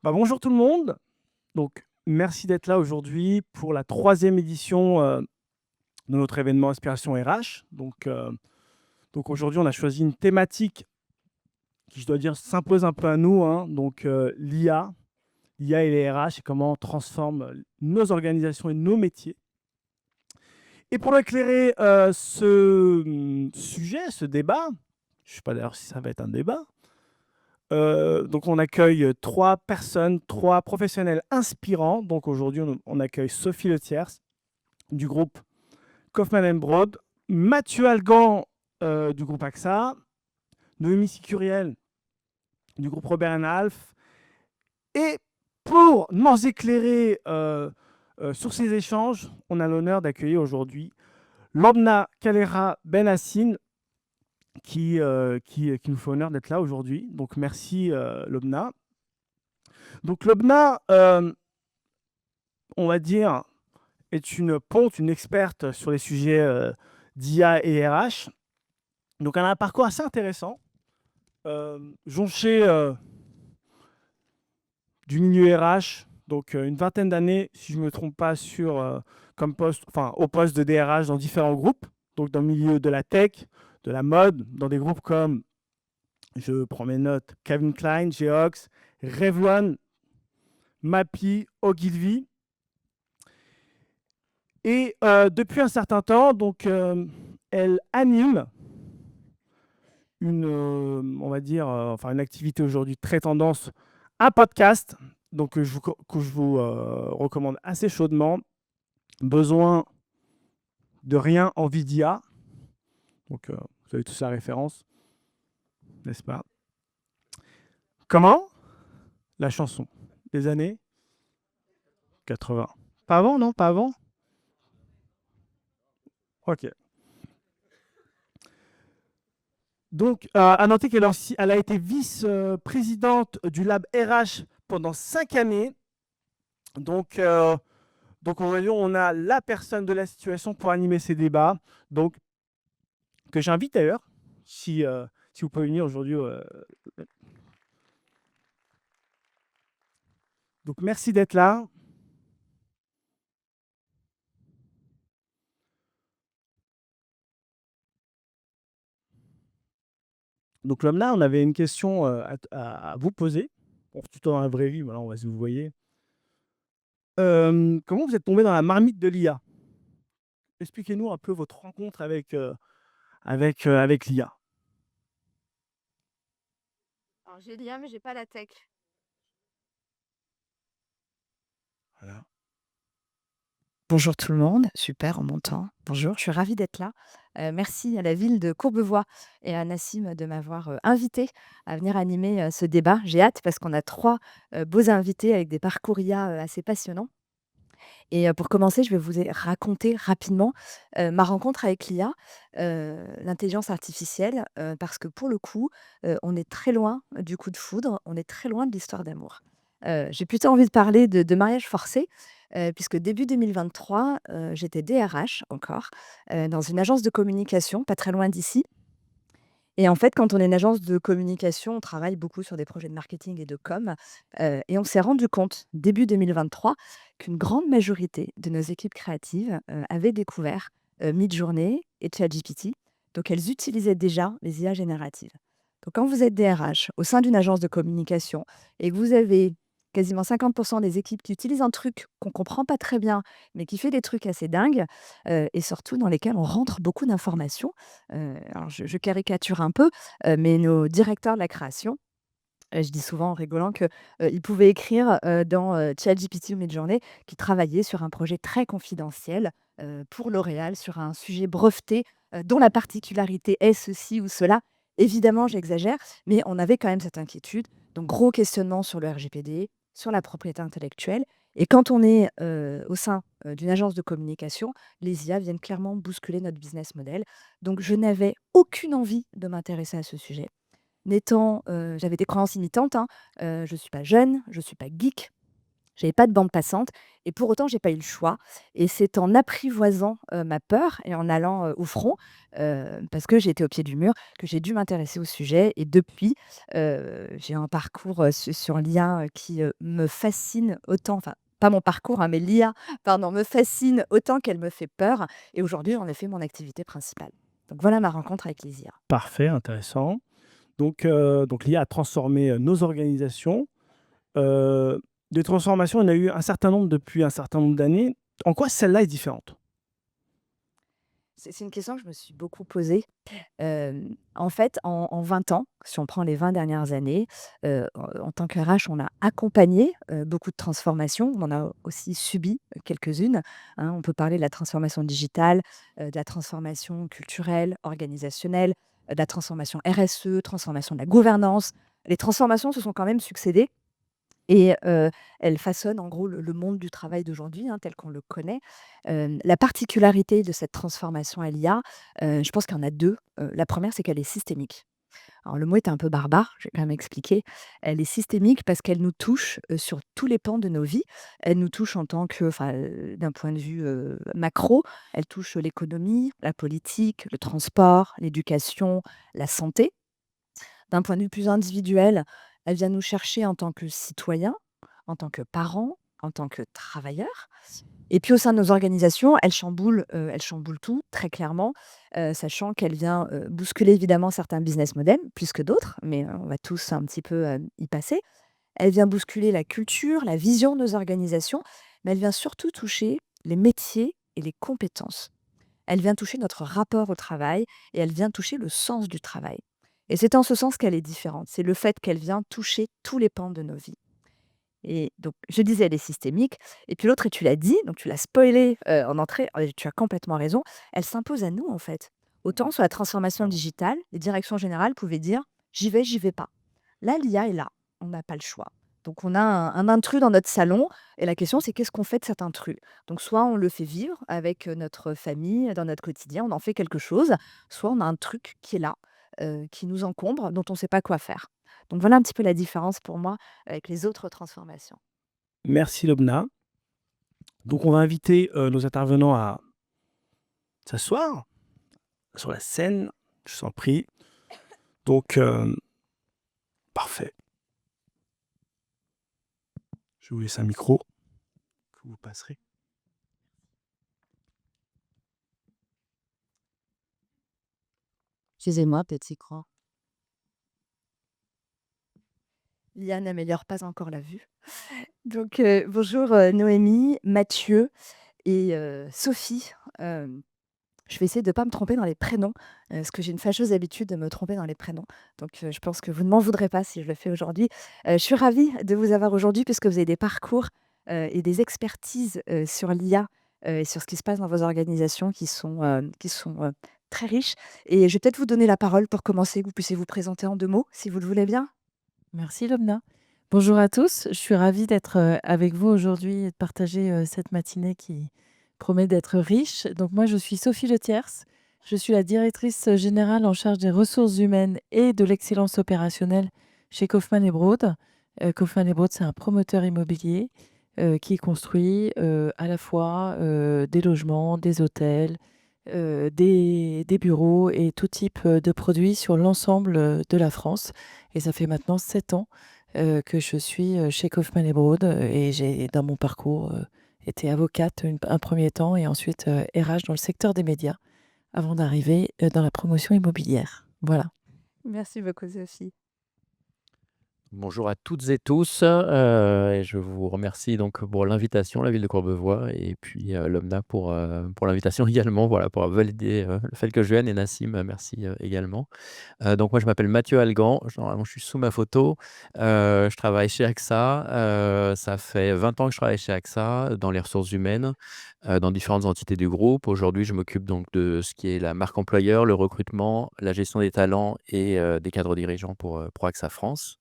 Bonjour tout le monde. Donc, merci d'être là aujourd'hui pour la troisième édition de notre événement Inspiration RH. Donc aujourd'hui, on a choisi une thématique qui, je dois dire, s'impose un peu à nous, hein. Donc, l'IA et les RH et comment on transforme nos organisations et nos métiers. Et pour éclairer ce sujet, ce débat, je ne sais pas d'ailleurs si ça va être un débat. Donc on accueille 3 personnes, 3 professionnels inspirants. Donc aujourd'hui, on accueille Sophie Letiers du groupe Kaufmann Broad, Mathieu Algan du groupe AXA, Noémie Sicuriel du groupe Robert Half. Et pour nous éclairer sur ces échanges, on a l'honneur d'accueillir aujourd'hui Lobna Kalera Benassine qui nous fait honneur d'être là aujourd'hui. Donc merci Lobna. Donc Lobna, on va dire, est une ponte, une experte sur les sujets d'IA et RH. Donc elle a un parcours assez intéressant, jonché du milieu RH, donc une vingtaine d'années, si je ne me trompe pas, comme poste, enfin, au poste de DRH dans différents groupes, donc dans le milieu de la tech, de la mode, dans des groupes comme, je prends mes notes, Calvin Klein, Geox, Revlon, Mappy, Ogilvy. Et depuis un certain temps, donc, elle anime on va dire, enfin une activité aujourd'hui très tendance, un podcast, donc que je vous recommande assez chaudement. Besoin de rien, envie d'IA. Donc, vous avez tous la référence, n'est-ce pas? Comment? La chanson des années 80. Pas avant, non? Pas avant? Ok. Donc, à noter qu'elle a été vice-présidente du Lab RH pendant 5 années. Donc, aujourd'hui, on a la personne de la situation pour animer ces débats. Donc, que j'invite d'ailleurs, si vous pouvez venir aujourd'hui. Donc, merci d'être là. Donc, là, on avait une question à vous poser. On se tutoie dans la vraie vie, voilà, on va se vous voyez. Comment vous êtes tombé dans la marmite de l'IA? Expliquez-nous un peu votre rencontre avec l'IA. Alors j'ai l'IA, mais j'ai pas la tech. Voilà. Bonjour tout le monde, super, on m'entend. Bonjour, je suis ravie d'être là. Merci à la ville de Courbevoie et à Nassim de m'avoir invitée à venir animer ce débat. J'ai hâte parce qu'on a 3 beaux invités avec des parcours IA assez passionnants. Et pour commencer, je vais vous raconter rapidement ma rencontre avec l'IA, l'intelligence artificielle, parce que pour le coup, on est très loin du coup de foudre, on est très loin de l'histoire d'amour. J'ai plutôt envie de parler de mariage forcé, puisque début 2023, j'étais DRH encore, dans une agence de communication pas très loin d'ici. Et en fait, quand on est une agence de communication, on travaille beaucoup sur des projets de marketing et de com, et on s'est rendu compte, début 2023, qu'une grande majorité de nos équipes créatives, avaient découvert, Midjourney et ChatGPT. Donc elles utilisaient déjà les IA génératives. Donc quand vous êtes DRH au sein d'une agence de communication et que vous avez quasiment 50 des équipes qui utilisent un truc qu'on comprend pas très bien, mais qui fait des trucs assez dingues, et surtout dans lesquels on rentre beaucoup d'informations. Alors je caricature un peu, mais nos directeurs de la création, je dis souvent en rigolant que, ils pouvaient écrire, dans, ChatGPT ou Midjourney qu'ils travaillaient sur un projet très confidentiel, pour L'Oréal sur un sujet breveté, dont la particularité est ceci ou cela. Évidemment, j'exagère, mais on avait quand même cette inquiétude. Donc gros questionnement sur le RGPD, sur la propriété intellectuelle et quand on est, au sein, d'une agence de communication, les IA viennent clairement bousculer notre business model. Donc je n'avais aucune envie de m'intéresser à ce sujet. J'avais des croyances limitantes, hein, je suis pas jeune, je suis pas geek, J'avais pas de bande passante et pour autant, j'ai pas eu le choix et c'est en apprivoisant, ma peur et en allant, au front, parce que j'étais au pied du mur, que j'ai dû m'intéresser au sujet et depuis, j'ai un parcours, sur l'IA, qui, me fascine autant, enfin, pas mon parcours, hein, mais l'IA, pardon, me fascine autant qu'elle me fait peur et aujourd'hui, j'en ai fait mon activité principale. Donc voilà ma rencontre avec les IA. Parfait, intéressant. Donc l'IA a transformé, nos organisations. Heu, des transformations, il y en a eu un certain nombre depuis un certain nombre d'années. En quoi celle-là est différente? C'est une question que je me suis beaucoup posée. En fait, en 20 ans, si on prend les 20 dernières années, en tant que RH, on a accompagné, beaucoup de transformations. On en a aussi subi, quelques-unes, hein. On peut parler de la transformation digitale, de la transformation culturelle, organisationnelle, de la transformation RSE, transformation de la gouvernance. Les transformations se sont quand même succédées et elle façonne en gros le monde du travail d'aujourd'hui, hein, tel qu'on le connaît. La particularité de cette transformation à l'IA, je pense qu'il y en a 2. La première, c'est qu'elle est systémique. Alors le mot est un peu barbare, je vais quand même expliquer. Elle est systémique parce qu'elle nous touche, sur tous les pans de nos vies. Elle nous touche en tant que enfin, d'un point de vue, macro, elle touche l'économie, la politique, le transport, l'éducation, la santé. D'un point de vue plus individuel, elle vient nous chercher en tant que citoyen, en tant que parent, en tant que travailleur. Et puis au sein de nos organisations, elle chamboule tout très clairement, sachant qu'elle vient, bousculer évidemment certains business models, plus que d'autres, mais on va tous un petit peu, y passer. Elle vient bousculer la culture, la vision de nos organisations, mais elle vient surtout toucher les métiers et les compétences. Elle vient toucher notre rapport au travail et elle vient toucher le sens du travail. Et c'est en ce sens qu'elle est différente. C'est le fait qu'elle vient toucher tous les pans de nos vies. Et donc, je disais, elle est systémique. Et puis l'autre, et tu l'as dit, donc tu l'as spoilé en entrée, et tu as complètement raison, elle s'impose à nous, en fait. Autant sur la transformation digitale, les directions générales pouvaient dire j'y vais pas. Là, l'IA est là. On n'a pas le choix. Donc, on a un intrus dans notre salon. Et la question, c'est qu'est-ce qu'on fait de cet intrus? Donc, soit on le fait vivre avec notre famille, dans notre quotidien, on en fait quelque chose, soit on a un truc qui est là, qui nous encombre, dont on ne sait pas quoi faire. Donc, voilà un petit peu la différence pour moi avec les autres transformations. Merci Lobna. Donc on va inviter, nos intervenants à s'asseoir sur la scène, je vous en prie. Donc, parfait. Je vais vous laisser un micro que vous passerez. Excusez-moi, petit cran. L'IA n'améliore pas encore la vue. Donc, bonjour, Noémie, Mathieu et Sophie. Je vais essayer de ne pas me tromper dans les prénoms, parce que j'ai une fâcheuse habitude de me tromper dans les prénoms. Donc, je pense que vous ne m'en voudrez pas si je le fais aujourd'hui. Je suis ravie de vous avoir aujourd'hui puisque vous avez des parcours, et des expertises, sur l'IA, et sur ce qui se passe dans vos organisations qui sont très riches et je vais peut-être vous donner la parole pour commencer, que vous puissiez vous présenter en 2 mots, si vous le voulez bien? Merci Lobna. Bonjour à tous, je suis ravie d'être avec vous aujourd'hui et de partager cette matinée qui promet d'être riche. Donc moi, je suis Sophie Letiers, je suis la directrice générale en charge des ressources humaines et de l'excellence opérationnelle chez Kaufmann et Broad. Kaufmann et Broad, c'est un promoteur immobilier qui construit à la fois des logements, des hôtels, des bureaux et tout type de produits sur l'ensemble de la France. Et ça fait maintenant 7 ans que je suis chez Kaufmann et Broad et j'ai, dans mon parcours, été avocate un premier temps et ensuite RH dans le secteur des médias avant d'arriver dans la promotion immobilière. Voilà. Merci beaucoup, Sophie. Bonjour à toutes et tous, et je vous remercie donc pour l'invitation, la ville de Courbevoie et puis, Lomna pour l'invitation également, voilà, pour valider, le fait que je vienne et Nassim, merci, également. Donc moi je m'appelle Mathieu Algan, normalement je suis sous ma photo, je travaille chez AXA, ça fait 20 ans que je travaille chez AXA dans les ressources humaines, dans différentes entités du groupe. Aujourd'hui je m'occupe donc de ce qui est la marque employeur, le recrutement, la gestion des talents et des cadres dirigeants pour AXA France.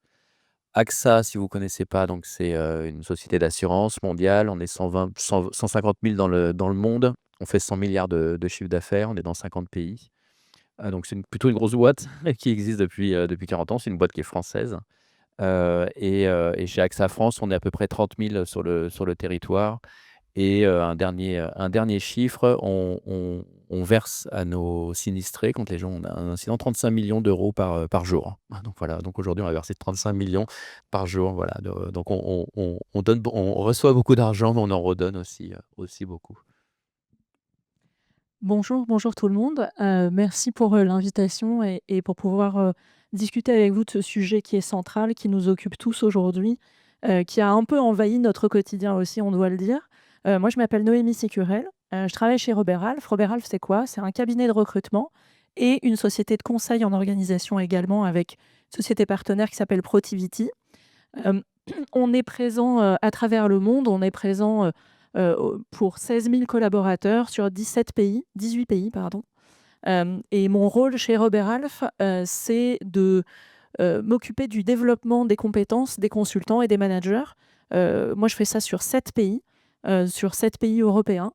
AXA, si vous connaissez pas, donc c'est, une société d'assurance mondiale. On est 150 000 dans le monde. On fait 100 milliards de chiffre d'affaires. On est dans 50 pays. Donc c'est plutôt une grosse boîte qui existe depuis 40 ans. C'est une boîte qui est française. Et chez AXA France, on est à peu près 30 000 sur le territoire. Et un dernier chiffre, on verse à nos sinistrés quand les gens ont un incident 35 millions d'euros par jour. Donc voilà, donc aujourd'hui, on a versé 35 millions par jour. Voilà, donc on donne, on reçoit beaucoup d'argent, mais on en redonne aussi beaucoup. Bonjour, bonjour tout le monde. Merci pour, l'invitation et pour pouvoir, discuter avec vous de ce sujet qui est central, qui nous occupe tous aujourd'hui, qui a un peu envahi notre quotidien aussi, on doit le dire. Moi, je m'appelle Noémie Sécurel, je travaille chez Robert Half. Robert Half, c'est quoi? C'est un cabinet de recrutement et une société de conseil en organisation également avec une société partenaire qui s'appelle Protiviti. Hem, on est présent, à travers le monde. On est présent, pour 16 000 collaborateurs sur 18 pays, pardon. Et mon rôle chez Robert Half, c'est de, m'occuper du développement des compétences des consultants et des managers. Moi, je fais ça sur 7 pays européens.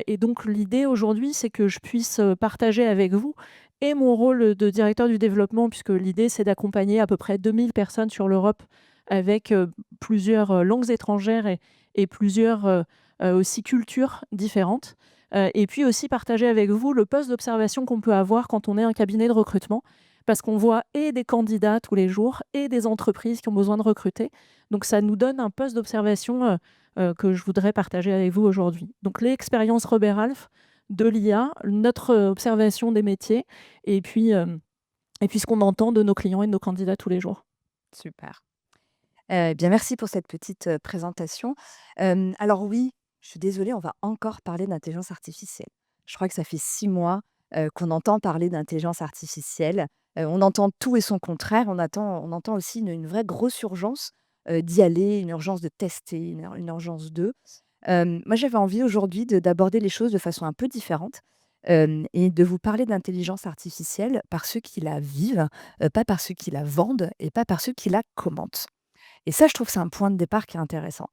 Et donc l'idée aujourd'hui, c'est que je puisse, partager avec vous et mon rôle de directeur du développement, puisque l'idée, c'est d'accompagner à peu près 2 000 personnes sur l'Europe avec, plusieurs, langues étrangères et plusieurs, aussi cultures différentes. Et puis aussi partager avec vous le poste d'observation qu'on peut avoir quand on est un cabinet de recrutement. Parce qu'on voit et des candidats tous les jours et des entreprises qui ont besoin de recruter. Donc ça nous donne un poste d'observation, que je voudrais partager avec vous aujourd'hui. Donc l'expérience Robert Half de l'IA, notre, observation des métiers et puis ce qu'on entend de nos clients et de nos candidats tous les jours. Super. Bien, merci pour cette petite, présentation. Alors oui, je suis désolée, on va encore parler d'intelligence artificielle. Je crois que ça fait 6 mois, qu'on entend parler d'intelligence artificielle. On entend tout et son contraire. On entend aussi une vraie grosse urgence, d'y aller, une urgence de tester, une urgence de. Moi, j'avais envie aujourd'hui d'aborder les choses de façon un peu différente, et de vous parler d'intelligence artificielle par ceux qui la vivent, pas par ceux qui la vendent et pas par ceux qui la commentent. Et ça, je trouve que c'est un point de départ qui est intéressant.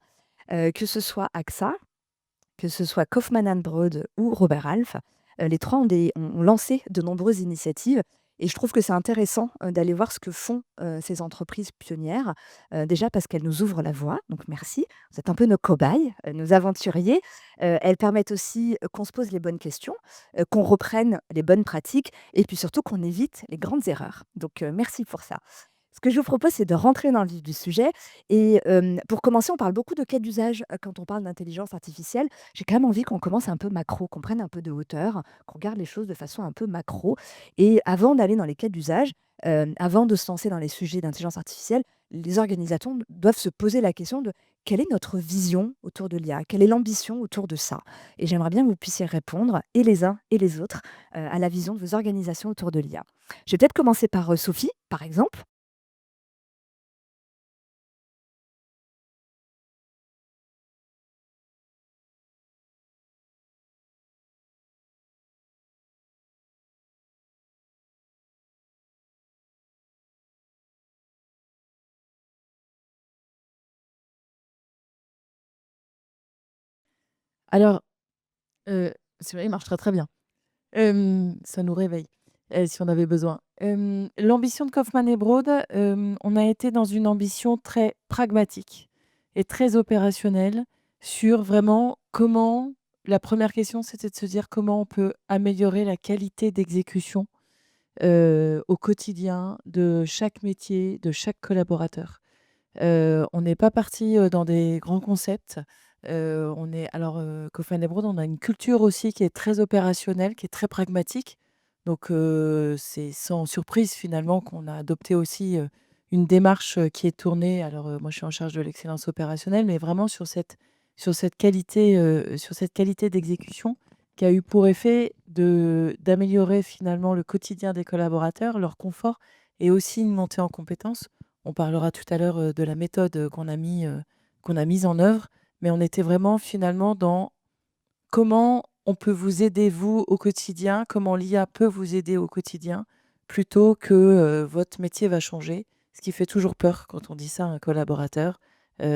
Que ce soit AXA, que ce soit Kaufmann Broad ou Robert Half, les 3 ont lancé de nombreuses initiatives et je trouve que c'est intéressant, d'aller voir ce que font, ces entreprises pionnières. Déjà parce qu'elles nous ouvrent la voie, donc merci. Vous êtes un peu nos cobayes, nos aventuriers. Elles permettent aussi, qu'on se pose les bonnes questions, qu'on reprenne les bonnes pratiques et puis surtout qu'on évite les grandes erreurs. Donc, merci pour ça. Ce que je vous propose, c'est de rentrer dans le vif du sujet et pour commencer, on parle beaucoup de cas d'usage, quand on parle d'intelligence artificielle. J'ai quand même envie qu'on commence un peu macro, qu'on prenne un peu de hauteur, qu'on regarde les choses de façon un peu macro et avant d'aller dans les cas d'usage, avant de se lancer dans les sujets d'intelligence artificielle, les organisateurs doivent se poser la question de: «Quelle est notre vision autour de l'IA? Quelle est l'ambition autour de ça?» Et j'aimerais bien que vous puissiez répondre et les uns et les autres, à la vision de vos organisations autour de l'IA. Je vais peut-être commencer par, Sophie, par exemple. Alors, c'est vrai, il marche très, très bien. Ça nous réveille, si on avait besoin. L'ambition de Kaufmann et Broad, on a été dans une ambition très pragmatique et très opérationnelle sur vraiment comment la première question, c'était de se dire comment on peut améliorer la qualité d'exécution, au quotidien de chaque métier, de chaque collaborateur. On n'est pas parti, dans des grands concepts. On est alors, Kaufmann et Broad, on a une culture aussi qui est très opérationnelle, qui est très pragmatique. Donc, c'est sans surprise finalement qu'on a adopté aussi, une démarche, qui est tournée alors, moi je suis en charge de l'excellence opérationnelle, mais vraiment sur cette qualité d'exécution qui a eu pour effet d'améliorer finalement le quotidien des collaborateurs, leur confort et aussi une montée en compétences. On parlera tout à l'heure, de la méthode, qu'on a mise en œuvre, mais on était vraiment finalement dans comment on peut vous aider vous au quotidien, comment l'IA peut vous aider au quotidien, plutôt que, votre métier va changer. Ce qui fait toujours peur quand on dit ça à un collaborateur,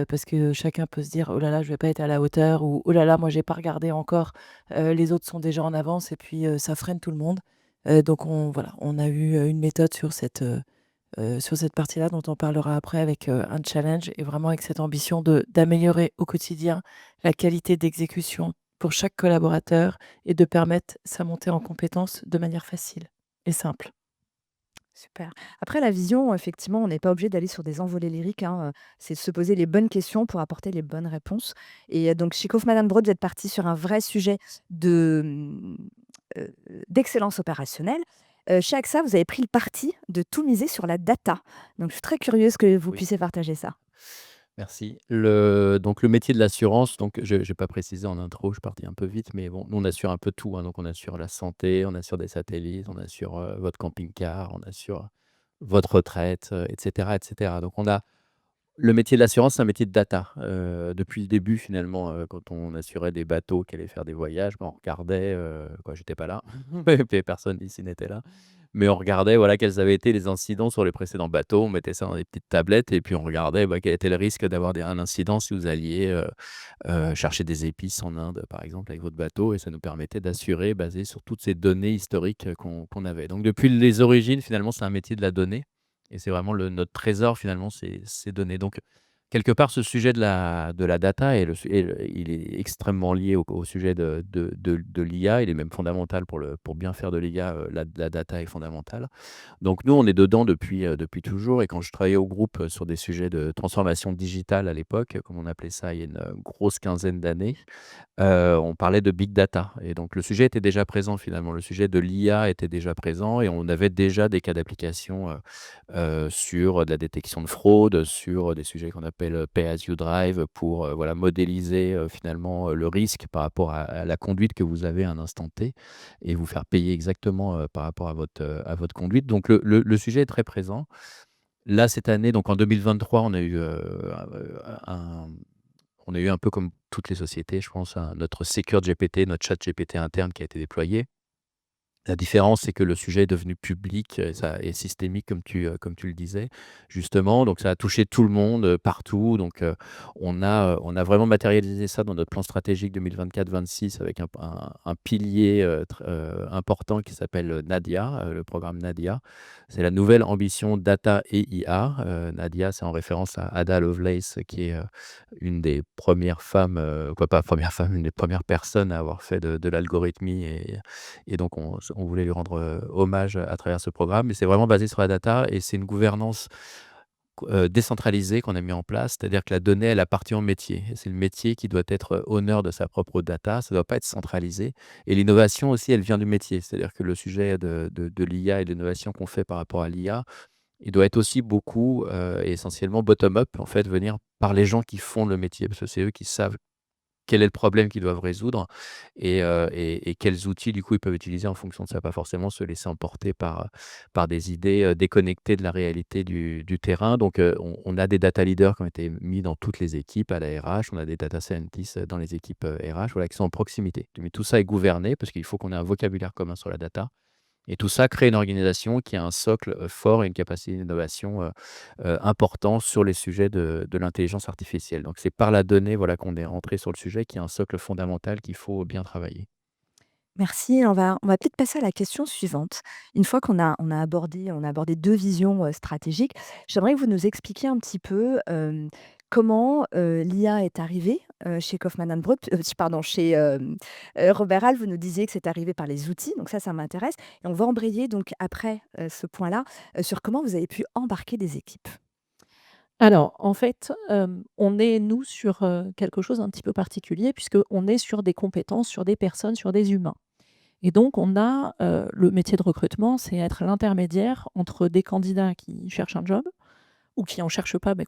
parce que chacun peut se dire: «Oh là là, je vais pas être à la hauteur» ou «Oh là là, moi j'ai pas regardé encore, les autres sont déjà en avance» et puis, ça freine tout le monde. Donc on voilà, on a eu, une méthode sur cette, sur cette partie-là dont on parlera après avec un challenge et vraiment avec cette ambition d'améliorer au quotidien la qualité d'exécution pour chaque collaborateur et de permettre sa montée en compétences de manière facile et simple. Super. Après la vision, effectivement, on n'est pas obligé d'aller sur des envolées lyriques, hein, c'est de se poser les bonnes questions pour apporter les bonnes réponses et donc chez Kaufmann Broad, vous êtes partis sur un vrai sujet de, d'excellence opérationnelle. Chez AXA, vous avez pris le parti de tout miser sur la data. Donc je suis très curieuse que vous Oui. puissiez partager ça. Merci. Donc le métier de l'assurance, donc je n'ai pas précisé en intro, je suis parti un peu vite, mais bon, nous on assure un peu tout, hein. Donc on assure la santé, on assure des satellites, on assure, votre camping-car, on assure votre retraite, et cetera, et cetera. Donc on a le métier de l'assurance, c'est un métier de data. Depuis le début finalement, quand on assurait des bateaux qui allaient faire des voyages, bah, on regardait, quoi, j'étais pas là, et personne ici n'était là, mais on regardait, voilà, quels avaient été les incidents sur les précédents bateaux. On mettait ça dans des petites tablettes et puis on regardait, bah, quel était le risque d'avoir un incident si vous alliez, chercher des épices en Inde, par exemple, avec votre bateau, et ça nous permettait d'assurer basé sur toutes ces données historiques, qu'on avait. Donc depuis les origines, finalement, c'est un métier de la donnée et c'est vraiment notre trésor, finalement, ces données. Donc quelque part, ce sujet de la data il est extrêmement lié au sujet de l'IA. Il est même fondamental pour bien faire de l'IA, la data est fondamentale. Donc nous, on est dedans depuis toujours, et quand je travaillais au groupe, sur des sujets de transformation digitale à l'époque, comme on appelait ça il y a une, grosse quinzaine d'années, on parlait de big data, et donc le sujet était déjà présent finalement. Le sujet de l'IA était déjà présent et on avait déjà des cas d'application, sur de la détection de fraude, sur des sujets qu'on appelle, pay as you drive pour, voilà, modéliser, finalement, le risque par rapport à la conduite que vous avez à un instant T et vous faire payer exactement, par rapport à votre conduite. Donc le sujet est très présent. Là, cette année, donc en 2023, un on a eu un peu comme toutes les sociétés, je pense, notre Secure GPT, notre chat GPT interne qui a été déployé. La différence, c'est que le sujet est devenu public, ça est systémique comme tu le disais, justement. Donc ça a touché tout le monde, partout. Donc, on a vraiment matérialisé ça dans notre plan stratégique 2024-26 avec un pilier, important qui s'appelle, Nadia, le programme Nadia. C'est la nouvelle ambition data et IA. Nadia, c'est en référence à Ada Lovelace, qui est, une des premières femmes, quoi, pas première femme, une des premières personnes à avoir fait de l'algorithmie, et donc on voulait lui rendre, hommage à travers ce programme. Mais c'est vraiment basé sur la data et c'est une gouvernance décentralisée qu'on a mis en place. C'est-à-dire que la donnée, elle appartient au métier. Et c'est le métier qui doit être, honneur de sa propre data. Ça ne doit pas être centralisé, et l'innovation aussi, elle vient du métier. C'est-à-dire que le sujet de l'IA et de l'innovation qu'on fait par rapport à l'IA, il doit être aussi beaucoup, et essentiellement bottom up, en fait, venir par les gens qui font le métier. Parce que c'est eux qui savent quel est le problème qu'ils doivent résoudre, et quels outils, du coup, ils peuvent utiliser en fonction de ça. Pas forcément se laisser emporter par des idées, déconnectées de la réalité du terrain. Donc, on a des data leaders qui ont été mis dans toutes les équipes à la RH. On a des data scientists dans les équipes, RH, voilà, qui sont en proximité. Mais tout ça est gouverné parce qu'il faut qu'on ait un vocabulaire commun sur la data, et tout ça crée une organisation qui a un socle, fort et une capacité d'innovation, important sur les sujets de l'intelligence artificielle. Donc c'est par la donnée, voilà, qu'on est rentré sur le sujet, qui est un socle fondamental qu'il faut bien travailler. Merci. On va peut-être passer à la question suivante. Une fois qu'on a abordé 2 visions, stratégiques, j'aimerais que vous nous expliquiez un petit peu, comment, l'IA est arrivée, chez Kaufmann Broad, pardon, chez, Robert Half. Vous nous disiez que c'est arrivé par les outils, donc ça m'intéresse et on va embrayer donc après, ce point-là, sur comment vous avez pu embarquer des équipes. Alors, en fait, on est, nous, sur, quelque chose d'un petit peu particulier puisqu'on est sur des compétences, sur des personnes, sur des humains. Et donc on a, le métier de recrutement, c'est être l'intermédiaire entre des candidats qui cherchent un job ou qui en cherchent pas, mais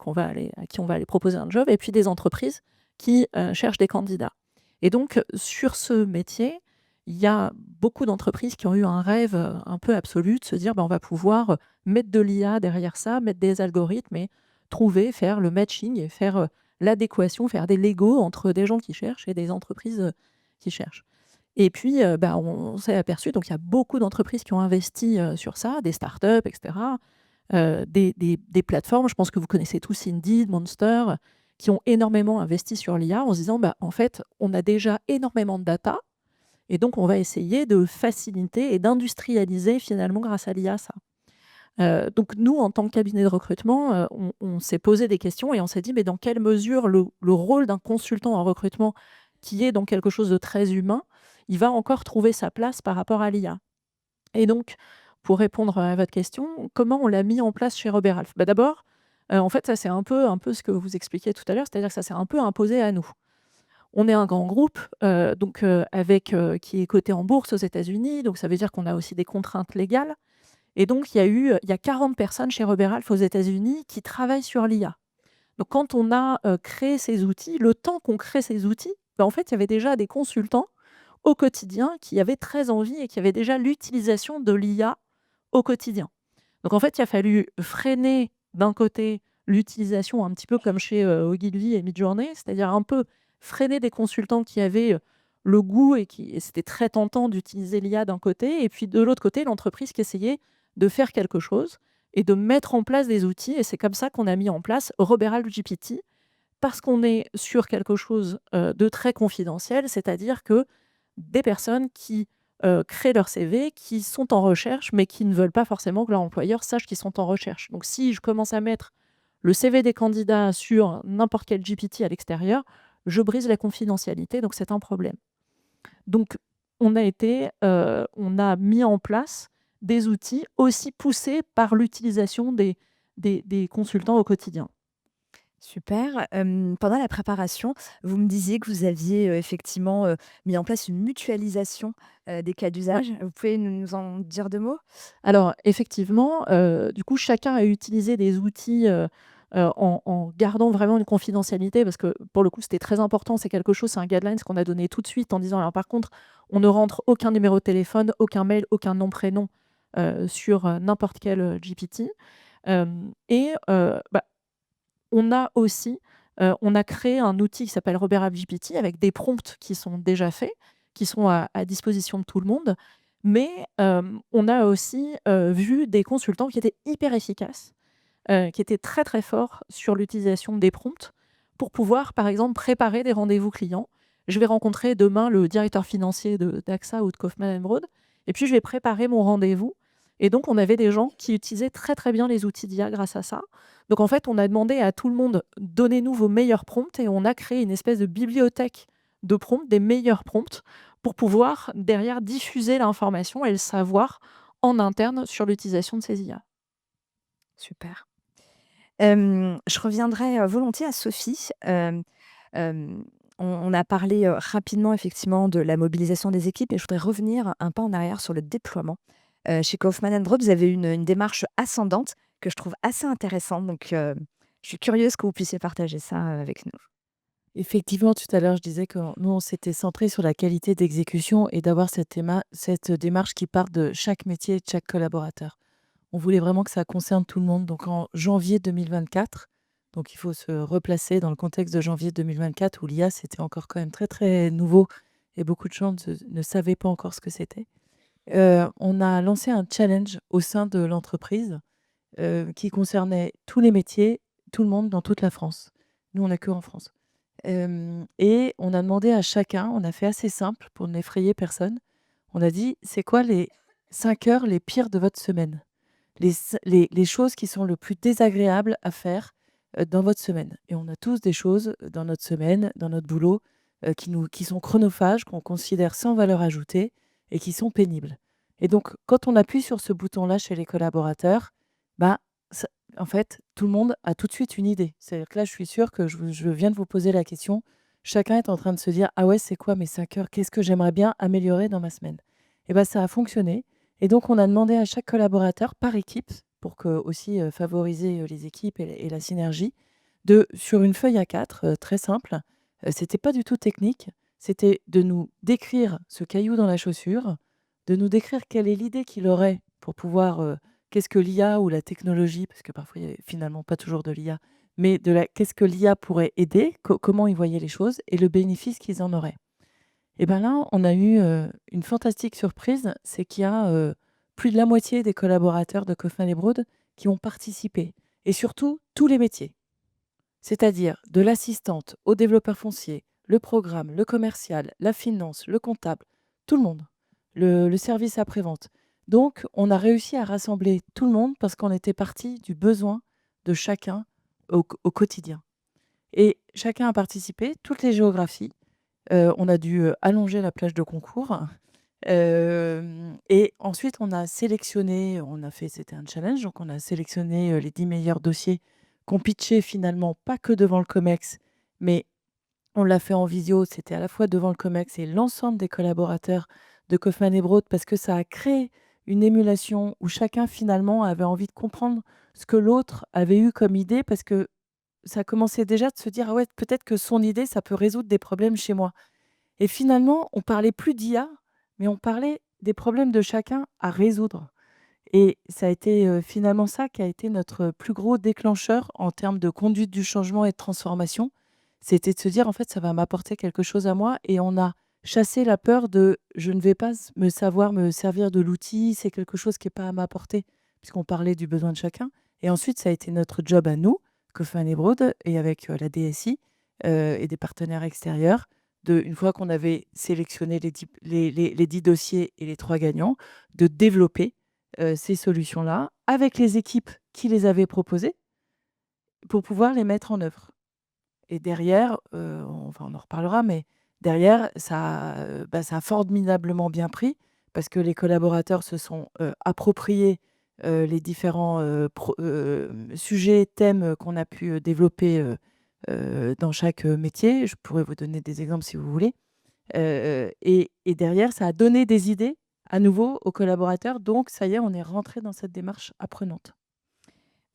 à qui on va aller proposer un job, et puis des entreprises qui, cherchent des candidats. Et donc, sur ce métier, il y a beaucoup d'entreprises qui ont eu un rêve, un peu absolu de se dire: «Bah, on va pouvoir, mettre de l'IA derrière ça, mettre des algorithmes et trouver, faire le matching et faire, l'adéquation, faire des Legos entre des gens qui cherchent et des entreprises, qui cherchent». Et puis, bah, on s'est aperçu, donc il y a beaucoup d'entreprises qui ont investi, sur ça, des startups et cetera, des plateformes. Je pense que vous connaissez tous Indeed, Monster, qui ont énormément investi sur l'IA en se disant: «Bah, en fait, on a déjà énormément de data et donc on va essayer de faciliter et d'industrialiser finalement grâce à l'IA ça». Donc nous, en tant que cabinet de recrutement, on s'est posé des questions et on s'est dit: «Mais dans quelle mesure le rôle d'un consultant en recrutement qui est dans quelque chose de très humain, il va encore trouver sa place par rapport à l'IA?» Et donc, pour répondre à votre question, comment on l'a mis en place chez Robert Half? Bah, d'abord, en fait, ça c'est un peu ce que vous expliquiez tout à l'heure, c'est-à-dire que ça s'est un peu imposé à nous. On est un grand groupe, donc avec, qui est coté en bourse aux États-Unis, donc ça veut dire qu'on a aussi des contraintes légales et donc il y a 40 personnes chez Robert Half aux États-Unis qui travaillent sur l'IA. Donc quand on a, créé ces outils, le temps qu'on crée ces outils, bah, en fait, il y avait déjà des consultants au quotidien qui avaient très envie et qui avaient déjà l'utilisation de l'IA au quotidien. Donc en fait, il a fallu freiner d'un côté l'utilisation un petit peu comme chez, Ogilvy et Midjourney, c'est-à-dire un peu freiner des consultants qui avaient, le goût et c'était très tentant d'utiliser l'IA d'un côté et puis de l'autre côté, l'entreprise qui essayait de faire quelque chose et de mettre en place des outils et c'est comme ça qu'on a mis en place Robert Half GPT parce qu'on est sur quelque chose, de très confidentiel, c'est-à-dire que des personnes qui, créent leur CV, qui sont en recherche, mais qui ne veulent pas forcément que leur employeur sache qu'ils sont en recherche. Donc si je commence à mettre le CV des candidats sur n'importe quel GPT à l'extérieur, je brise la confidentialité, donc c'est un problème. Donc on a mis en place des outils aussi poussés par l'utilisation des consultants au quotidien. Super. Pendant la préparation, vous me disiez que vous aviez, effectivement, mis en place une mutualisation, des cas Ouais. d'usage. Vous pouvez nous en dire 2 mots? Alors effectivement, du coup, chacun a utilisé des outils, en gardant vraiment une confidentialité parce que pour le coup, c'était très important. C'est un guidelines qu'on a donné tout de suite en disant: «Alors par contre, on ne rentre aucun numéro de téléphone, aucun mail, aucun nom, prénom, sur, n'importe quel, GPT». Hem et bah, on a créé un outil qui s'appelle Robert App GPT avec des prompts qui sont déjà faits, qui sont à disposition de tout le monde. Mais, on a aussi, vu des consultants qui étaient hyper efficaces, qui étaient très, très forts sur l'utilisation des prompts pour pouvoir, par exemple, préparer des rendez-vous clients. Je vais rencontrer demain le directeur financier de d'AXA ou de Kaufmann Broad et puis je vais préparer mon rendez-vous et donc on avait des gens qui utilisaient très, très bien les outils d'IA grâce à ça. Donc en fait, on a demandé à tout le monde: «Donnez-nous vos meilleurs prompts» et on a créé une espèce de bibliothèque de prompts, des meilleurs prompts pour pouvoir derrière diffuser l'information et le savoir en interne sur l'utilisation de ces IA. Super. Je reviendrai, volontiers à Sophie. Hem, on a parlé, rapidement effectivement de la mobilisation des équipes et je voudrais revenir un pas en arrière sur le déploiement. Chez Kaufmann Broad, vous avez une démarche ascendante que je trouve assez intéressante donc je suis curieuse que vous puissiez partager ça, avec nous. Effectivement, tout à l'heure, je disais que nous, on s'était centré sur la qualité d'exécution et d'avoir cette démarche qui part de chaque métier et de chaque collaborateur. On voulait vraiment que ça concerne tout le monde. Donc en janvier 2024, donc il faut se replacer dans le contexte de janvier 2024 où l'IA, c'était encore quand même très, très nouveau et beaucoup de gens ne savaient pas encore ce que c'était. On a lancé un challenge au sein de l'entreprise qui concernait tous les métiers, tout le monde dans toute la France. Nous, on n'a que en France. Et on a demandé à chacun, on a fait assez simple pour n'effrayer personne. On a dit: «C'est quoi les 5 heures les pires de votre semaine? Les choses qui sont le plus désagréables à faire, dans votre semaine?» Et on a tous des choses, dans notre semaine, dans notre boulot, qui sont chronophages, qu'on considère sans valeur ajoutée et qui sont pénibles. Et donc quand on appuie sur ce bouton-là chez les collaborateurs, bah, ça en fait, tout le monde a tout de suite une idée. C'est-à-dire que là, je suis sûre que je viens de vous poser la question. Chacun est en train de se dire: «Ah ouais, c'est quoi mes 5 heures? Qu'est-ce que j'aimerais bien améliorer dans ma semaine?» Et bah, ça a fonctionné et donc on a demandé à chaque collaborateur par équipe, pour que aussi, favoriser, les équipes et la synergie, de sur une feuille A4, très simple, c'était pas du tout technique, c'était de nous décrire ce caillou dans la chaussure, de nous décrire quelle est l'idée qu'il aurait pour pouvoir, qu'est-ce que l'IA ou la technologie, parce que parfois il y a finalement pas toujours de l'IA, mais qu'est-ce que l'IA pourrait aider, comment ils voyaient les choses et le bénéfice qu'ils en auraient. Et ben là, on a eu, une fantastique surprise, c'est qu'il y a, plus de la moitié des collaborateurs de Kaufmann Broad qui ont participé et surtout tous les métiers. C'est-à-dire de l'assistante au développeur foncier, le programme, le commercial, la finance, le comptable, tout le monde, le service après-vente. Donc, on a réussi à rassembler tout le monde parce qu'on était parti du besoin de chacun au quotidien. Et chacun a participé, toutes les géographies. On a dû allonger la plage de concours. Et ensuite, on a sélectionné, c'était un challenge, donc on a sélectionné les 10 meilleurs dossiers qu'on pitchait finalement, pas que devant le COMEX, mais on l'a fait en visio, c'était à la fois devant le COMEX et l'ensemble des collaborateurs de Kaufmann et Broad, parce que ça a créé une émulation où chacun finalement avait envie de comprendre ce que l'autre avait eu comme idée, parce que ça commençait déjà de se dire: «Ah ouais, peut-être que son idée, ça peut résoudre des problèmes chez moi». Et finalement, on parlait plus d'IA, mais on parlait des problèmes de chacun à résoudre. Et ça a été, finalement ça qui a été notre plus gros déclencheur en termes de conduite du changement et de transformation. C'était de se dire: «En fait, ça va m'apporter quelque chose à moi», et on a chassé la peur de: «Je ne vais pas me servir de l'outil, c'est quelque chose qui est pas à ma portée», puisqu'on parlait du besoin de chacun. Et ensuite, ça a été notre job à nous, Kaufmann et Broad, et avec, la DSI, et des partenaires extérieurs, une fois qu'on avait sélectionné les 10 dossiers et les 3 gagnants, de développer ces solutions-là avec les équipes qui les avaient proposées pour pouvoir les mettre en œuvre. Et derrière, on en reparlera, mais derrière, ça a formidablement bien pris parce que les collaborateurs se sont appropriés les différents sujets, thèmes qu'on a pu développer dans chaque métier. Je pourrais vous donner des exemples si vous voulez. Et derrière, ça a donné des idées à nouveau aux collaborateurs. Donc, ça y est, on est rentré dans cette démarche apprenante.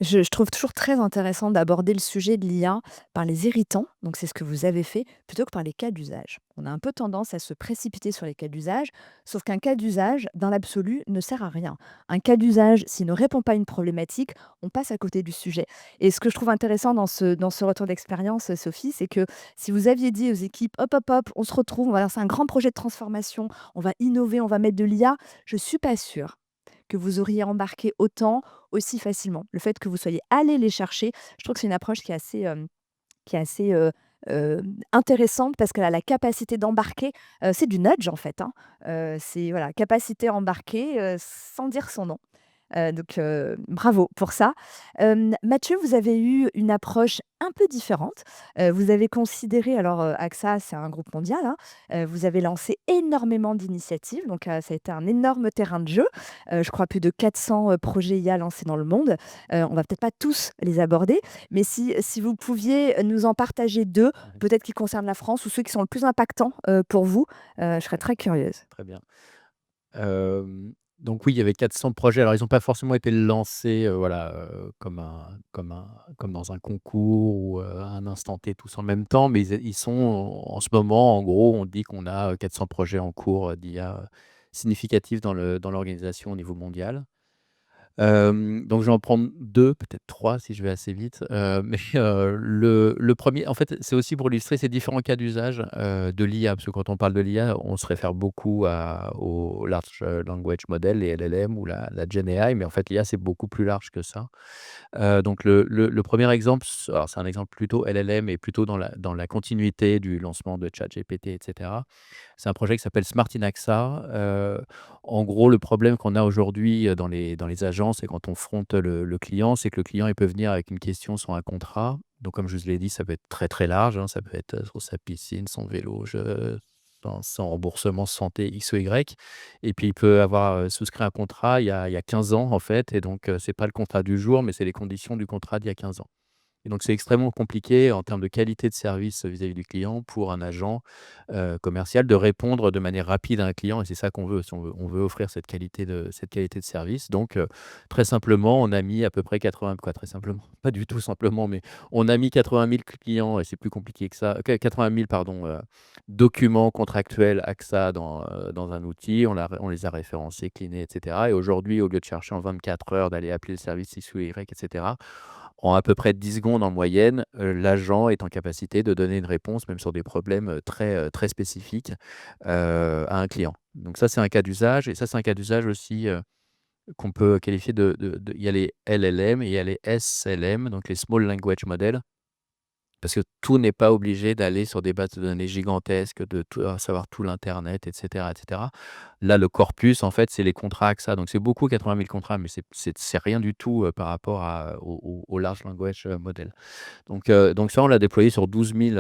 Je trouve toujours très intéressant d'aborder le sujet de l'IA par les irritants, donc c'est ce que vous avez fait, plutôt que par les cas d'usage. On a un peu tendance à se précipiter sur les cas d'usage, sauf qu'un cas d'usage, dans l'absolu, ne sert à rien. Un cas d'usage, s'il ne répond pas à une problématique, on passe à côté du sujet. Et ce que je trouve intéressant dans ce retour d'expérience, Sophie, c'est que si vous aviez dit aux équipes, hop, hop, hop, on se retrouve, on va lancer un grand projet de transformation, on va innover, on va mettre de l'IA, je suis pas sûre que vous auriez embarqué autant, aussi facilement. Le fait que vous soyez allés les chercher, je trouve que c'est une approche qui est assez intéressante parce qu'elle a la capacité d'embarquer, c'est du nudge en fait, hein. C'est voilà, capacité à embarquer, sans dire son nom. Donc bravo pour ça. Mathieu, vous avez eu une approche un peu différente. Vous avez considéré alors, AXA, c'est un groupe mondial, hein, vous avez lancé énormément d'initiatives, donc ça a été un énorme terrain de jeu. Je crois plus de 400, projets IA lancés dans le monde. On va peut-être pas tous les aborder, mais si vous pouviez nous en partager 2, Oui. peut-être qui concernent la France ou ceux qui sont le plus impactants, pour vous, je serais très curieuse. Très bien. Donc oui, il y avait 400 projets. Alors ils n'ont pas forcément été lancés, voilà, comme dans un concours ou, à un instant T tous en même temps, mais ils sont en ce moment, en gros, on dit qu'on a, 400 projets en cours, d'IA, significatifs dans l'organisation au niveau mondial. Donc je vais en prendre 2, peut-être 3 si je vais assez vite, mais le 1er en fait, c'est aussi pour illustrer ces différents cas d'usage, de l'IA, parce que quand on parle de l'IA, on se réfère beaucoup aux large, language model, les LLM ou la Gen AI, mais en fait l'IA, c'est beaucoup plus large que ça. Donc le 1er exemple, alors c'est un exemple plutôt LLM et plutôt dans la continuité du lancement de ChatGPT et cetera. C'est un projet qui s'appelle Smart in AXA. En gros, le problème qu'on a aujourd'hui, dans les agences et quand on fronte le client, c'est que le client, il peut venir avec une question sur un contrat. Donc comme je vous l'ai dit, ça peut être très, très large, hein. Ça peut être, sur sa piscine, son vélo, son remboursement santé X ou Y. Et puis il peut avoir, souscrit un contrat il y a 15 ans en fait, et donc c'est pas le contrat du jour, mais c'est les conditions du contrat d'il y a 15 ans. Et donc c'est extrêmement compliqué en termes de qualité de service vis-à-vis du client pour un agent, commercial, de répondre de manière rapide à un client, et c'est ça qu'on veut. Si on veut offrir cette qualité de service. Donc très simplement, on a mis à peu près 80, quoi, très simplement, pas du tout simplement, mais on a mis 80 000 clients, et c'est plus compliqué que ça, 80 000 pardon, documents contractuels AXA dans un outil. On les a référencés, cleanés et cetera, et aujourd'hui, au lieu de chercher en 24 heures, d'aller appeler le service X ou Y et cetera, en à peu près 10 secondes en moyenne, l'agent est en capacité de donner une réponse, même sur des problèmes, très spécifiques, à un client. Donc ça, c'est un cas d'usage, et ça, c'est un cas d'usage aussi, qu'on peut qualifier il y a les LLM et il y a les SLM, donc les Small Language Models. parce que tout n'est pas obligé d'aller sur des bases de données gigantesques, de savoir tout l'internet, et cetera. Là, le corpus, en fait, c'est les contrats AXA, donc c'est beaucoup 80 000 contrats, mais c'est rien du tout, par rapport au large language, model. Donc ça, on l'a déployé sur 12 000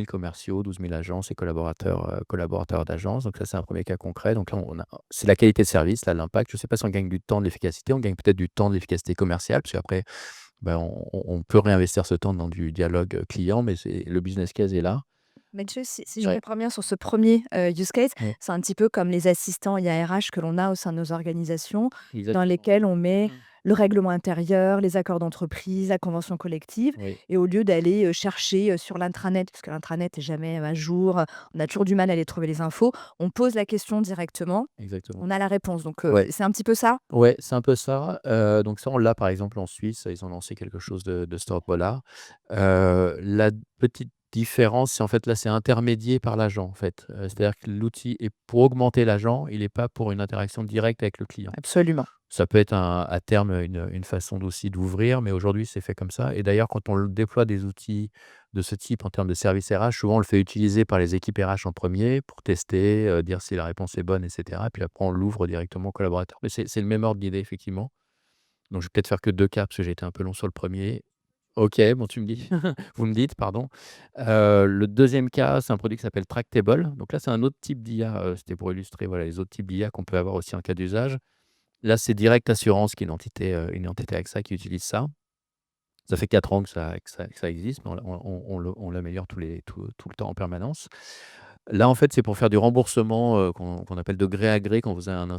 commerciaux, 12 000 agences et collaborateurs d'agences. Donc ça, c'est un premier cas concret. Donc là, c'est la qualité de service, là, l'impact. Je ne sais pas si on gagne du temps, de l'efficacité. On gagne peut-être du temps, de l'efficacité commerciale, parce qu'après, on peut réinvestir ce temps dans du dialogue client, mais le business case est là. Mathieu, si je Ouais. reprends bien sur ce premier use case, Ouais. c'est un petit peu comme les assistants IARH que l'on a au sein de nos organisations, dans Exactement. lesquels on met Mmh. le règlement intérieur, les accords d'entreprise, la convention collective, Oui, et au lieu d'aller chercher sur l'intranet, parce que l'intranet n'est jamais à jour, on a toujours du mal à aller trouver les infos, on pose la question directement, exactement. on a la réponse. Donc Ouais. c'est un petit peu ça. Ouais, c'est un peu ça. Donc ça, on l'a par exemple en Suisse, ils ont lancé quelque chose de cet ordre-là. La petite différence, c'est en fait là, c'est intermédié par l'agent en fait. C'est-à-dire que l'outil est pour augmenter l'agent, il est pas pour une interaction directe avec le client. Absolument. Ça peut être à terme une façon aussi d'ouvrir, mais aujourd'hui, c'est fait comme ça. Et d'ailleurs, quand on déploie des outils de ce type en termes de service RH, souvent on le fait utiliser par les équipes RH en premier pour tester, dire si la réponse est bonne, et cetera. Puis après, on l'ouvre directement aux collaborateurs. Mais c'est le même ordre d'idée, effectivement. Donc, je vais peut-être faire que 2 cas parce que j'ai été un peu long sur le premier. OK, bon, tu me dis. Vous me dites, pardon. Le deuxième cas, c'est un produit qui s'appelle Tractable. Donc là, c'est un autre type d'IA. C'était pour illustrer, voilà, les autres types d'IA qu'on peut avoir aussi en cas d'usage. Là, c'est Direct Assurance qui est une entité AXA qui utilise ça. Ça fait 4 ans que ça existe, mais on l'améliore tout le temps en permanence. Là, en fait, c'est pour faire du remboursement, qu'on appelle de gré à gré quand vous avez un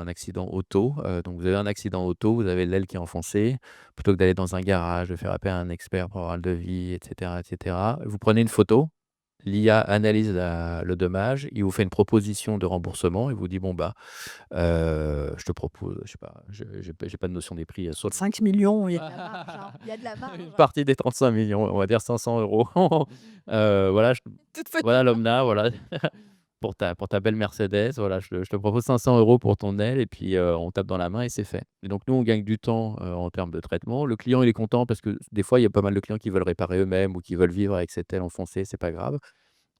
accident auto. Donc vous avez un accident auto, vous avez l'aile qui est enfoncée. Plutôt que d'aller dans un garage, de faire appel à un expert pour avoir le devis, et cetera, vous prenez une photo. L'IA analyse le dommage, il vous fait une proposition de remboursement, il vous dit: «Bon, bah, je te propose», je sais pas, j'ai pas de notion des prix, sur 5 millions, il y a de la marge, hein. Il y a de la marge, une hein. partie des 35 millions, on va dire 500 €. Voilà, Toute petite voilà partie. l'Omna, voilà, pour ta belle Mercedes, voilà, je te propose 500 € pour ton aile et puis, on tape dans la main et c'est fait. Et donc nous, on gagne du temps, en termes de traitement. Le client, il est content parce que des fois, il y a pas mal de clients qui veulent réparer eux-mêmes ou qui veulent vivre avec cette aile enfoncée, c'est pas grave.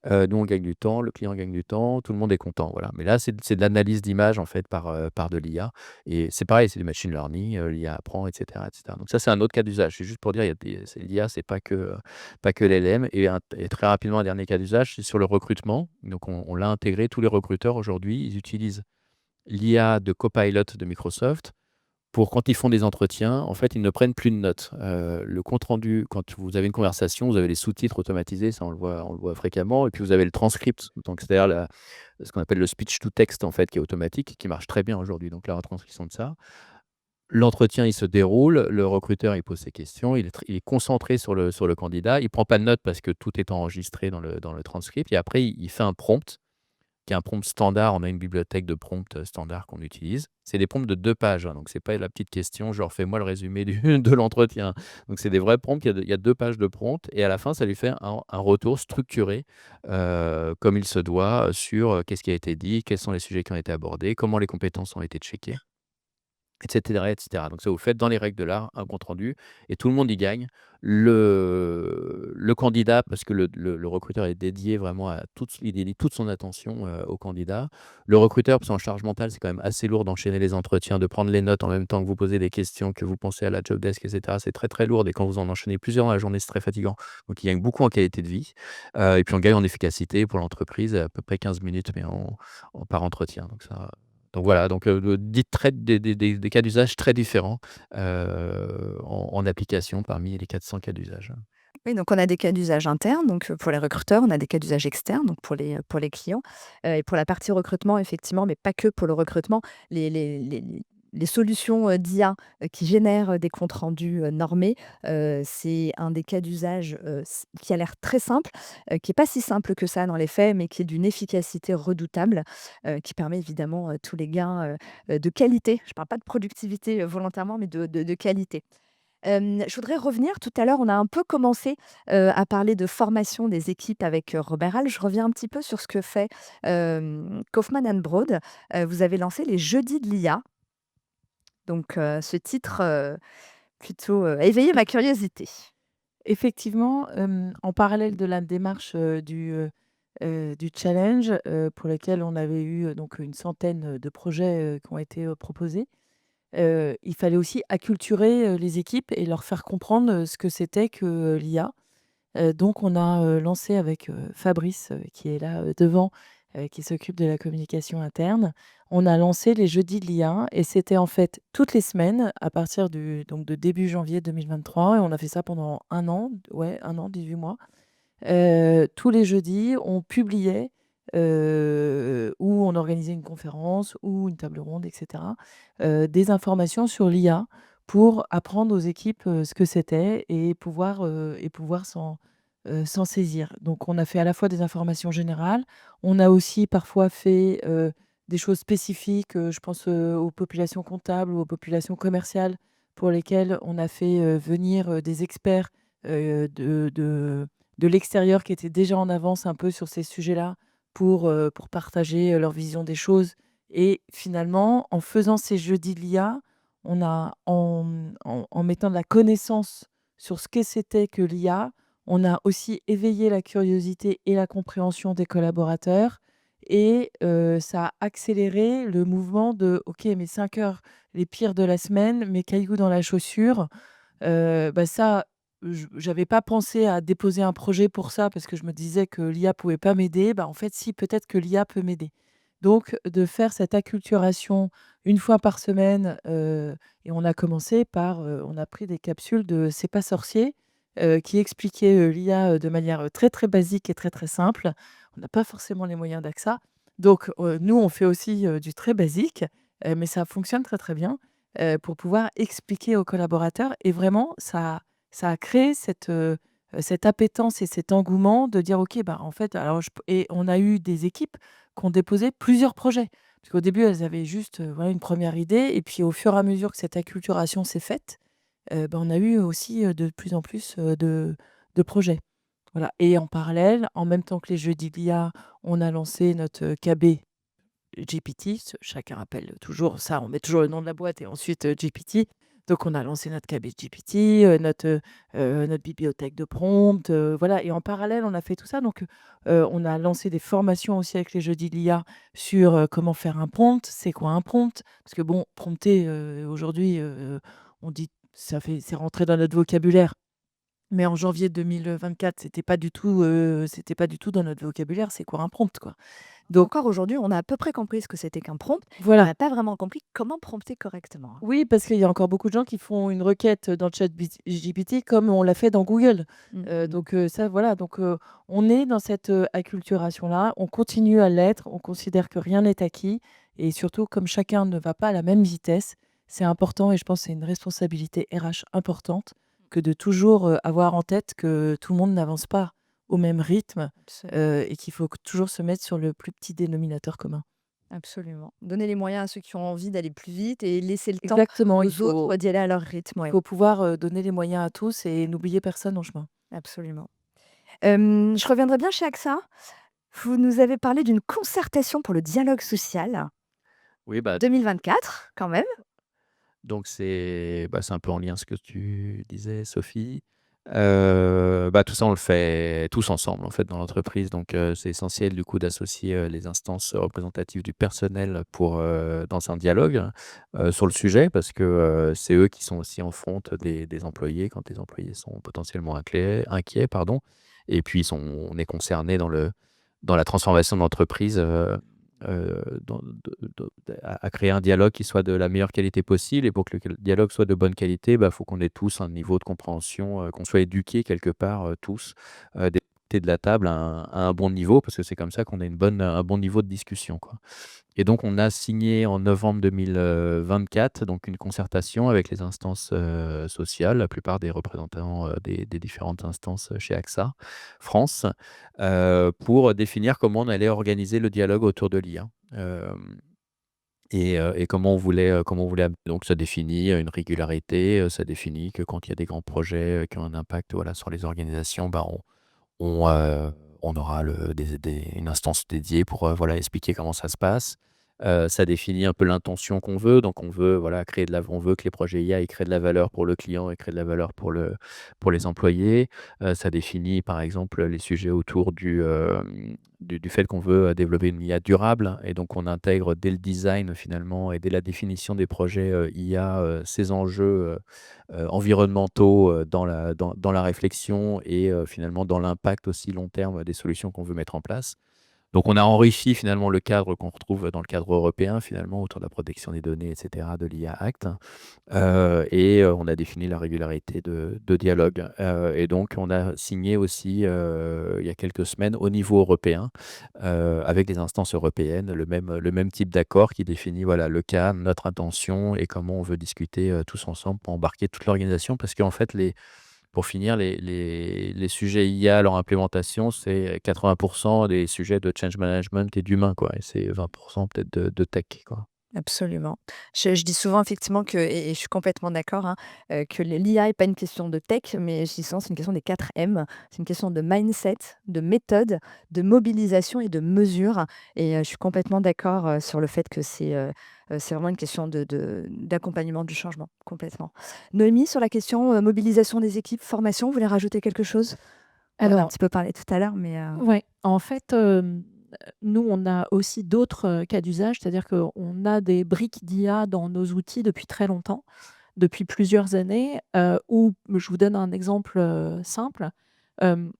Nous, on gagne du temps, le client gagne du temps, tout le monde est content, voilà. Mais là, c'est de l'analyse d'image, en fait, par de l'IA et c'est pareil, c'est du machine learning, l'IA apprend, et cetera. Donc ça, c'est un autre cas d'usage. C'est juste pour dire, il y a l'IA, c'est pas que l'LM et très rapidement, un dernier cas d'usage, c'est sur le recrutement. Donc on l'a intégré, tous les recruteurs aujourd'hui, ils utilisent l'IA de Copilot de Microsoft pour quand ils font des entretiens, en fait, ils ne prennent plus de notes. Le compte rendu, quand vous avez une conversation, vous avez les sous-titres automatisés, ça on le voit fréquemment et puis vous avez le transcript, donc c'est-à-dire ce qu'on appelle le speech to text, en fait, qui est automatique, qui marche très bien aujourd'hui, donc la retranscription de ça. L'entretien, il se déroule, le recruteur, il pose ses questions, il est concentré sur le candidat, il prend pas de notes parce que tout est enregistré dans le transcript et après il fait un prompt qui est un prompt standard. On a une bibliothèque de prompts, standard qu'on utilise. C'est des prompts de 2 pages, hein, donc c'est pas la petite question genre: «Fais-moi le résumé de l'entretien». Donc c'est des vrais prompts, il y a 2 pages de prompts et à la fin, ça lui fait un retour structuré, comme il se doit, sur, qu'est-ce qui a été dit, quels sont les sujets qui ont été abordés, comment les compétences ont été checkées, et cetera, et cetera. Donc ça, vous faites dans les règles de l'art un compte rendu et tout le monde y gagne. Le candidat, parce que le recruteur est dédié vraiment il dédie toute son attention, au candidat. Le recruteur, parce qu'en charge mentale, c'est quand même assez lourd d'enchaîner les entretiens, de prendre les notes en même temps que vous posez des questions, que vous pensez à la job desk, et cetera. C'est très, très lourd et quand vous en enchaînez plusieurs dans la journée, c'est très fatigant. Donc il gagne beaucoup en qualité de vie, et puis on gagne en efficacité pour l'entreprise, à peu près 15 minutes, mais par entretien. Donc voilà, donc des cas d'usage très différents, en application parmi les 400 cas d'usage. Oui, donc on a des cas d'usage internes, donc pour les recruteurs, on a des cas d'usage externes, donc pour les clients. Et pour la partie recrutement, effectivement, mais pas que pour le recrutement, les solutions, d'IA, qui génèrent, des comptes rendus, normés, c'est un des cas d'usage, qui a l'air très simple, qui est pas si simple que ça dans les faits, mais qui est d'une efficacité redoutable, qui permet évidemment, tous les gains, de qualité. Je parle pas de productivité, volontairement, mais de qualité. Je voudrais revenir, tout à l'heure, on a un peu commencé, à parler de formation des équipes avec, Robert Hall. Je reviens un petit peu sur ce que fait, Kaufman& Broad. Vous avez lancé les Jeudis de l'IA. Donc, ce titre, plutôt, a éveillé ma curiosité. Effectivement, en parallèle de la démarche, du challenge, pour lequel on avait eu, donc une centaine, de projets, qui ont été, proposés, il fallait aussi acculturer, les équipes et leur faire comprendre, ce que c'était que, l'IA. Donc on a, lancé avec, Fabrice, qui est là, devant, qui s'occupe de la communication interne. On a lancé les jeudis de l'IA et c'était en fait toutes les semaines à partir de début janvier 2023 et on a fait ça pendant un an, ouais, un an, 18 mois. Tous les jeudis, on publiait, ou on organisait une conférence ou une table ronde et cetera, des informations sur l'IA pour apprendre aux équipes, ce que c'était et pouvoir s'en saisir. Donc on a fait à la fois des informations générales, on a aussi parfois fait, des choses spécifiques, je pense, aux populations comptables ou aux populations commerciales pour lesquelles on a fait, venir, des experts, de l'extérieur qui étaient déjà en avance un peu sur ces sujets-là pour partager, leur vision des choses et finalement, en faisant ces jeudis de l'IA, on a en mettant de la connaissance sur ce que c'était que l'IA, on a aussi éveillé la curiosité et la compréhension des collaborateurs et ça a accéléré le mouvement de: «OK, mes 5 heures les pires de la semaine, mes cailloux dans la chaussure». Bah, ça, j'avais pas pensé à déposer un projet pour ça parce que je me disais que l'IA pouvait pas m'aider. Bah, en fait, si, peut-être que l'IA peut m'aider. Donc de faire cette acculturation une fois par semaine, et on a commencé par, on a pris des capsules de C'est pas sorcier, qui expliquaient, l'IA, de manière, très, très basique et très, très simple. On n'a pas forcément les moyens d'AXA. Donc nous, on fait aussi, du très basique, mais ça fonctionne très, très bien pour pouvoir expliquer aux collaborateurs et vraiment ça a créé cette appétence et cet engouement de dire: «OK, bah, en fait» alors et on a eu des équipes qui ont déposé plusieurs projets. Parce qu'au début, elles avaient juste, voilà, une première idée et puis au fur et à mesure que cette acculturation s'est faite, bah, on a eu aussi, de plus en plus, de projets. Voilà et en parallèle, en même temps que les jeudis d'IA, on a lancé notre, KB GPT, chacun appelle toujours ça, on met toujours le nom de la boîte et ensuite, GPT. Donc on a lancé notre KB GPT, notre bibliothèque de prompt, voilà et en parallèle, on a fait tout ça donc on a lancé des formations aussi avec les jeudis de l'IA sur, comment faire un prompt, c'est quoi un prompt? Parce que bon, prompter, aujourd'hui, on dit c'est rentré dans notre vocabulaire, mais en janvier 2024, c'était pas du tout dans notre vocabulaire, c'est quoi un prompt, quoi? Donc Encore aujourd'hui, on a à peu près compris ce que c'était qu'un prompt, mais on voilà. n'a pas vraiment compris comment prompter correctement, hein. Oui, parce qu'il y a encore beaucoup de gens qui font une requête dans ChatGPT comme on l'a fait dans Google. Mmh. Donc ça voilà, donc on est dans cette, acculturation-là, on continue à l'être, on considère que rien n'est acquis et surtout comme chacun ne va pas à la même vitesse, c'est important et je pense que c'est une responsabilité RH importante que de toujours, avoir en tête que tout le monde n'avance pas au même rythme, Absolument, et qu'il faut toujours se mettre sur le plus petit dénominateur commun. absolument. Donner les moyens à ceux qui ont envie d'aller plus vite et laisser le temps Exactement, il aux faut autres d'y aller à leur rythme, il ouais, faut pouvoir, donner les moyens à tous et n'oublier personne en chemin. absolument. Je reviendrai bien chez AXA. Vous nous avez parlé d'une concertation pour le dialogue social, Oui, bah, 2024 quand même. donc c'est un peu en lien ce que tu disais, Sophie. Tout ça, on le fait tous ensemble, en fait, dans l'entreprise. Donc, c'est essentiel, du coup, d'associer, les instances représentatives du personnel pour, dans un dialogue, sur le sujet parce que, c'est eux qui sont aussi en front des employés quand les employés sont potentiellement inquiets, pardon et puis on est concerné dans la transformation de l'entreprise, dans à créer un dialogue qui soit de la meilleure qualité possible et pour que le dialogue soit de bonne qualité, bah, faut qu'on ait tous un niveau de compréhension, qu'on soit éduqués quelque part, tous, des côtés de la table à un bon niveau parce que c'est comme ça qu'on a un bon niveau de discussion, quoi et donc on a signé en novembre 2024 donc une concertation avec les instances, sociales, la plupart des représentants, des différentes instances, chez AXA France, pour définir comment on allait organiser le dialogue autour de l'IA. Et comment on voulait donc ça définit, une régularité, ça définit que quand il y a des grands projets, qui ont un impact, voilà, sur les organisations, bah, on, on aura une instance dédiée pour, voilà, expliquer comment ça se passe. Ça définit un peu l'intention qu'on veut. Donc on veut, voilà, on veut que les projets IA, ils créent de la valeur pour le client et créent de la valeur pour les employés. Ça définit, par exemple, les sujets autour du fait qu'on veut, développer une IA durable et donc on intègre dès le design finalement et dès la définition des projets, IA, ces enjeux, environnementaux, dans la réflexion et finalement dans l'impact aussi long terme des solutions qu'on veut mettre en place. Donc on a enrichi finalement le cadre qu'on retrouve dans le cadre européen finalement autour de la protection des données et cetera, de l'IA Act, on a défini la régularité de dialogue, et donc on a signé aussi, il y a quelques semaines au niveau européen, avec les instances européennes, le même type d'accord qui définit, voilà, le cadre, notre intention et comment on veut discuter, tous ensemble pour embarquer toute l'organisation. Parce qu'en fait pour finir, les sujets IA, leur implémentation, c'est 80 des sujets de change management et d'humain, quoi, et c'est 20 peut-être de tech, quoi. Absolument. Je dis souvent effectivement que et je suis complètement d'accord, hein, que l'IA est pas une question de tech, mais je dis souvent c'est une question des 4 M. C'est une question de mindset, de méthode, de mobilisation et de mesure et je suis complètement d'accord, sur le fait que c'est vraiment une question d'accompagnement du changement, complètement. Noémie, sur la question, mobilisation des équipes, formation, vous voulez rajouter quelque chose? On en a un Alors, petit peu parlé tout à l'heure, mais ouais, en fait, nous, on a aussi d'autres, cas d'usage, c'est-à-dire qu'on a des briques d'IA dans nos outils depuis très longtemps, depuis plusieurs années, où je vous donne un exemple, simple. Hem,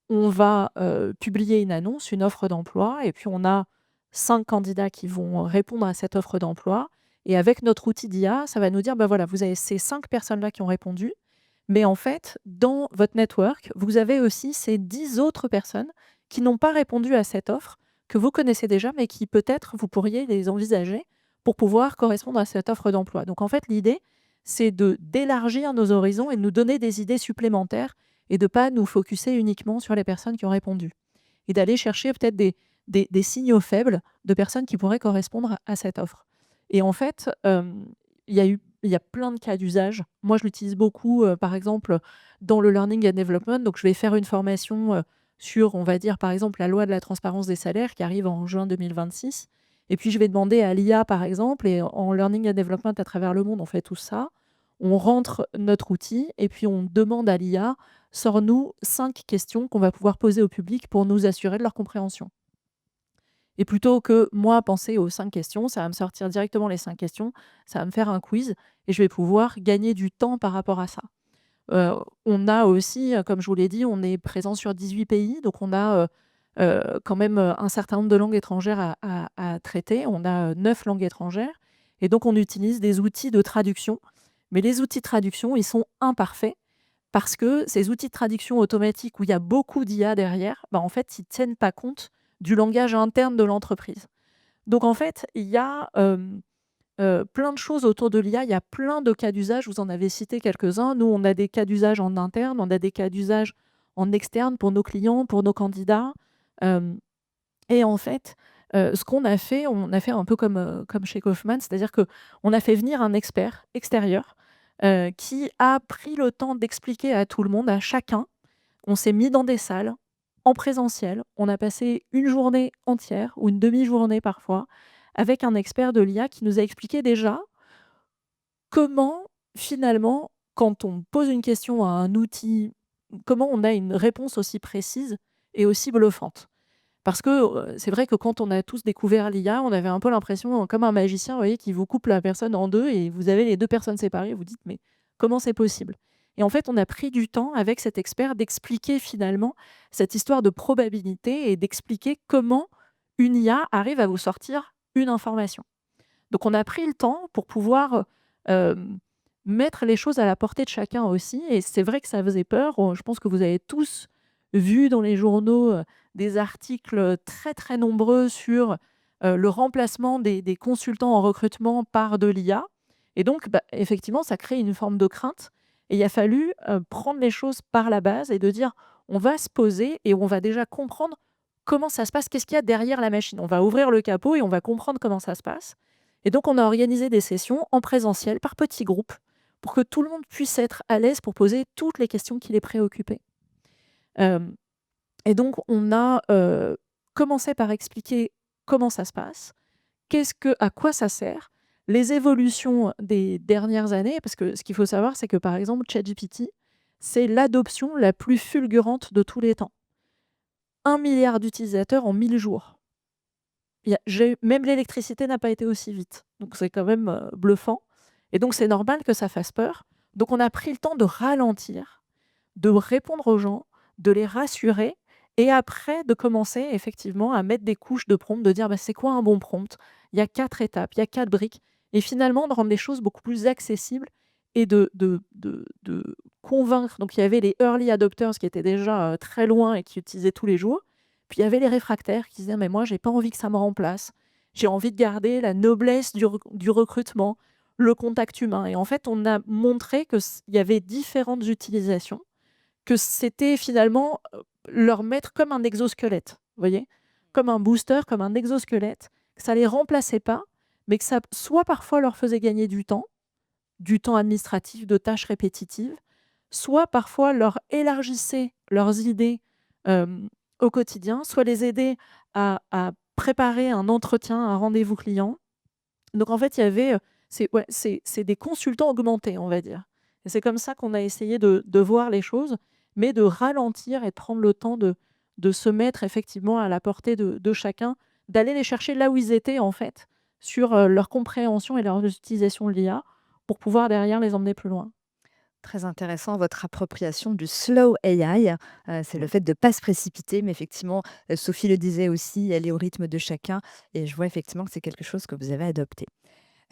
on va, publier une annonce, une offre d'emploi et puis on a 5 candidats qui vont répondre à cette offre d'emploi et avec notre outil d'IA, ça va nous dire: «Bah, voilà, vous avez ces 5 personnes-là qui ont répondu, mais en fait, dans votre network, vous avez aussi ces 10 autres personnes qui n'ont pas répondu à cette offre, que vous connaissez déjà, mais qui peut-être vous pourriez les envisager pour pouvoir correspondre à cette offre d'emploi». Donc en fait, l'idée, c'est d'élargir nos horizons et de nous donner des idées supplémentaires et de ne pas nous focuser uniquement sur les personnes qui ont répondu. Et d'aller chercher peut-être des signaux faibles de personnes qui pourraient correspondre à cette offre. Et en fait, il y a plein de cas d'usage. Moi, je l'utilise beaucoup, par exemple, dans le learning and development. Donc, je vais faire une formation sur, on va dire, par exemple, la loi de la transparence des salaires qui arrive en juin 2026. Et puis, je vais demander à l'IA, par exemple, et en learning and development à travers le monde, on fait tout ça. On rentre notre outil et puis on demande à l'IA, sors-nous 5 questions qu'on va pouvoir poser au public pour nous assurer de leur compréhension. Et plutôt que moi penser aux 5 questions, ça va me sortir directement les 5 questions, ça va me faire un quiz et je vais pouvoir gagner du temps par rapport à ça. On a aussi, comme je vous l'ai dit, on est présent sur 18 pays, donc on a, quand même, un certain nombre de langues étrangères à traiter. On a, 9 langues étrangères et donc on utilise des outils de traduction. Mais les outils de traduction, ils sont imparfaits parce que ces outils de traduction automatique où il y a beaucoup d'IA derrière, bah, en fait, ils ne tiennent pas compte du langage interne de l'entreprise. Donc en fait, il y a, plein de choses autour de l'IA. Il y a plein de cas d'usage, vous en avez cité quelques-uns. Nous, on a des cas d'usage en interne, on a des cas d'usage en externe pour nos clients, pour nos candidats. Hem et en fait, ce qu'on a fait, on a fait un peu comme chez Kaufmann, c'est-à-dire qu'on a fait venir un expert extérieur, qui a pris le temps d'expliquer à tout le monde, à chacun. On s'est mis dans des salles, en présentiel. On a passé une journée entière ou une demi-journée parfois, avec un expert de l'IA qui nous a expliqué déjà comment, finalement, quand on pose une question à un outil, comment on a une réponse aussi précise et aussi bluffante. Parce que, c'est vrai que quand on a tous découvert l'IA, on avait un peu l'impression, comme un magicien, vous voyez, qui vous coupe la personne en 2 et vous avez les 2 personnes séparées. Vous dites: «Mais comment c'est possible?» Et en fait, on a pris du temps avec cet expert d'expliquer finalement cette histoire de probabilité et d'expliquer comment une IA arrive à vous sortir une information. Donc on a pris le temps pour pouvoir, hem, mettre les choses à la portée de chacun aussi et c'est vrai que ça faisait peur. Je pense que vous avez tous vu dans les journaux, des articles, très, très nombreux sur, le remplacement des consultants en recrutement par de l'IA et donc bah, effectivement, ça crée une forme de crainte et il a fallu, prendre les choses par la base et de dire: «On va se poser et on va déjà comprendre comment ça se passe, qu'est-ce qu'il y a derrière la machine? On va ouvrir le capot et on va comprendre comment ça se passe» et donc on a organisé des sessions en présentiel par petits groupes pour que tout le monde puisse être à l'aise pour poser toutes les questions qui les préoccupaient. Hem et donc on a, commencé par expliquer comment ça se passe, à quoi ça sert, les évolutions des dernières années, parce que ce qu'il faut savoir, c'est que par exemple, ChatGPT, c'est l'adoption la plus fulgurante de tous les temps. 1 milliard d'utilisateurs en 1000 jours. Même l'électricité n'a pas été aussi vite. Donc c'est quand même bluffant. Et donc c'est normal que ça fasse peur. Donc on a pris le temps de ralentir, de répondre aux gens, de les rassurer, et après de commencer effectivement à mettre des couches de prompt, de dire c'est quoi un bon prompt. Il y a 4 étapes, il y a 4 briques, et finalement de rendre les choses beaucoup plus accessibles et de convaincre. Donc il y avait les early adopters qui étaient déjà très loin et qui utilisaient tous les jours. Puis il y avait les réfractaires qui disaient mais moi j'ai pas envie que ça me remplace. J'ai envie de garder la noblesse du recrutement, le contact humain. Et en fait, on a montré qu'il y avait différentes utilisations, que c'était finalement leur mettre comme un exosquelette, vous voyez, comme un booster, comme un exosquelette, que ça les remplaçait pas, mais que ça soit parfois leur faisait gagner du temps administratif, de tâches répétitives, soit parfois leur élargissait leurs idées au quotidien, soit les aider à préparer un entretien, un rendez-vous client. Donc en fait, il y avait, c'est des consultants augmentés, on va dire. Et c'est comme ça qu'on a essayé de voir les choses, mais de ralentir et de prendre le temps de se mettre effectivement à la portée de chacun, d'aller les chercher là où ils étaient en fait, sur leur compréhension et leur utilisation de l'IA, pour pouvoir derrière les emmener plus loin. Très intéressant, votre appropriation du slow AI. C'est le fait de ne pas se précipiter, mais effectivement, Sophie le disait aussi, aller au rythme de chacun, et je vois effectivement que c'est quelque chose que vous avez adopté.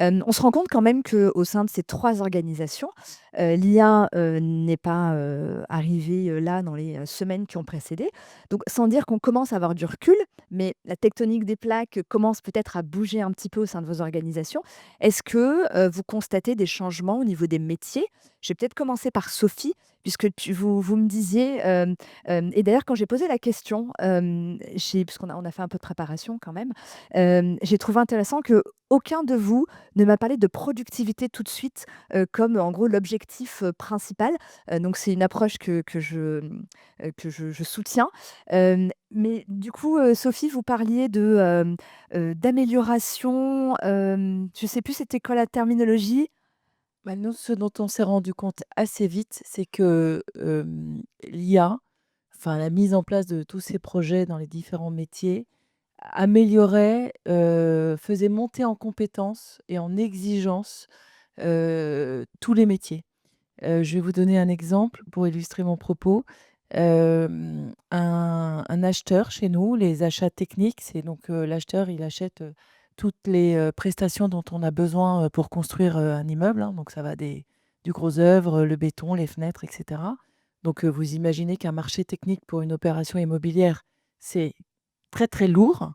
On se rend compte quand même qu'au sein de ces 3 organisations, l'IA, n'est pas, arrivée, là dans les, semaines qui ont précédé. Donc sans dire qu'on commence à avoir du recul, mais la tectonique des plaques commence peut-être à bouger un petit peu au sein de vos organisations. Est-ce que, vous constatez des changements au niveau des métiers? Je vais peut-être commencer par Sophie, puisque vous me disiez, et d'ailleurs quand j'ai posé la question, puisqu'on a fait un peu de préparation quand même, j'ai trouvé intéressant qu'aucun de vous ne m'a parlé de productivité tout de suite, comme en gros l'objectif, principal. Donc c'est une approche que je soutiens. Mais du coup, Sophie, vous parliez d'amélioration, je ne sais plus c'était quoi la terminologie? Bah, nous, ce dont on s'est rendu compte assez vite, c'est que l'IA, enfin la mise en place de tous ces projets dans les différents métiers, améliorait, faisait monter en compétences et en exigence tous les métiers. Je vais vous donner un exemple pour illustrer mon propos. Un acheteur chez nous, les achats techniques, c'est donc l'acheteur, il achète toutes les prestations dont on a besoin pour construire un immeuble, hein. Donc ça va du gros œuvre, le béton, les fenêtres, etc. Donc vous imaginez qu'un marché technique pour une opération immobilière, c'est très très lourd.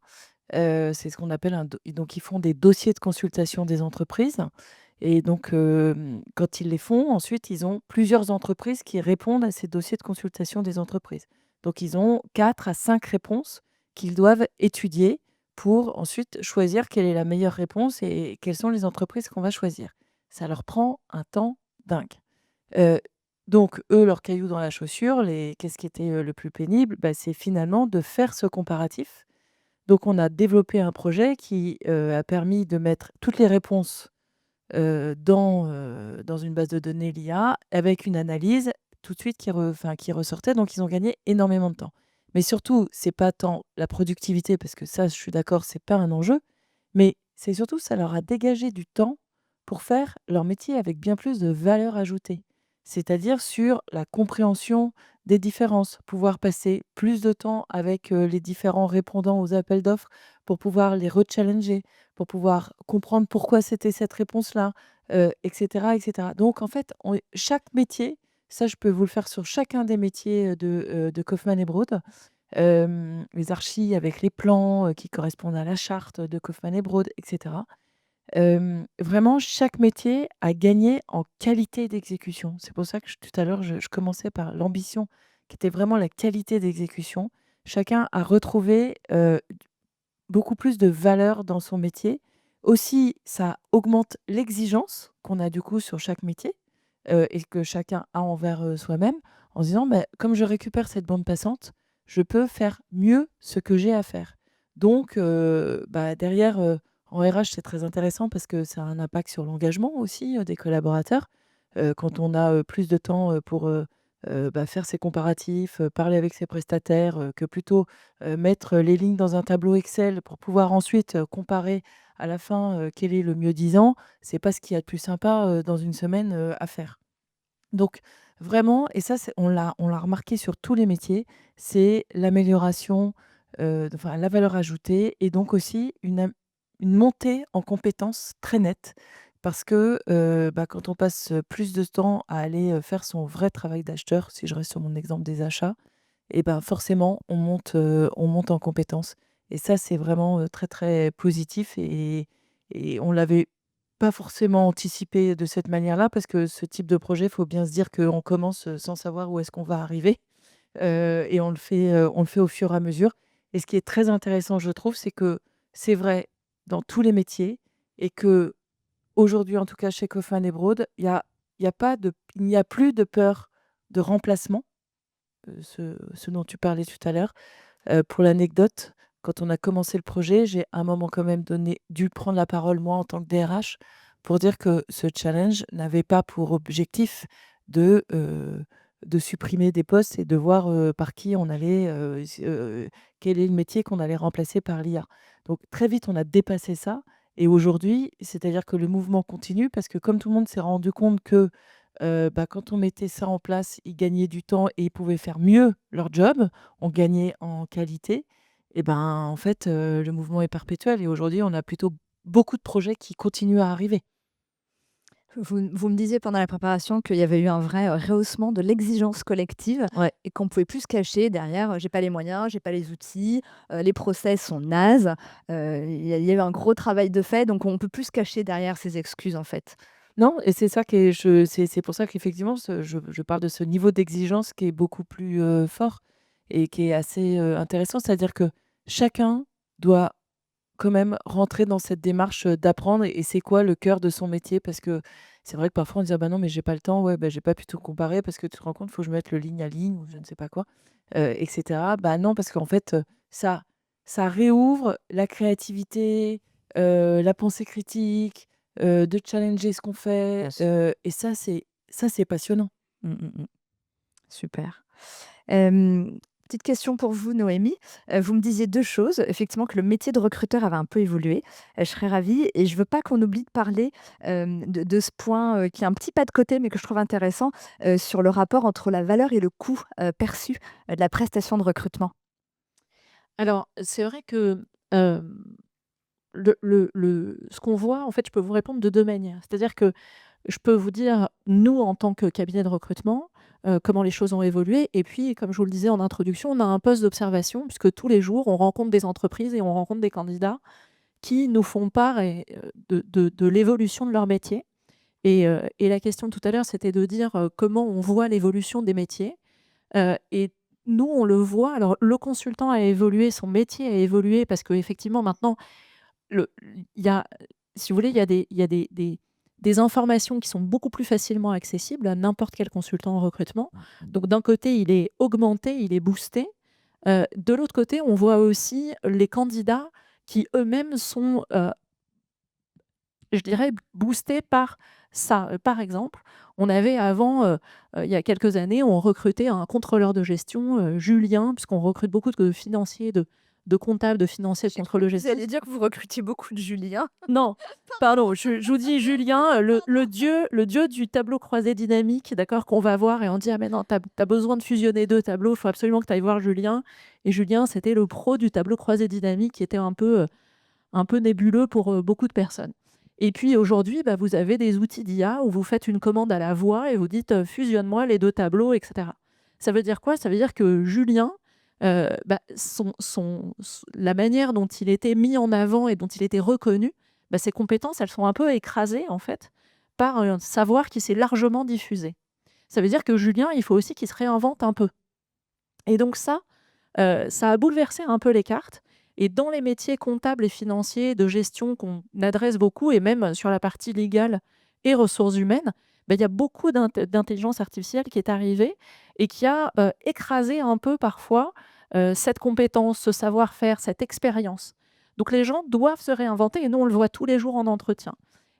C'est ce qu'on appelle donc ils font des dossiers de consultation des entreprises, et donc quand ils les font, ensuite ils ont plusieurs entreprises qui répondent à ces dossiers de consultation des entreprises. Donc ils ont 4 à 5 réponses qu'ils doivent étudier pour ensuite choisir quelle est la meilleure réponse et quelles sont les entreprises qu'on va choisir. Ça leur prend un temps dingue. Heu, donc eux, leur caillou dans la chaussure, qu'est-ce qui était le plus pénible? Bah, c'est finalement de faire ce comparatif. Donc on a développé un projet qui a permis de mettre toutes les réponses dans une base de données l'IA, avec une analyse tout de suite qui ressortait. Donc ils ont gagné énormément de temps. Mais surtout, c'est pas tant la productivité, parce que ça, je suis d'accord, c'est pas un enjeu, mais c'est surtout ça leur a dégagé du temps pour faire leur métier avec bien plus de valeur ajoutée. C'est-à-dire sur la compréhension des différences, pouvoir passer plus de temps avec les différents répondants aux appels d'offres pour pouvoir les rechallenger, pour pouvoir comprendre pourquoi c'était cette réponse-là, et cetera, et cetera. Donc en fait, chaque métier, ça je peux vous le faire sur chacun des métiers, de Kaufmann& Broad. Les archis avec les plans, qui correspondent à la charte de Kaufmann& Broad, et cetera. Vraiment chaque métier a gagné en qualité d'exécution. C'est pour ça que tout à l'heure, je commençais par l'ambition qui était vraiment la qualité d'exécution. Chacun a retrouvé, beaucoup plus de valeur dans son métier. Aussi, ça augmente l'exigence qu'on a du coup sur chaque métier, et que chacun a envers, soi-même, en se disant: «Bah, comme je récupère cette bande passante, je peux faire mieux ce que j'ai à faire». Donc, bah, derrière, En RH, c'est très intéressant parce que ça a un impact sur l'engagement aussi, des collaborateurs. Quand on a, plus de temps, pour, faire ses comparatifs, parler avec ses prestataires, que plutôt, mettre les lignes dans un tableau Excel pour pouvoir ensuite, comparer à la fin, quel est le mieux-disant, c'est pas ce qu'il y a de plus sympa, dans une semaine, à faire. Donc vraiment et ça c'est on l'a remarqué sur tous les métiers, c'est l'amélioration, enfin la valeur ajoutée et donc aussi une montée en compétences très nette parce que, quand on passe, plus de temps à aller, faire son vrai travail d'acheteur, si je reste sur mon exemple des achats et ben, forcément on monte en compétences et ça c'est vraiment, très, très positif et on l'avait pas forcément anticipé de cette manière-là parce que ce type de projet, il faut bien se dire qu'on commence, sans savoir où est-ce qu'on va arriver, et on le fait au fur et à mesure et ce qui est très intéressant, je trouve, c'est que c'est vrai dans tous les métiers et qu'aujourd'hui, en tout cas chez Kaufmann et Broad, il n'y a plus de peur de remplacement, ce dont tu parlais tout à l'heure. Pour l'anecdote, quand on a commencé le projet, j'ai à un moment quand même dû prendre la parole, moi, en tant que DRH, pour dire que ce challenge n'avait pas pour objectif de, heu, de supprimer des postes et de voir, par qui on allait, quel est le métier qu'on allait remplacer par l'IA. Donc très vite, on a dépassé ça et aujourd'hui, c'est-à-dire que le mouvement continue parce que comme tout le monde s'est rendu compte que, quand on mettait ça en place, ils gagnaient du temps et ils pouvaient faire mieux leur job, on gagnait en qualité et ben, en fait, le mouvement est perpétuel et aujourd'hui, on a plutôt beaucoup de projets qui continuent à arriver. Vous me disiez pendant la préparation qu'il y avait eu un vrai, rehaussement de l'exigence collective Ouais. et qu'on pouvait plus se cacher derrière, «J'ai pas les moyens, j'ai pas les outils, les process sont nazes». Il y a eu un gros travail de fait, donc on peut plus se cacher derrière ces excuses, en fait. Non et c'est ça qui est je c'est pour ça qu'effectivement je parle de ce niveau d'exigence qui est beaucoup plus, fort et qui est assez, intéressant. C'est-à-dire que chacun doit quand même rentrer dans cette démarche, d'apprendre et c'est quoi le cœur de son métier? Parce que c'est vrai que parfois on dit: «Ah bah non, mais j'ai pas le temps». Ouais, bah, j'ai pas pu tout comparer parce que tu te rends compte, il faut que je mette le ligne à ligne ou je ne sais pas quoi, et cetera. Bah non, parce qu'en fait, ça réouvre la créativité, la pensée critique, de challenger ce qu'on fait, Bien sûr. et ça c'est passionnant. Mmh, mmh mh. Super. Petite question pour vous, Noémie. Vous me disiez 2 choses. Effectivement, que le métier de recruteur avait un peu évolué. Je serais ravie et je veux pas qu'on oublie de parler, de ce point, qui est un petit pas de côté, mais que je trouve intéressant, sur le rapport entre la valeur et le coût, perçu, de la prestation de recrutement. Alors, c'est vrai que, ce qu'on voit, en fait, je peux vous répondre de 2 manières. C'est-à-dire que je peux vous dire, nous, en tant que cabinet de recrutement, comment les choses ont évolué et puis, comme je vous le disais en introduction, on a un poste d'observation puisque tous les jours, on rencontre des entreprises et on rencontre des candidats qui nous font part de l'évolution de leur métier et la question tout à l'heure, c'était de dire, comment on voit l'évolution des métiers, et nous, on le voit. Alors le consultant a évolué, son métier a évolué parce qu'effectivement maintenant le il y a, si vous voulez, il y a des informations qui sont beaucoup plus facilement accessibles à n'importe quel consultant en recrutement. Donc d'un côté, il est augmenté, il est boosté. De l'autre côté, on voit aussi les candidats qui eux-mêmes sont, je dirais, boostés par ça. Par exemple, on avait avant, il y a quelques années, on recrutait un contrôleur de gestion, Julien, puisqu'on recrute beaucoup de financiers, de comptables, de financiers, de J'ai cru contrôleurs de que vous gestion. alliez dire que vous recrutiez beaucoup de Julien. Non, pardon, je vous dis Julien, le dieu du tableau croisé dynamique, d'accord, qu'on va voir et on dit: «Ah mais non, tu as besoin de fusionner 2 tableaux, il faut absolument que tu ailles voir Julien» et Julien, c'était le pro du tableau croisé dynamique qui était un peu nébuleux pour, beaucoup de personnes. Et puis aujourd'hui, bah, vous avez des outils d'IA où vous faites une commande à la voix et vous dites, «Fusionne-moi les 2 tableaux» et cetera. Ça veut dire quoi? Ça veut dire que Julien, la manière dont il était mis en avant et dont il était reconnu, bah, ses compétences, elles sont un peu écrasées, en fait, par un savoir qui s'est largement diffusé. Ça veut dire que Julien, il faut aussi qu'il se réinvente un peu. Et donc ça a bouleversé un peu les cartes et dans les métiers comptables et financiers, de gestion qu'on adresse beaucoup et même sur la partie légale et ressources humaines, bah, il y a beaucoup d'intelligence artificielle qui est arrivée et qui a, écrasé un peu parfois, cette compétence, ce savoir-faire, cette expérience. Donc les gens doivent se réinventer et nous, on le voit tous les jours en entretien.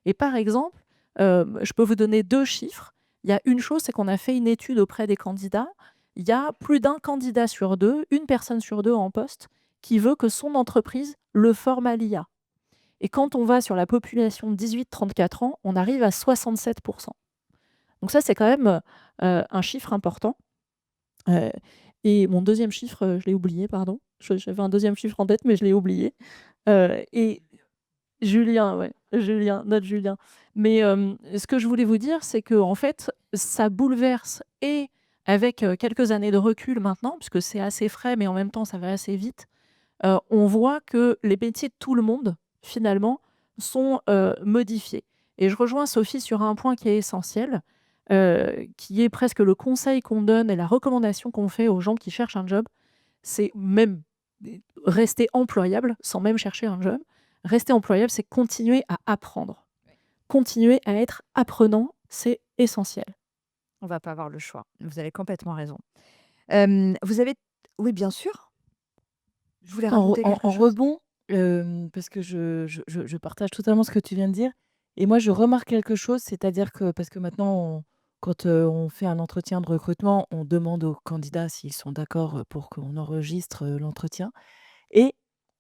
Et par exemple, je peux vous donner 2 chiffres. Il y a une chose, c'est qu'on a fait une étude auprès des candidats. Il y a plus d'un candidat sur 2, une personne sur 2 en poste, qui veut que son entreprise le forme à l'IA. Et quand on va sur la population 18-34 ans, on arrive à 67%. Donc ça, c'est quand même un chiffre important. Et mon deuxième chiffre, je l'ai oublié, pardon. J'avais un deuxième chiffre en tête, mais je l'ai oublié. Et Julien, ouais, Julien, notre Julien. Mais ce que je voulais vous dire, c'est que en fait, ça bouleverse et avec quelques années de recul maintenant, puisque c'est assez frais, mais en même temps, ça va assez vite, on voit que les métiers de tout le monde, finalement, sont modifiés. Et je rejoins Sophie sur un point qui est essentiel, qui est presque le conseil qu'on donne et la recommandation qu'on fait aux gens qui cherchent un job, c'est même rester employable sans même chercher un job. Rester employable, c'est continuer à apprendre. Continuer à être apprenant, c'est essentiel. On va pas avoir le choix. Vous avez complètement raison. Vous avez oui, bien sûr. Je voulais En, rajouter en- quelque en chose. rebond, parce que je partage totalement ce que tu viens de dire. Et moi, je remarque quelque chose, c'est-à-dire que, parce que maintenant, quand on fait un entretien de recrutement, on demande aux candidats s'ils sont d'accord pour qu'on enregistre l'entretien. Et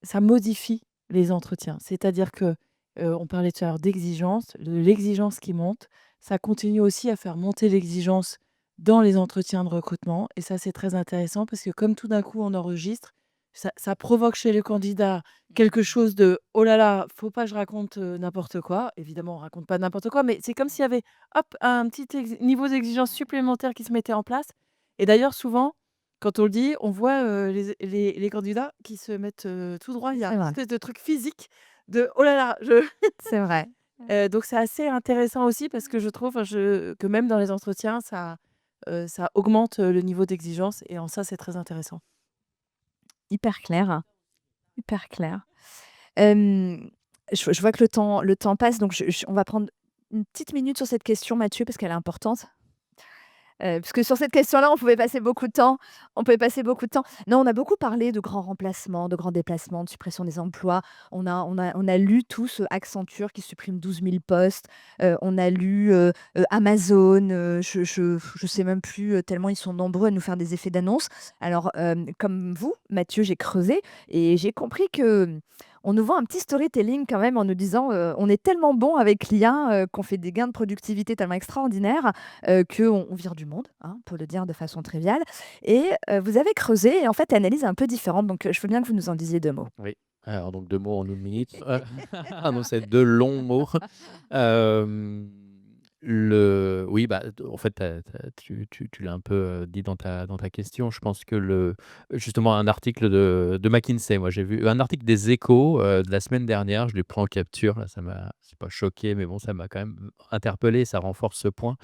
ça modifie les entretiens. C'est-à-dire que on parlait tout à l'heure d'exigence, de l'exigence qui monte. Ça continue aussi à faire monter l'exigence dans les entretiens de recrutement. Et ça, c'est très intéressant parce que comme tout d'un coup, on enregistre, ça provoque chez le candidat quelque chose de oh là là, faut pas que je raconte n'importe quoi. Évidemment, on raconte pas n'importe quoi, mais c'est comme s'il y avait hop, un petit niveau d'exigence supplémentaire qui se mettait en place. Et d'ailleurs, souvent, quand on le dit, on voit les candidats qui se mettent tout droit. Il y a C'est une vrai. espèce de truc physique de oh là là, je. C'est vrai. Donc c'est assez intéressant aussi parce que je trouve que même dans les entretiens, ça augmente le niveau d'exigence et en ça, c'est très intéressant. Hyper clair, hyper clair. Je vois que le temps passe, donc on va prendre une petite minute sur cette question, Mathieu, parce qu'elle est importante. Parce que sur cette question-là, on pouvait passer beaucoup de temps. On pouvait passer beaucoup de temps. Non, on a beaucoup parlé de grands remplacements, de grands déplacements, de suppression des emplois. On a lu tous Accenture qui supprime 12 000 postes. On a lu Amazon. Je sais même plus tellement ils sont nombreux à nous faire des effets d'annonce. Alors, comme vous, Mathieu, j'ai creusé et j'ai compris que on nous vend un petit storytelling quand même en nous disant on est tellement bon avec l'IA qu'on fait des gains de productivité tellement extraordinaires qu'on vire du monde, hein, pour le dire de façon triviale. Et vous avez creusé et en fait, l'analyse est un peu différente. Donc, je veux bien que vous nous en disiez 2 mots. Oui. Alors donc 2 mots en 1 minute. Ah non, c'est 2 longs mots. Hem, oui, bah, en fait, tu l'as un peu, dit dans ta question. Je pense que justement un article de McKinsey, moi j'ai vu un article des Échos, de la semaine dernière, je l'ai pris en capture là, c'est pas choqué, mais bon, ça m'a quand même interpellé, ça renforce ce point,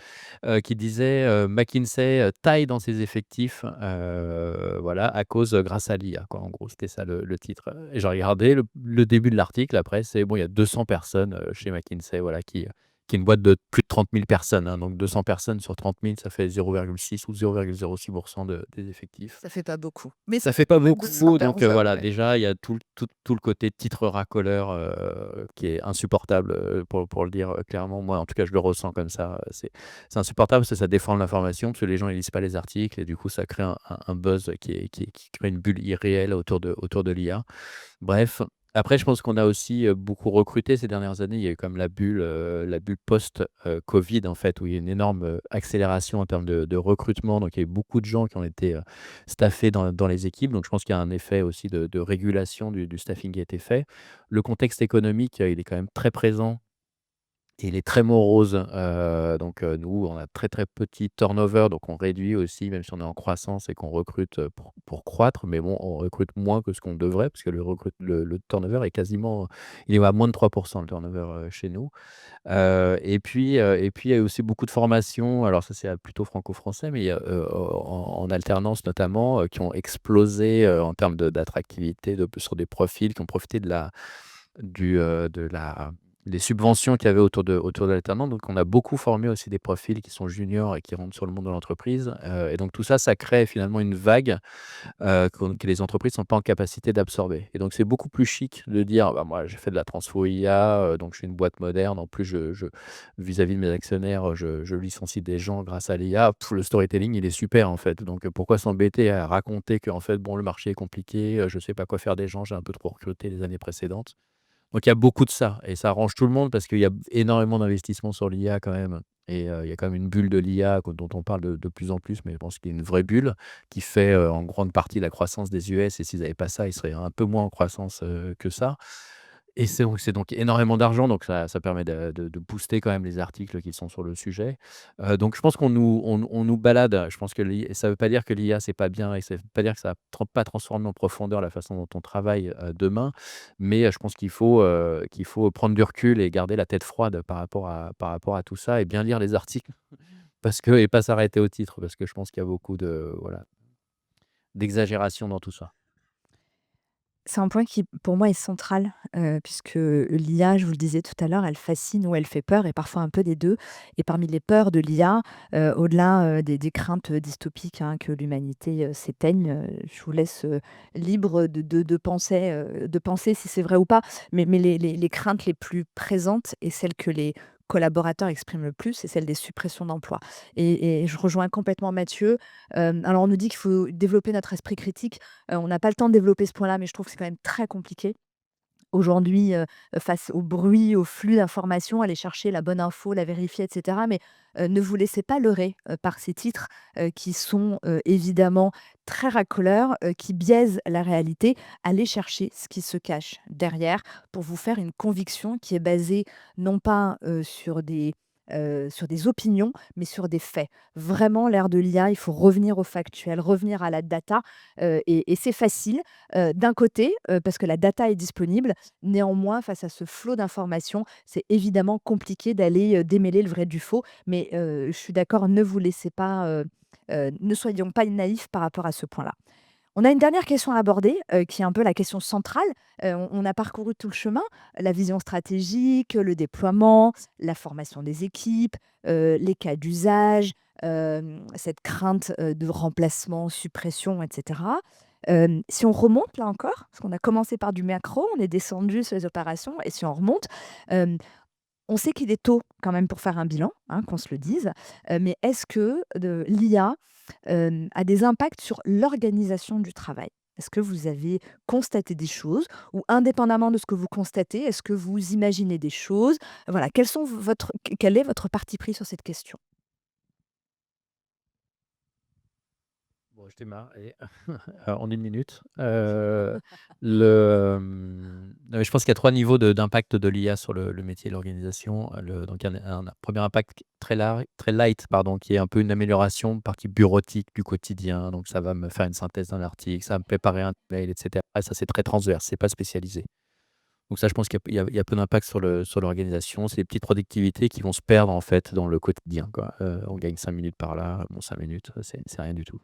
qui disait, McKinsey, taille dans ses effectifs, voilà, grâce à l'IA quoi, en gros, c'était ça le titre, et j'ai regardé le début de l'article, après c'est bon, il y a 200 personnes, chez McKinsey, voilà, qui est une boîte de plus de 30 000 personnes, hein, donc 200 personnes sur 30 000, ça fait 0,6 ou 0,06% des effectifs. Ça fait pas beaucoup. Mais Ça fait pas beaucoup, 200 donc personnes, voilà, ouais. déjà, il y a tout le côté titre racoleur, qui est insupportable, pour le dire, clairement. Moi, en tout cas, je le ressens comme ça, c'est insupportable parce que ça déforme l'information, parce que les gens, ils lisent pas les articles et du coup, ça crée un buzz qui crée une bulle irréelle autour de l'IA. Bref, après, je pense qu'on a aussi, beaucoup recruté ces dernières années. Il y a eu comme la bulle post, Covid, en fait, où il y a une énorme, accélération en termes de recrutement. Donc il y a eu beaucoup de gens qui ont été, staffés dans les équipes. Donc je pense qu'il y a un effet aussi de régulation du staffing qui a été fait. Le contexte économique, il est quand même très présent. Et il est très morose, donc nous, on a très, très petit turnover, donc on réduit aussi, même si on est en croissance et qu'on recrute, pour croître. Mais bon, on recrute moins que ce qu'on devrait parce que le turnover est quasiment il est à moins de 3% le turnover, chez nous. Et puis il y a aussi beaucoup de formations, alors ça c'est, plutôt franco-français, mais il y a, en alternance notamment, qui ont explosé, en termes d'attractivité sur des profils qui ont profité de la les subventions qu'il y avait autour de l'alternance. Donc on a beaucoup formé aussi des profils qui sont juniors et qui rentrent sur le monde de l'entreprise, et donc tout ça, ça crée finalement une vague que les entreprises sont pas en capacité d'absorber. Et donc, c'est beaucoup plus chic de dire: «Bah, moi, j'ai fait de la transfo IA, donc je suis une boîte moderne. En plus, je vis-à-vis de mes actionnaires, je licencie des gens grâce à l'IA». Le storytelling, il est super, en fait. Donc, pourquoi s'embêter à raconter qu'en fait, bon, le marché est compliqué, je sais pas quoi faire des gens, j'ai un peu trop recruté les années précédentes. Donc il y a beaucoup de ça et ça arrange tout le monde parce qu'il y a énormément d'investissements sur l'IA quand même et il y a quand même une bulle de l'IA dont on parle de plus en plus, mais je pense qu'il y a une vraie bulle qui fait, en grande partie la croissance des US et s'ils n'avaient pas ça, ils seraient un peu moins en croissance, que ça. Et c'est donc énormément d'argent, donc ça permet de booster quand même les articles qui sont sur le sujet. Donc je pense qu'on nous balade. Je pense que ça veut pas dire que l'IA, c'est pas bien et ça veut pas dire que ça va pas transformer en profondeur la façon dont on travaille, demain. Mais, je pense qu'il faut prendre du recul et garder la tête froide par rapport à tout ça et bien lire les articles parce que et pas s'arrêter au titre, parce que je pense qu'il y a beaucoup voilà, d'exagération dans tout ça. C'est un point qui, pour moi, est central, puisque l'IA, je vous le disais tout à l'heure, elle fascine ou elle fait peur et parfois un peu des 2. Et parmi les peurs de l'IA, au-delà, des craintes, dystopiques, hein, que l'humanité, s'éteigne, je vous laisse, libre de penser si c'est vrai ou pas. Mais les craintes les plus présentes et celles que les collaborateurs expriment le plus, c'est celle des suppressions d'emplois. Et je rejoins complètement Mathieu. Alors on nous dit qu'il faut développer notre esprit critique. On n'a pas le temps de développer ce point-là, mais je trouve que c'est quand même très compliqué. Aujourd'hui, face au bruit, au flux d'informations, aller chercher la bonne info, la vérifier et cetera. Mais, ne vous laissez pas leurrer, par ces titres, qui sont, évidemment très racoleurs, qui biaisent la réalité. Allez chercher ce qui se cache derrière pour vous faire une conviction qui est basée non pas, sur des opinions, mais sur des faits. Vraiment, l'ère de l'IA, il faut revenir au factuel, revenir à la data, et c'est facile, d'un côté, parce que la data est disponible. Néanmoins, face à ce flot d'informations, c'est évidemment compliqué d'aller, démêler le vrai du faux. Mais, je suis d'accord, ne vous laissez pas, ne soyons pas naïfs par rapport à ce point-là. On a une dernière question à aborder, qui est un peu la question centrale. On a parcouru tout le chemin, la vision stratégique, le déploiement, la formation des équipes, les cas d'usage, cette crainte, de remplacement, suppression et cetera. Si on remonte là encore, parce qu'on a commencé par du macro, on est descendu sur les opérations et si on remonte, hem, on sait qu'il est tôt quand même pour faire un bilan, hein, qu'on se le dise, mais est-ce que l'IA, a des impacts sur l'organisation du travail? Est-ce que vous avez constaté des choses ou indépendamment de ce que vous constatez, est-ce que vous imaginez des choses? Voilà, quel est votre parti pris sur cette question? Bon, je démarre et en 1 minute. Non, mais je pense qu'il y a 3 niveaux d'impact de l'IA sur le métier et l'organisation. Donc il y a un 1er impact très light, pardon, qui est un peu une amélioration, partie bureautique du quotidien. Donc ça va me faire une synthèse d'un article, ça va me préparer un mail et cetera. Ça, c'est très transverse, c'est pas spécialisé. Donc ça, je pense qu'il y a peu d'impact sur l'organisation. C'est des petites productivités qui vont se perdre, en fait, dans le quotidien, quoi. On gagne 5 minutes par là. Bon, 5 minutes, c'est rien du tout.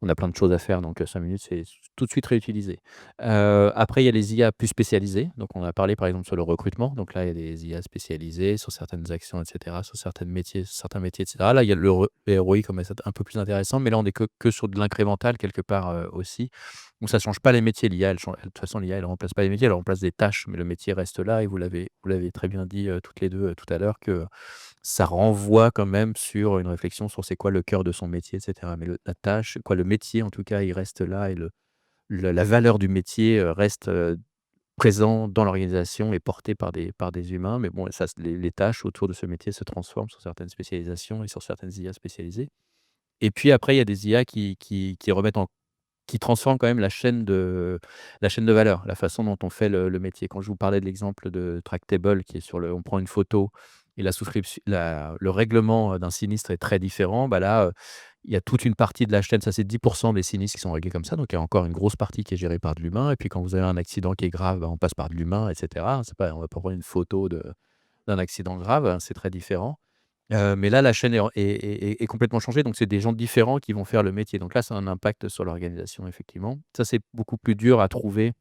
On a plein de choses à faire, donc 5 minutes, c'est tout de suite réutilisé. Après, il y a les IA plus spécialisées. Donc on a parlé, par exemple, sur le recrutement. Donc là, il y a des IA spécialisées sur certaines actions et cetera, sur certains métiers et cetera. Là, il y a le ROI comme ça un peu plus intéressant, mais là, on est que sur de l'incrémental quelque part, aussi. Donc ça change pas les métiers. L'IA, de toute façon, l'IA, elle remplace pas les métiers, elle remplace des tâches, mais le métier reste là et vous l'avez très bien dit, toutes les 2 tout à l'heure que ça renvoie quand même sur une réflexion sur c'est quoi le cœur de son métier et cetera. Mais la tâche, quoi, le métier en tout cas, il reste là et la valeur du métier, reste, présent dans l'organisation et portée par des humains. Mais bon, ça les tâches autour de ce métier se transforment sur certaines spécialisations et sur certaines IA spécialisées. Et puis après, il y a des IA qui transforment quand même la chaîne de valeur, la façon dont on fait le métier. Quand je vous parlais de l'exemple de Tractable qui est on prend une photo et le règlement, d'un sinistre est très différent, bah là, il y a toute une partie de la chaîne, ça c'est 10 des sinistres qui sont réglés comme ça, donc il y a encore une grosse partie qui est gérée par de l'humain et puis quand vous avez un accident qui est grave, bah, on passe par de l'humain et cetera. On va pas prendre une photo d'un accident grave, hein, c'est très différent. Mais là, la chaîne est complètement changée, donc c'est des gens différents qui vont faire le métier. Donc là, ça a un impact sur l'organisation, effectivement. Ça, c'est beaucoup plus dur à trouver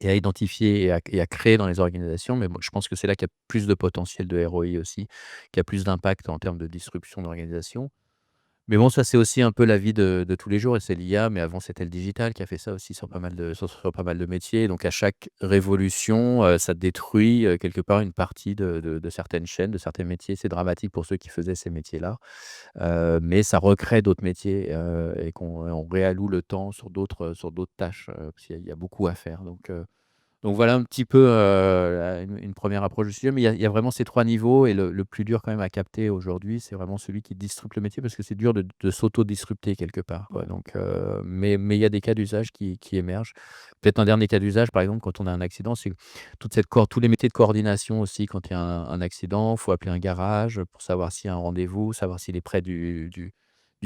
et à identifier et à créer dans les organisations. Mais moi, je pense que c'est là qu'il y a plus de potentiel de ROI aussi, qu'il y a plus d'impact en termes de disruption d'organisation. Mais bon, ça, c'est aussi un peu la vie de tous les jours et c'est l'IA, mais avant, c'était le digital qui a fait ça aussi sur pas mal de métiers. Donc à chaque révolution, ça détruit, quelque part une partie de certaines chaînes, de certains métiers. C'est dramatique pour ceux qui faisaient ces métiers-là, mais ça recrée d'autres métiers, et on réalloue le temps sur d'autres tâches, parce qu'il y a beaucoup à faire. Donc voilà un petit peu, une 1re approche du sujet, mais il y a vraiment ces 3 niveaux et le plus dur quand même à capter aujourd'hui, c'est vraiment celui qui disrupte le métier parce que c'est dur de s'auto-disrupter quelque part, quoi. Ouais. Donc mais il y a des cas d'usage qui émergent. Peut-être un dernier cas d'usage, par exemple, quand on a un accident, c'est tous les métiers de coordination aussi quand il y a un accident, il faut appeler un garage pour savoir s'il y a un rendez-vous, savoir s'il est près du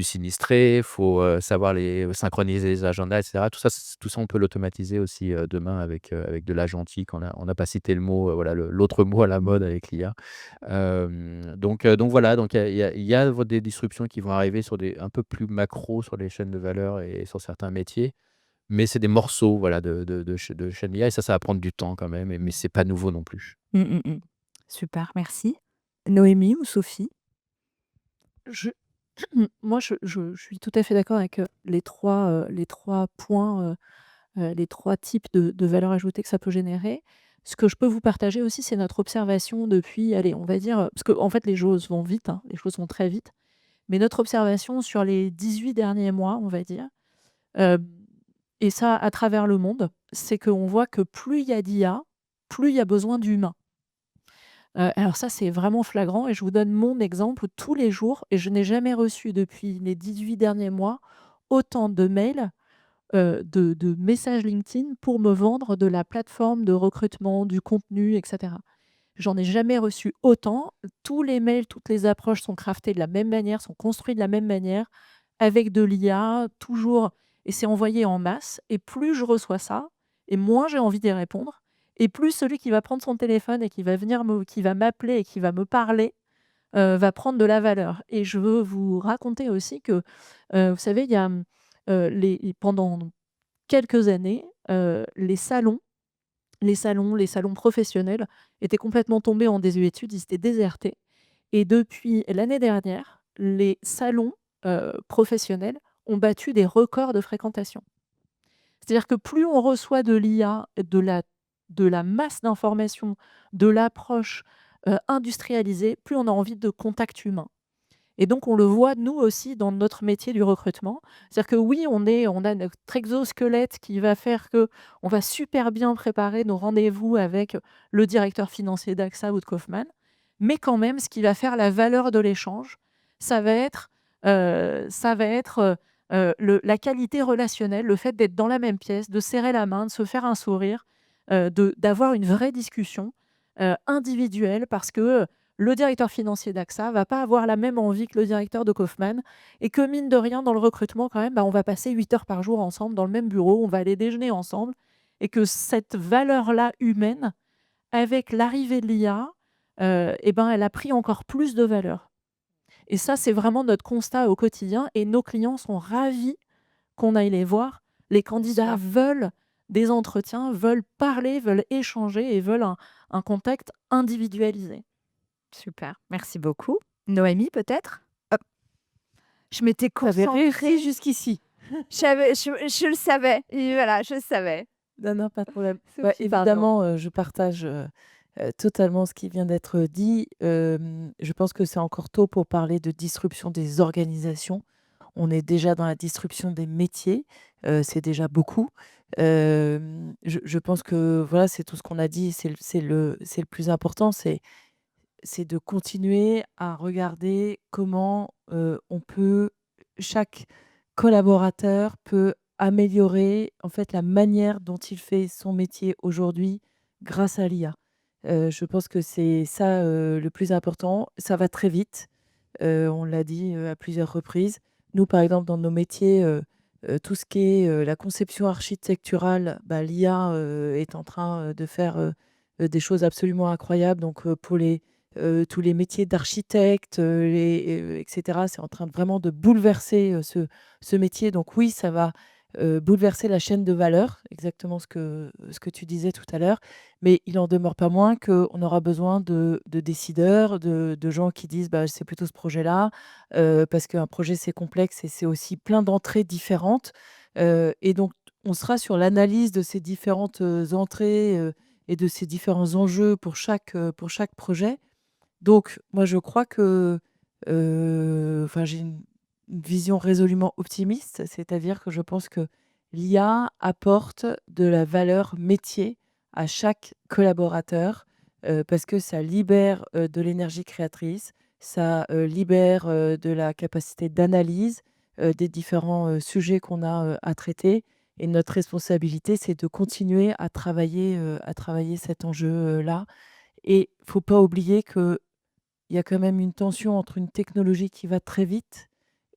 sinistré, il faut, savoir synchroniser les agendas et cetera. Tout ça, on peut l'automatiser aussi, demain avec de l'agentique. On n'a pas cité le mot, voilà, l'autre mot à la mode avec l'IA. Donc voilà, donc il y a des disruptions qui vont arriver sur des un peu plus macro sur les chaînes de valeur et sur certains métiers, mais c'est des morceaux, voilà, de chaînes d'IA et ça va prendre du temps quand même mais c'est pas nouveau non plus. Mmh, mmh mh. Super, merci. Noémie ou Sophie? Je moi, je suis tout à fait d'accord avec, les 3 points, les 3 types de valeur ajoutée que ça peut générer. Ce que je peux vous partager aussi, c'est notre observation depuis, allez, on va dire, parce qu'en fait, les choses vont vite, hein, les choses vont très vite, mais notre observation sur les 18 derniers mois, on va dire, hem et ça à travers le monde, c'est qu'on voit que plus il y a d'IA, plus il y a besoin d'humains. Alors ça, c'est vraiment flagrant et je vous donne mon exemple tous les jours et je n'ai jamais reçu depuis les 18 derniers mois autant de mails, de messages LinkedIn pour me vendre de la plateforme de recrutement, du contenu et cetera. J'en ai jamais reçu autant. Tous les mails, toutes les approches sont craftées de la même manière, sont construits de la même manière, avec de l'IA, toujours, et c'est envoyé en masse. Et plus je reçois ça, et moins j'ai envie d'y répondre, et plus celui qui va prendre son téléphone et qui va m'appeler et qui va me parler, va prendre de la valeur. Et je veux vous raconter aussi que, vous savez, il y a, pendant quelques années, les salons professionnels étaient complètement tombés en désuétude, ils étaient désertés. Et depuis l'année dernière, les salons, professionnels ont battu des records de fréquentation. C'est-à-dire que plus on reçoit de l'IA, de la masse d'informations, de l'approche, industrialisée, plus on a envie de contact humain. Et donc on le voit nous aussi dans notre métier du recrutement. C'est-à-dire que oui, on a notre exosquelette qui va faire que on va super bien préparer nos rendez-vous avec le directeur financier d'AXA ou de Kaufmann, mais quand même ce qui va faire la valeur de l'échange, ça va être, la qualité relationnelle, le fait d'être dans la même pièce, de serrer la main, de se faire un sourire, d'avoir une vraie discussion, individuelle parce que, le directeur financier d'AXA va pas avoir la même envie que le directeur de Kaufmann et que mine de rien dans le recrutement quand même, bah, on va passer 8 heures par jour ensemble dans le même bureau, on va aller déjeuner ensemble et que cette valeur-là humaine, avec l'arrivée de l'IA, et ben, elle a pris encore plus de valeur. Et ça, c'est vraiment notre constat au quotidien et nos clients sont ravis qu'on aille les voir. Les candidats Super. veulent des entretiens, veulent parler, veulent échanger et veulent un contact individualisé. Super, merci beaucoup. Noémie, peut-être? Hop, je m'étais Tu avais réussi concentrée, jusqu'ici. je le savais et voilà, je savais. Non, non, pas de problème. Ouais, Sophie, pardon. évidemment, je partage, totalement ce qui vient d'être dit. Je pense que c'est encore tôt pour parler de disruption des organisations. On est déjà dans la disruption des métiers, c'est déjà beaucoup. Je pense que, voilà, c'est tout ce qu'on a dit, c'est le plus important, c'est de continuer à regarder comment, chaque collaborateur peut améliorer, en fait, la manière dont il fait son métier aujourd'hui grâce à l'IA. Je pense que c'est ça, le plus important. Ça va très vite, on l'a dit, à plusieurs reprises. Nous, par exemple, dans nos métiers, tout ce qui est, la conception architecturale, bah, l'IA, est en train, de faire, des choses absolument incroyables. Donc, pour tous les métiers d'architecte, et cetera. C'est en train de vraiment de bouleverser, ce métier. Donc oui, ça va, bouleverser la chaîne de valeur, exactement ce que tu disais tout à l'heure, mais il en demeure pas moins qu'on aura besoin de décideurs, de gens qui disent: «Bah, c'est plutôt ce projet-là», parce qu'un projet, c'est complexe et c'est aussi plein d'entrées différentes, et donc on sera sur l'analyse de ces différentes, entrées, et de ces différents enjeux pour chaque projet. Donc moi, je crois que, enfin, j'ai une vision résolument optimiste, c'est-à-dire que je pense que l'IA apporte de la valeur métier à chaque collaborateur, parce que ça libère, de l'énergie créatrice, ça, libère, de la capacité d'analyse, des différents, sujets qu'on a, à traiter et notre responsabilité, c'est de continuer à travailler cet enjeu, là et faut pas oublier que il y a quand même une tension entre une technologie qui va très vite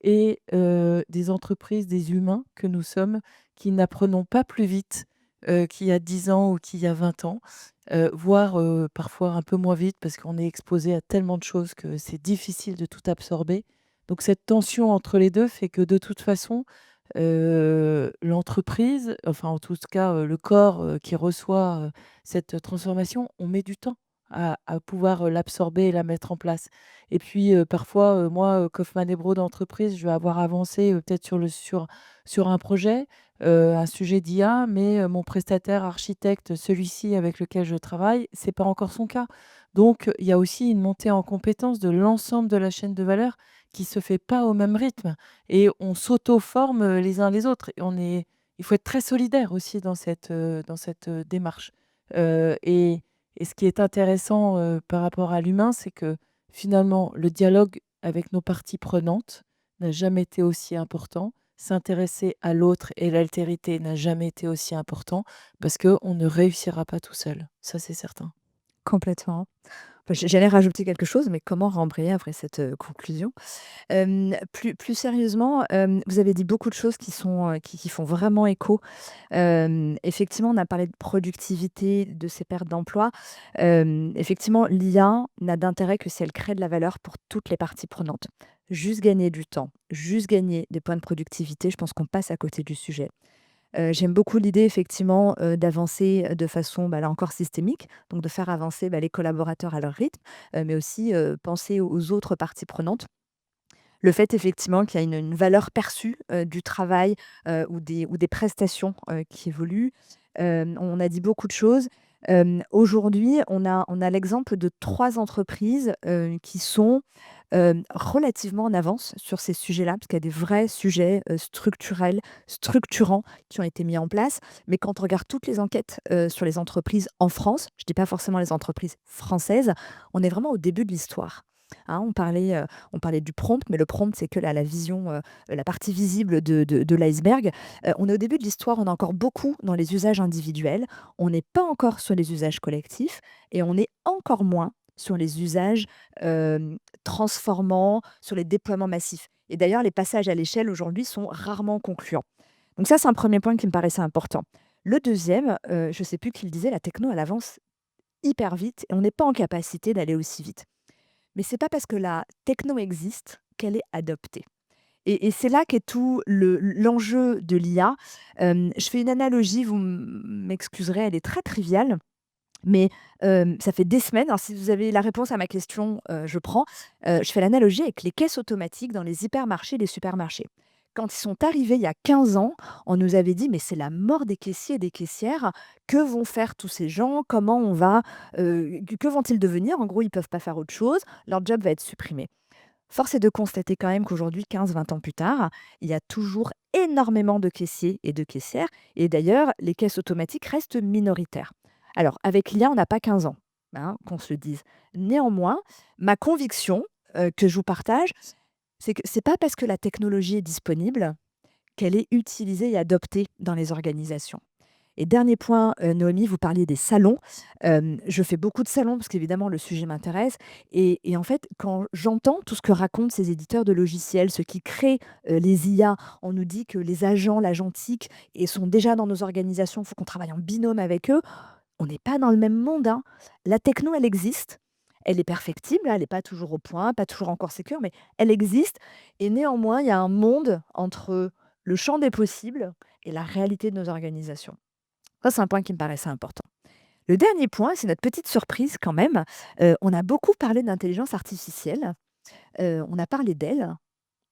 et des entreprises, des humains que nous sommes, qui n'apprenons pas plus vite, qu'il y a 10 ans ou qu'il y a 20 ans, voire, parfois un peu moins vite parce qu'on est exposé à tellement de choses que c'est difficile de tout absorber. Donc cette tension entre les 2 fait que de toute façon, l'entreprise, enfin en tout cas, le corps, qui reçoit, cette transformation, on met du temps à pouvoir, l'absorber et la mettre en place. Et puis, parfois, moi, Kaufmann et Broad d'entreprise, je vais avoir avancé, peut-être sur un projet, un sujet d'IA, mais, mon prestataire architecte, celui-ci avec lequel je travaille, c'est pas encore son cas. Donc, il y a aussi une montée en compétence de l'ensemble de la chaîne de valeur qui se fait pas au même rythme et on s'auto-forme, les uns les autres et il faut être très solidaire aussi dans cette, démarche. Et ce qui est intéressant, par rapport à l'humain, c'est que finalement, le dialogue avec nos parties prenantes n'a jamais été aussi important. S'intéresser à l'autre et l'altérité n'a jamais été aussi important parce qu'on ne réussira pas tout seul. Ça, c'est certain. Complètement. Bah, j'allais rajouter quelque chose, mais comment rembrayer après cette, conclusion? Plus sérieusement, vous avez dit beaucoup de choses qui sont, qui font vraiment écho. Effectivement, on a parlé de productivité, de ces pertes d'emploi. Effectivement, l'IA n'a d'intérêt que si elle crée de la valeur pour toutes les parties prenantes. Juste gagner du temps, juste gagner des points de productivité, je pense qu'on passe à côté du sujet. J'aime beaucoup l'idée effectivement, d'avancer, de façon, bah, là encore systémique, donc de faire avancer, bah, les collaborateurs à leur rythme, mais aussi, penser aux autres parties prenantes. Le fait effectivement qu'il y a une valeur perçue, du travail, ou des prestations, qui évoluent. On a dit beaucoup de choses. Aujourd'hui, on a l'exemple de 3 entreprises, qui sont, relativement en avance sur ces sujets-là, parce qu'il y a des vrais sujets, structurels, structurants qui ont été mis en place. Mais quand on regarde toutes les enquêtes, sur les entreprises en France, je ne dis pas forcément les entreprises françaises, on est vraiment au début de l'histoire. Hein, on parlait du prompt, mais le prompt, c'est que la vision, la partie visible de l'iceberg. On est au début de l'histoire, on est encore beaucoup dans les usages individuels, on n'est pas encore sur les usages collectifs et on est encore moins sur les usages, transformants, sur les déploiements massifs. Et d'ailleurs, les passages à l'échelle aujourd'hui sont rarement concluants. Donc ça, c'est un premier point qui me paraissait important. Le deuxième, je ne sais plus qui le disait, la techno, elle avance hyper vite et on n'est pas en capacité d'aller aussi vite. Mais c'est pas parce que la techno existe qu'elle est adoptée. Et c'est là qu'est tout l'enjeu de l'IA. Je fais une analogie, vous m'excuserez, elle est très triviale, mais ça fait des semaines, alors si vous avez la réponse à ma question, je prends. Je fais l'analogie avec les caisses automatiques dans les hypermarchés, les supermarchés. Quand ils sont arrivés il y a 15 ans, on nous avait dit: «Mais c'est la mort des caissiers et des caissières. Que vont faire tous ces gens? Comment on va, que vont-ils devenir? En gros, ils ne peuvent pas faire autre chose, leur job va être supprimé». Force est de constater quand même qu'aujourd'hui, 15-20 ans plus tard, il y a toujours énormément de caissiers et de caissières et d'ailleurs, les caisses automatiques restent minoritaires. Alors avec l'IA, on n'a pas 15 ans, hein, qu'on se le dise. Néanmoins, ma conviction, que je vous partage, c'est que c'est pas parce que la technologie est disponible qu'elle est utilisée et adoptée dans les organisations. Et dernier point, Noémie, vous parliez des salons. Je fais beaucoup de salons parce qu'évidemment le sujet m'intéresse et en fait, quand j'entends tout ce que racontent ces éditeurs de logiciels, ceux qui créent, les IA, on nous dit que les agents, l'agentique et sont déjà dans nos organisations, il faut qu'on travaille en binôme avec eux. On n'est pas dans le même monde, hein. La techno, elle existe. Elle est perfectible, elle n'est pas toujours au point, pas toujours encore sécure, mais elle existe et néanmoins, il y a un monde entre le champ des possibles et la réalité de nos organisations. Ça, c'est un point qui me paraissait important. Le dernier point, c'est notre petite surprise quand même. On a beaucoup parlé d'intelligence artificielle. On a parlé d'elle,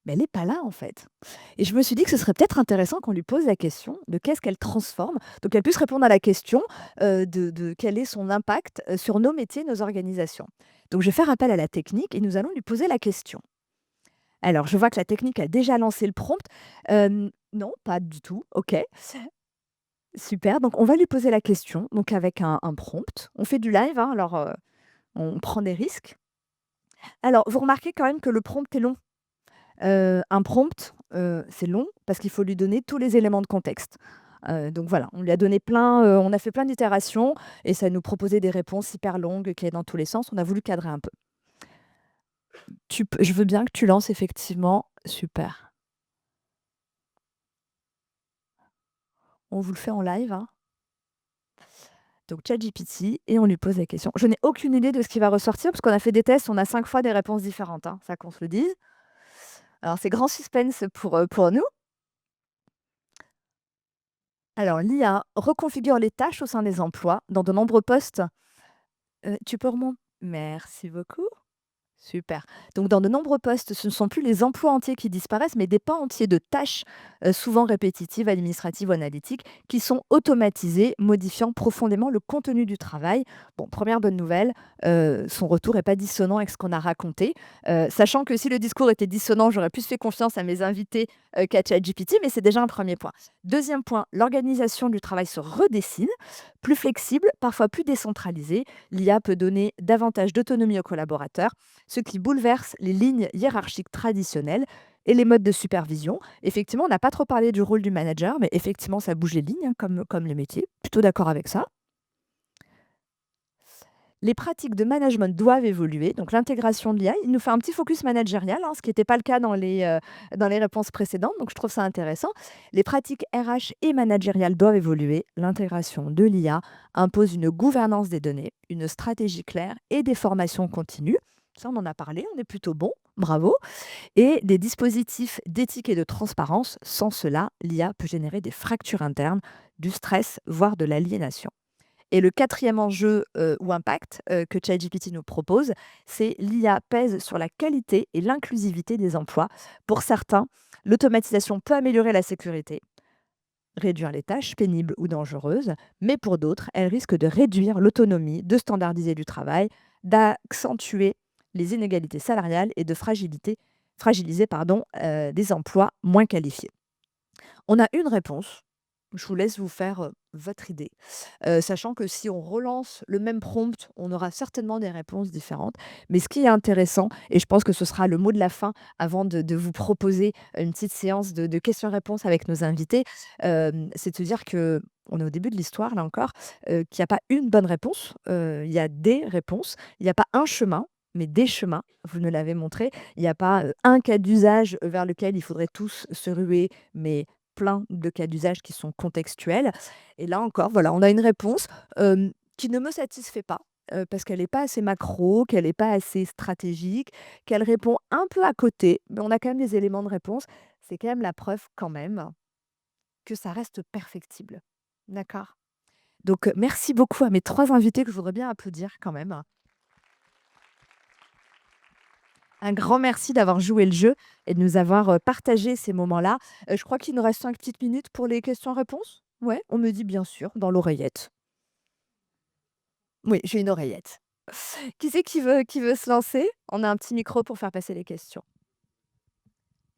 mais elle n'est pas là en fait. Et je me suis dit que ce serait peut-être intéressant qu'on lui pose la question de qu'est-ce qu'elle transforme, donc qu'elle puisse répondre à la question de quel est son impact sur nos métiers, nos organisations. Donc je vais faire appel à la technique et nous allons lui poser la question. Alors, je vois que la technique a déjà lancé le prompt. Non, pas du tout. OK. Super. Donc, on va lui poser la question, donc avec un prompt. On fait du live, hein, alors on prend des risques. Alors, vous remarquez quand même que le prompt est long. Un prompt, c'est long parce qu'il faut lui donner tous les éléments de contexte. Donc voilà, on lui a donné plein, on a fait plein d'itérations et ça nous proposait des réponses hyper longues qui allaient dans tous les sens. On a voulu cadrer un peu. Je veux bien que tu lances effectivement. Super. On vous le fait en live, hein. Donc ChatGPT et on lui pose la question. Je n'ai aucune idée de ce qui va ressortir parce qu'on a fait des tests, on a 5 fois des réponses différentes, hein, ça qu'on se le dise. Alors c'est grand suspense pour nous. Alors l'IA reconfigure les tâches au sein des emplois dans de nombreux postes. Tu peux remonter? Merci beaucoup. Super. Donc, dans de nombreux postes, ce ne sont plus les emplois entiers qui disparaissent, mais des pans entiers de tâches, souvent répétitives, administratives ou analytiques, qui sont automatisées, modifiant profondément le contenu du travail. Bon, première bonne nouvelle, son retour n'est pas dissonant avec ce qu'on a raconté. Sachant que si le discours était dissonant, j'aurais plus fait confiance à mes invités qu'à ChatGPT, mais c'est déjà un premier point. Deuxième point, l'organisation du travail se redessine, plus flexible, parfois plus décentralisée. L'IA peut donner davantage d'autonomie aux collaborateurs, ce qui bouleverse les lignes hiérarchiques traditionnelles et les modes de supervision. Effectivement, on n'a pas trop parlé du rôle du manager, mais effectivement, ça bouge les lignes, hein, comme les métiers. Plutôt d'accord avec ça. Les pratiques de management doivent évoluer. Donc, l'intégration de l'IA, il nous fait un petit focus managérial, hein, ce qui n'était pas le cas dans les réponses précédentes. Donc, je trouve ça intéressant. Les pratiques RH et managériales doivent évoluer. L'intégration de l'IA impose une gouvernance des données, une stratégie claire et des formations continues. Ça, on en a parlé, on est plutôt bon, bravo. Et des dispositifs d'éthique et de transparence. Sans cela, l'IA peut générer des fractures internes, du stress, voire de l'aliénation. Et le quatrième enjeu ou impact que ChatGPT nous propose, c'est l'IA pèse sur la qualité et l'inclusivité des emplois. Pour certains, l'automatisation peut améliorer la sécurité, réduire les tâches pénibles ou dangereuses, mais pour d'autres, elle risque de réduire l'autonomie, de standardiser du travail, d'accentuer les inégalités salariales et de fragiliser des emplois moins qualifiés. On a une réponse. Je vous laisse vous faire votre idée, sachant que si on relance le même prompt, on aura certainement des réponses différentes. Mais ce qui est intéressant, et je pense que ce sera le mot de la fin avant de vous proposer une petite séance de questions-réponses avec nos invités, c'est de se dire que on est au début de l'histoire, là encore, qu'il n'y a pas une bonne réponse, il y a des réponses, il n'y a pas un chemin, mais des chemins, vous nous l'avez montré. Il n'y a pas un cas d'usage vers lequel il faudrait tous se ruer, mais plein de cas d'usage qui sont contextuels. Et là encore, voilà, on a une réponse qui ne me satisfait pas. Parce qu'elle n'est pas assez macro, qu'elle n'est pas assez stratégique, qu'elle répond un peu à côté, mais on a quand même des éléments de réponse. C'est quand même la preuve quand même que ça reste perfectible. D'accord? Donc, merci beaucoup à mes 3 invités que je voudrais bien applaudir quand même. Un grand merci d'avoir joué le jeu et de nous avoir partagé ces moments-là. Je crois qu'il nous reste 5 petites minutes pour les questions-réponses. Ouais, on me dit bien sûr, dans l'oreillette. Oui, j'ai une oreillette. Qui c'est qui veut se lancer? On a un petit micro pour faire passer les questions.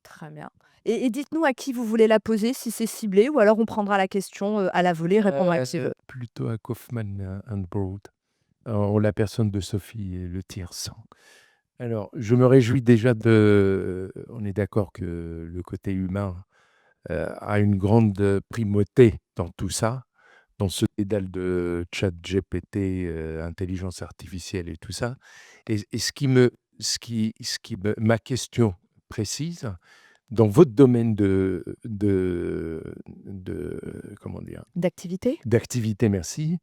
Très bien. Et dites-nous à qui vous voulez la poser, si c'est ciblé, ou alors on prendra la question à la volée, répondra à qui veut. Plutôt à Kaufman and Broad, en la personne de Sophie Le Tiercent. Alors, je me réjouis déjà on est d'accord que le côté humain a une grande primauté dans tout ça, dans ce dédale de chat GPT, intelligence artificielle et tout ça. Et ma question précise, dans votre domaine comment dire, D'activité? d'activité, merci,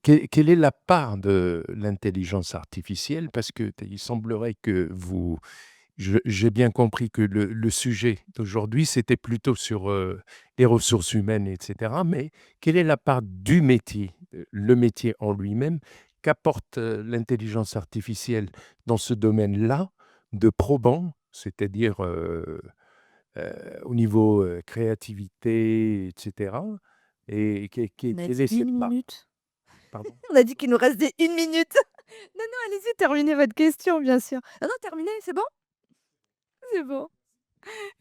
quelle est la part de l'intelligence artificielle? Parce qu'il semblerait que vous j'ai bien compris que le sujet d'aujourd'hui, c'était plutôt sur les ressources humaines, etc. Mais quelle est la part du métier, le métier en lui-même, qu'apporte l'intelligence artificielle dans ce domaine-là de probant, c'est-à-dire au niveau créativité, etc. Et On a quelle dit est une cette part? minute. Pardon? On a dit qu'il nous restait une minute. Non, non, allez-y, terminez votre question, bien sûr. Non, non, terminez, c'est bon? C'est bon.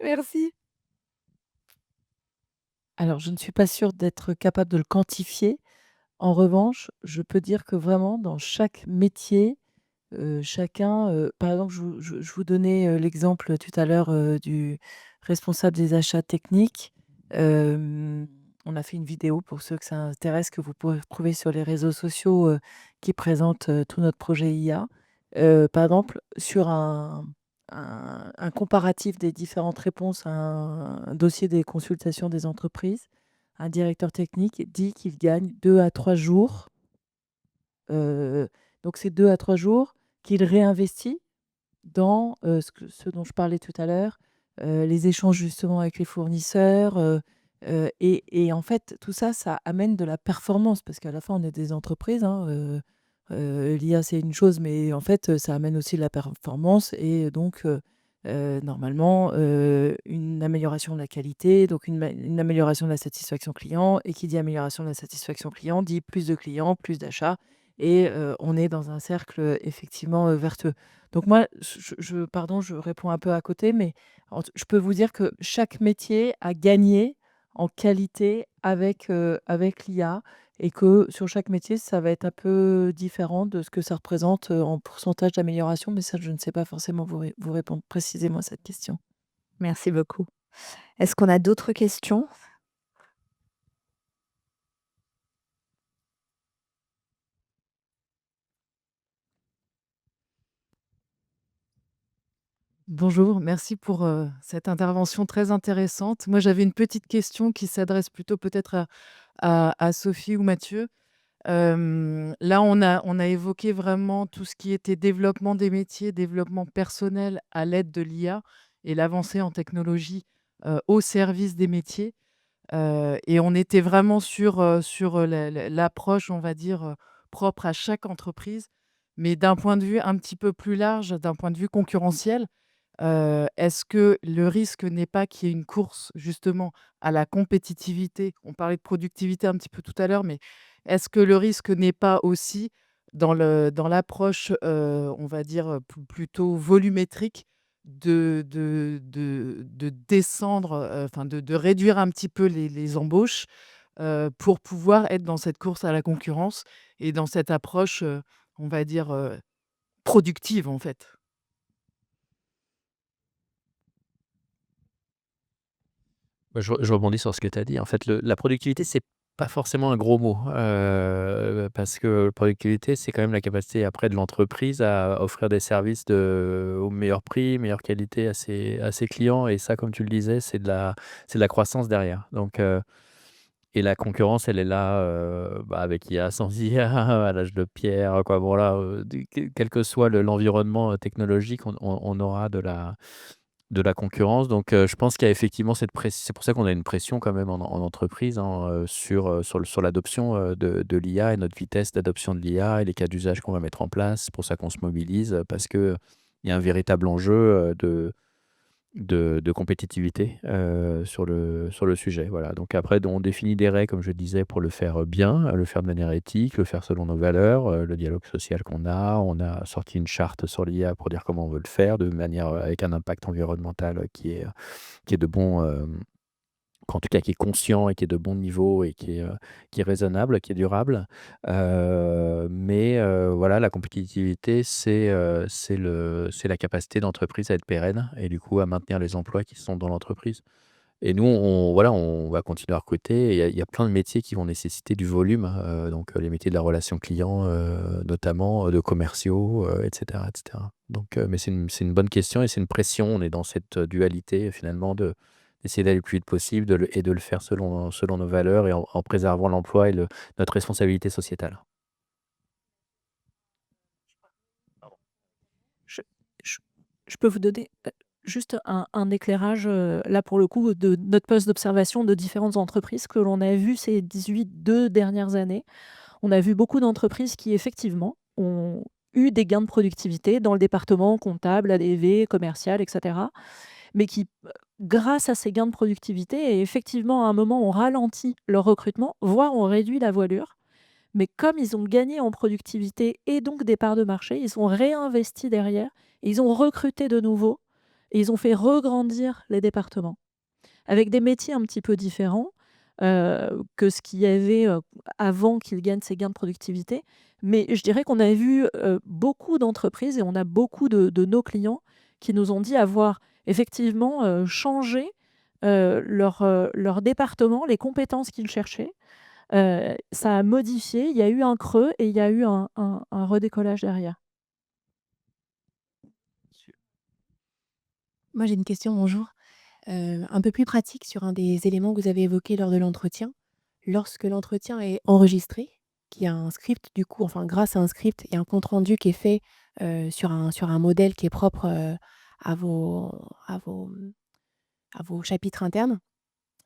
Merci. Alors, je ne suis pas sûre d'être capable de le quantifier. En revanche, je peux dire que vraiment dans chaque métier, chacun, par exemple, je vous donnais, l'exemple tout à l'heure, du responsable des achats techniques. On a fait une vidéo pour ceux que ça intéresse, que vous pouvez retrouver sur les réseaux sociaux, qui présente, tout notre projet IA. Par exemple, sur un comparatif des différentes réponses à un dossier des consultations des entreprises, un directeur technique dit qu'il gagne 2 à 3 jours. Donc c'est 2 à 3 jours qu'il réinvestit dans, ce dont je parlais tout à l'heure, les échanges justement avec les fournisseurs, et en fait, tout ça, ça amène de la performance parce qu'à la fin, on est des entreprises, hein, l'IA, c'est une chose, mais en fait, ça amène aussi de la performance et donc normalement, une amélioration de la qualité, donc une amélioration de la satisfaction client et qui dit amélioration de la satisfaction client dit plus de clients, plus d'achats et on est dans un cercle, effectivement, vertueux. Donc moi, pardon, je réponds un peu à côté, mais je peux vous dire que chaque métier a gagné en qualité avec l'IA et que sur chaque métier, ça va être un peu différent de ce que ça représente en pourcentage d'amélioration, mais ça, je ne sais pas forcément vous répondre précisément à cette question. Merci beaucoup. Est-ce qu'on a d'autres questions? Bonjour, merci pour cette intervention très intéressante. Moi, j'avais une petite question qui s'adresse plutôt peut-être à Sophie ou Mathieu. Là, on a évoqué vraiment tout ce qui était développement des métiers, développement personnel à l'aide de l'IA et l'avancée en technologie au service des métiers. Et on était vraiment sur l'approche, on va dire, propre à chaque entreprise. Mais d'un point de vue un petit peu plus large, d'un point de vue concurrentiel, est-ce que le risque n'est pas qu'il y ait une course justement à la compétitivité? On parlait de productivité un petit peu tout à l'heure, mais est-ce que le risque n'est pas aussi dans l'approche, on va dire, plutôt volumétrique de descendre, enfin de réduire un petit peu les embauches, pour pouvoir être dans cette course à la concurrence et dans cette approche, on va dire, productive en fait? Bah, je rebondis sur ce que tu as dit. En fait, la productivité, c'est pas forcément un gros mot, parce que productivité, c'est quand même la capacité après de l'entreprise à offrir des services au meilleur prix, meilleure qualité à ses clients et ça, comme tu le disais, c'est de la croissance derrière. Donc et la concurrence, elle est là, bah, avec IA, sans IA, à l'âge de pierre, quoi. Bon là, quel que soit l'environnement, technologique, on aura de la concurrence donc je pense qu'il y a effectivement cette pression. C'est pour ça qu'on a une pression quand même en entreprise, hein, sur l'adoption, de l'IA et notre vitesse d'adoption de l'IA et les cas d'usage qu'on va mettre en place. C'est pour ça qu'on se mobilise, parce qu'il y a un véritable enjeu, de compétitivité, sur le sujet. Voilà, donc après on définit des règles, comme je disais, pour le faire, bien, le faire de manière éthique, le faire selon nos valeurs, le dialogue social qu'on a. On a sorti une charte sur l'IA pour dire comment on veut le faire de manière, avec un impact environnemental, qui est de bon, en tout cas qui est conscient et qui est de bon niveau et qui est raisonnable, qui est durable. Mais voilà, la compétitivité, c'est la capacité d'entreprise à être pérenne et du coup à maintenir les emplois qui sont dans l'entreprise. Et nous, voilà, on va continuer à recruter et il y a plein de métiers qui vont nécessiter du volume, donc les métiers de la relation client, notamment, de commerciaux, et cetera, et cetera. Donc mais c'est une bonne question et c'est une pression. On est dans cette, dualité finalement d'essayer d'aller le plus vite possible et de le faire selon nos valeurs et en préservant l'emploi et notre responsabilité sociétale. Je je Je peux vous donner, juste un éclairage, là, pour le coup, de notre poste d'observation de différentes entreprises que l'on a vues ces 2 dernières années. On a vu beaucoup d'entreprises qui, effectivement, ont eu des gains de productivité dans le département comptable, ADV, commercial, et cetera, mais qui, grâce à ces gains de productivité et effectivement, à un moment, ont ralenti leur recrutement, voire ont réduit la voilure. Mais comme ils ont gagné en productivité et donc des parts de marché, ils ont réinvesti derrière et ils ont recruté de nouveau et ils ont fait regrandir les départements avec des métiers un petit peu différents, que ce qu'il y avait, avant qu'ils gagnent ces gains de productivité. Mais je dirais qu'on a vu, beaucoup d'entreprises et on a beaucoup de nos clients qui nous ont dit avoir effectivement, changé, leur département, les compétences qu'ils cherchaient. Ça a modifié, il y a eu un creux et il y a eu un redécollage derrière. Moi, j'ai une question, bonjour. Un peu plus pratique sur un des éléments que vous avez évoqués lors de l'entretien. Lorsque l'entretien est enregistré, qu'il y a un script du coup, enfin grâce à un script et un compte rendu qui est fait, sur un modèle qui est propre, à vos à vos, à vos chapitres internes.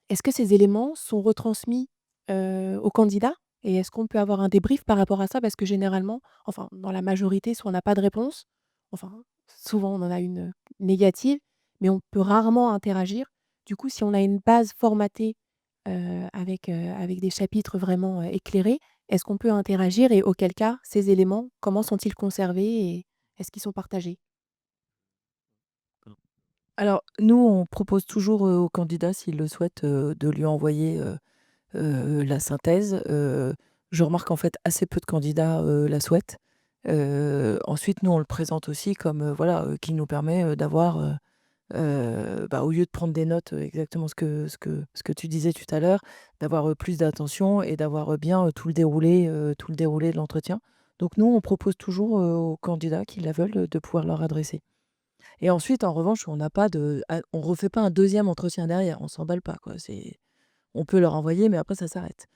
Est-ce que ces éléments sont retransmis, aux candidats? Et est-ce qu'on peut avoir un débrief par rapport à ça? Parce que généralement, enfin dans la majorité, soit on n'a pas de réponse, enfin souvent on en a une, négative, mais on peut rarement interagir. Du coup, si on a une base formatée, avec des chapitres vraiment, éclairés, est-ce qu'on peut interagir et auquel cas, ces éléments, comment sont-ils conservés et est-ce qu'ils sont partagés? Alors, nous, on propose toujours, aux candidats, s'ils le souhaitent, de lui envoyer, la synthèse. Je remarque, en fait, assez peu de candidats, la souhaitent. Ensuite, nous, on le présente aussi comme, voilà, qui nous permet, d'avoir, bah, au lieu de prendre des notes, exactement ce que tu disais tout à l'heure, d'avoir, plus d'attention et d'avoir, bien, tout le déroulé de l'entretien. Donc nous, on propose toujours, aux candidats qui la veulent, de pouvoir leur adresser. Et ensuite, en revanche, on refait pas un deuxième entretien derrière, on s'emballe pas, quoi. On peut leur envoyer, mais après ça s'arrête.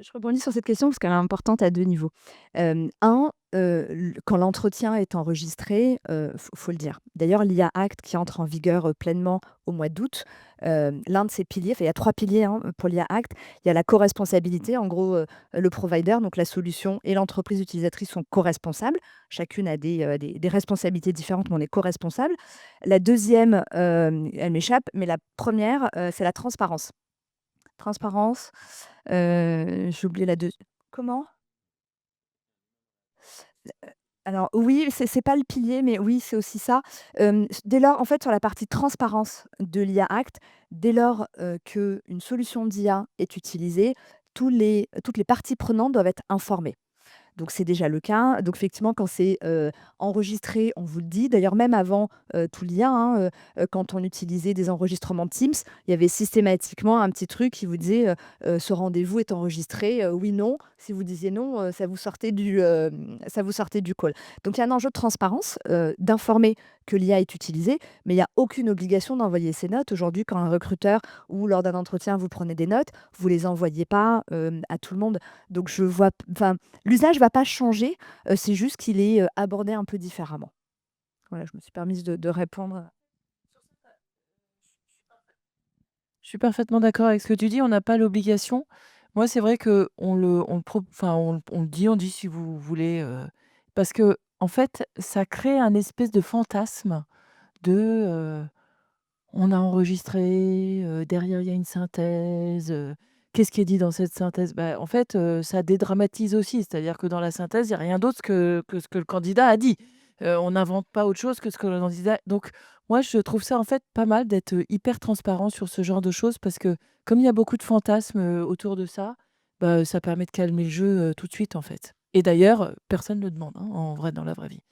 Je rebondis sur cette question parce qu'elle est importante à 2 niveaux. 1, quand l'entretien est enregistré, faut le dire. D'ailleurs, l'IA Act qui entre en vigueur, pleinement au mois d'août, l'un de ses piliers, enfin il y a 3 piliers, hein, pour l'IA Act. Il y a la co-responsabilité, en gros, le provider, donc la solution et l'entreprise utilisatrice sont co-responsables. Chacune a des responsabilités différentes, mais on est co-responsables. La deuxième, elle m'échappe, mais la première, c'est la transparence. Transparence, j'ai oublié la 2. Comment? Alors oui, c'est pas le pilier, mais oui, c'est aussi ça. Dès lors en fait, sur la partie transparence de l'IA Act, dès lors, qu'une solution d'IA est utilisée, toutes les parties prenantes doivent être informées. Donc c'est déjà le cas. Donc effectivement, quand c'est, enregistré, on vous le dit. D'ailleurs, même avant, tout l'IA, hein, quand on utilisait des enregistrements de Teams, il y avait systématiquement un petit truc qui vous disait, «Ce rendez-vous est enregistré, oui, non». Si vous disiez non, ça vous sortait du call. Donc il y a un enjeu de transparence, d'informer que l'IA est utilisée, mais il y a aucune obligation d'envoyer ces notes. Aujourd'hui, quand un recruteur ou lors d'un entretien, vous prenez des notes, vous les envoyez pas, à tout le monde. Donc je vois enfin, l'usage va pas changer, c'est juste qu'il est, abordé un peu différemment. Voilà, je me suis permise de répondre. Je suis parfaitement d'accord avec ce que tu dis, on n'a pas l'obligation. Moi, c'est vrai on le dit si vous voulez, parce que en fait, ça crée un espèce de fantasme de, on a enregistré, derrière il y a une synthèse, qu'est-ce qui est dit dans cette synthèse? Bah, en fait, ça dédramatise aussi, c'est-à-dire que dans la synthèse, il y a rien d'autre que ce que le candidat a dit. On n'invente pas autre chose que ce que le candidat donc moi, je trouve ça, en fait, pas mal d'être, hyper transparent sur ce genre de choses parce que comme il y a beaucoup de fantasmes, autour de ça, bah, ça permet de calmer le jeu, tout de suite, en fait. Et d'ailleurs, personne ne le demande, hein, en vrai, dans la vraie vie.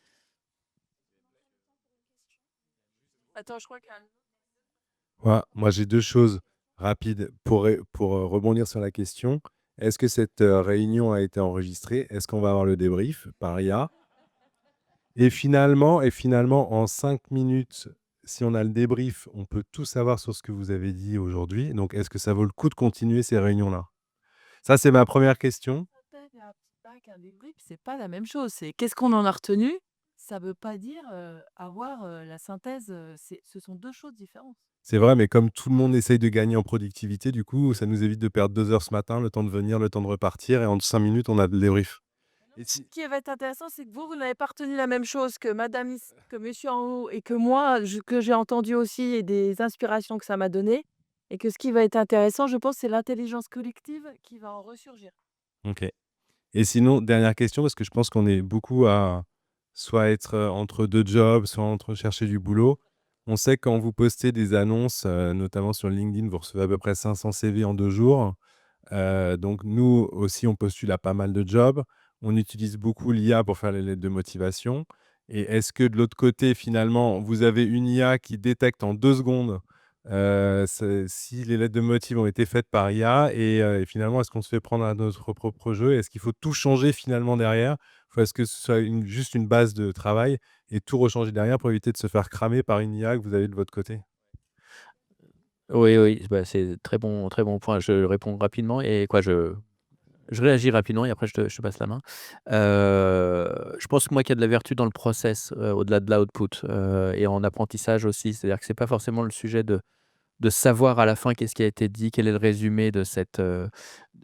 Attends, je crois qu'il y a un Moi, j'ai deux choses rapides pour rebondir sur la question. Est-ce que cette réunion a été enregistrée? Est-ce qu'on va avoir le débrief par IA? Et finalement, en 5 minutes, si on a le débrief, on peut tout savoir sur ce que vous avez dit aujourd'hui. Donc, est-ce que ça vaut le coup de continuer ces réunions-là? Ça, c'est ma première question. synthèse, il y a un petit bac qu'un débrief, c'est pas la même chose. C'est qu'est-ce qu'on en a retenu? Ça veut pas dire avoir la synthèse. Ce sont deux choses différentes. C'est vrai, mais comme tout le monde essaye de gagner en productivité, du coup, ça nous évite de perdre 2 heures ce matin, le temps de venir, le temps de repartir et en 5 minutes, on a le débrief. Et Ce si qui va être intéressant, c'est que vous n'avez pas retenu la même chose que madame ici, que monsieur en haut et que moi, que j'ai entendu aussi et des inspirations que ça m'a donné. Et que ce qui va être intéressant, je pense, c'est l'intelligence collective qui va en ressurgir. OK. Et sinon, dernière question, parce que je pense qu'on est beaucoup à soit être, entre 2 jobs, soit entre chercher du boulot. On sait que quand vous postez des annonces, notamment sur LinkedIn, vous recevez à peu près 500 CV en 2 jours. Donc nous aussi, on postule à pas mal de jobs. On utilise beaucoup l'IA pour faire les lettres de motivation. Et est-ce que de l'autre côté, finalement, vous avez une IA qui détecte en 2 secondes, si les lettres de motive ont été faites par IA et finalement, est-ce qu'on se fait prendre à notre propre jeu? Est-ce qu'il faut tout changer finalement derrière? Ou est-ce que ce soit juste une base de travail et tout rechanger derrière pour éviter de se faire cramer par une IA que vous avez de votre côté? Oui, oui, bah, c'est très bon point. Je réponds rapidement et quoi, je réagis rapidement et après je te passe la main. Je pense que moi qu'il y a de la vertu dans le process, au-delà de l'output, et en apprentissage aussi. C'est-à-dire que c'est pas forcément le sujet de savoir à la fin qu'est-ce qui a été dit, quel est le résumé de cette,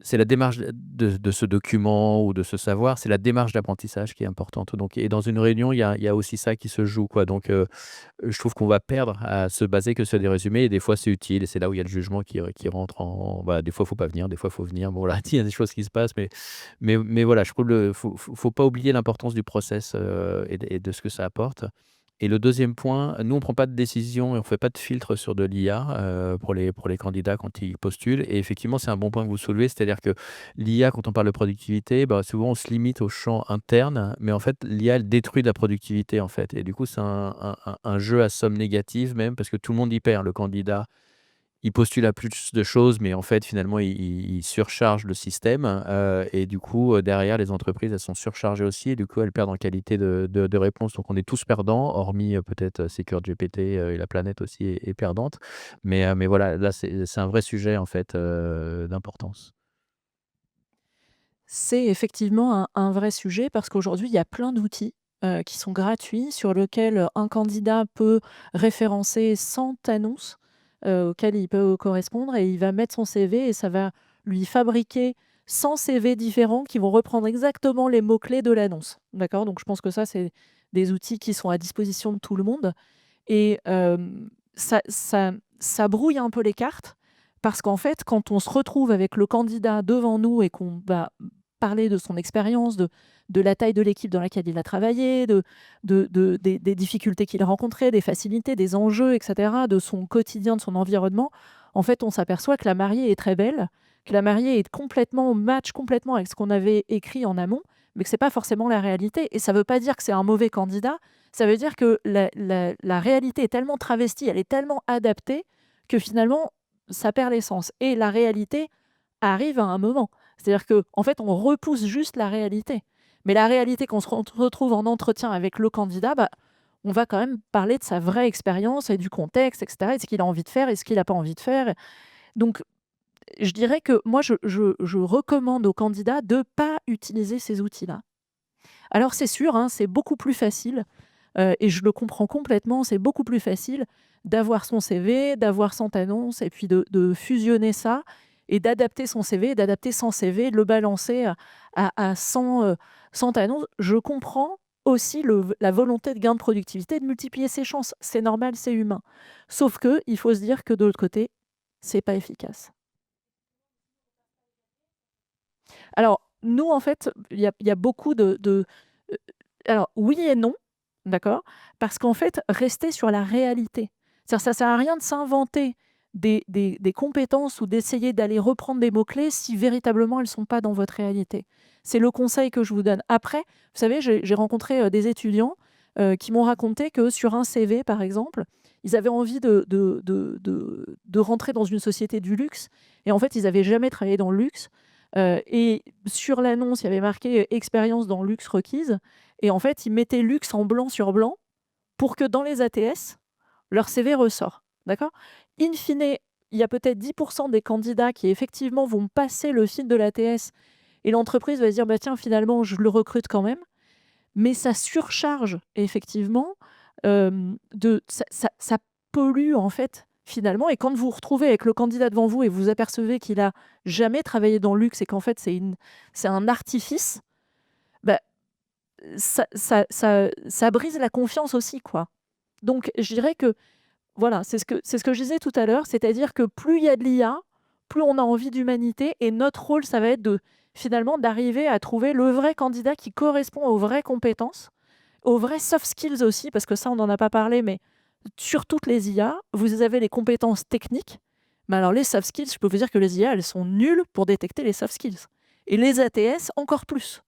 c'est la démarche de ce document ou de ce savoir, c'est la démarche d'apprentissage qui est importante. Donc et dans une réunion, il y a aussi ça qui se joue, quoi. Donc je trouve qu'on va perdre à se baser que sur des résumés et des fois c'est utile et c'est là où il y a le jugement qui rentre en voilà, des fois il faut pas venir, des fois il faut venir. Bon là, il y a des choses qui se passent mais voilà, je trouve faut pas oublier l'importance du process, et de ce que ça apporte. Et le deuxième point, nous on prend pas de décision et on fait pas de filtre sur de l'IA, pour les candidats quand ils postulent et effectivement, c'est un bon point que vous soulevez, c'est-à-dire que l'IA quand on parle de productivité, bah, souvent on se limite au champ interne, mais en fait l'IA elle détruit de la productivité en fait et du coup c'est un jeu à somme négative même parce que tout le monde y perd. Le candidat il postule à plus de choses, mais en fait, finalement, il surcharge le système, et du coup, derrière, les entreprises, elles sont surchargées aussi et du coup, elles perdent en qualité de réponse. Donc on est tous perdants, hormis, peut-être, SecureGPT, et la planète aussi est perdante. Mais voilà, là, c'est un vrai sujet, en fait, d'importance. C'est effectivement un vrai sujet parce qu'aujourd'hui, il y a plein d'outils, qui sont gratuits, sur lesquels un candidat peut référencer 100 annonces, auxquelles il peut correspondre et il va mettre son CV et ça va lui fabriquer 100 CV différents qui vont reprendre exactement les mots-clés de l'annonce. D'accord? Donc je pense que ça, c'est des outils qui sont à disposition de tout le monde et ça brouille un peu les cartes parce qu'en fait, quand on se retrouve avec le candidat devant nous et qu'on va parler de son expérience, de la taille de l'équipe dans laquelle il a travaillé, des difficultés qu'il a rencontrées, des facilités, des enjeux, etc., de son quotidien, de son environnement, en fait, on s'aperçoit que la mariée est très belle, que la mariée est complètement match complètement avec ce qu'on avait écrit en amont, mais que c'est pas forcément la réalité. Et ça veut pas dire que c'est un mauvais candidat, ça veut dire que la réalité est tellement travestie, elle est tellement adaptée que finalement, ça perd l'essence. Et la réalité arrive à un moment. C'est-à-dire que en fait, on repousse juste la réalité. Mais la réalité qu'on se retrouve en entretien avec le candidat, bah, on va quand même parler de sa vraie expérience et du contexte, etc. Et ce qu'il a envie de faire et ce qu'il n'a pas envie de faire. Donc, je dirais que moi, je recommande aux candidats de ne pas utiliser ces outils-là. Alors, c'est sûr, hein, c'est beaucoup plus facile, et je le comprends complètement, c'est beaucoup plus facile d'avoir son CV, d'avoir 100 annonces et puis de fusionner ça et d'adapter son CV, d'adapter 100 CV, de le balancer à 100 annonces. Je comprends aussi la volonté de gain de productivité, de multiplier ses chances. C'est normal, c'est humain. Sauf que il faut se dire que de l'autre côté, c'est pas efficace. Alors, nous, en fait, il y a beaucoup alors, oui et non, d'accord? Parce qu'en fait, rester sur la réalité. C'est-à-dire, ça sert à rien de s'inventer des compétences ou d'essayer d'aller reprendre des mots-clés si véritablement elles ne sont pas dans votre réalité. C'est le conseil que je vous donne. Après, vous savez, j'ai rencontré des étudiants qui m'ont raconté que sur un CV, par exemple, ils avaient envie de rentrer dans une société du luxe et en fait, ils n'avaient jamais travaillé dans le luxe. Et sur l'annonce, il y avait marqué expérience dans luxe requise. Et en fait, ils mettaient luxe en blanc sur blanc pour que dans les ATS, leur CV ressort. D'accord? In fine, il y a peut-être 10% des candidats qui effectivement vont passer le filtre de l'ATS et l'entreprise va se dire: «Bah, tiens, finalement, je le recrute quand même». Mais ça surcharge effectivement, ça pollue, en fait, finalement, et quand vous vous retrouvez avec le candidat devant vous et vous apercevez qu'il a jamais travaillé dans le luxe et qu'en fait, c'est un artifice, bah, ça brise la confiance aussi, quoi. Donc je dirais que, voilà, c'est ce que je disais tout à l'heure, c'est-à-dire que plus il y a de l'IA, plus on a envie d'humanité, et notre rôle, ça va être finalement, d'arriver à trouver le vrai candidat qui correspond aux vraies compétences, aux vrais soft skills aussi, parce que ça, on n'en a pas parlé, mais sur toutes les IA, vous avez les compétences techniques, mais alors les soft skills, je peux vous dire que les IA, elles sont nulles pour détecter les soft skills. Et les ATS, encore plus.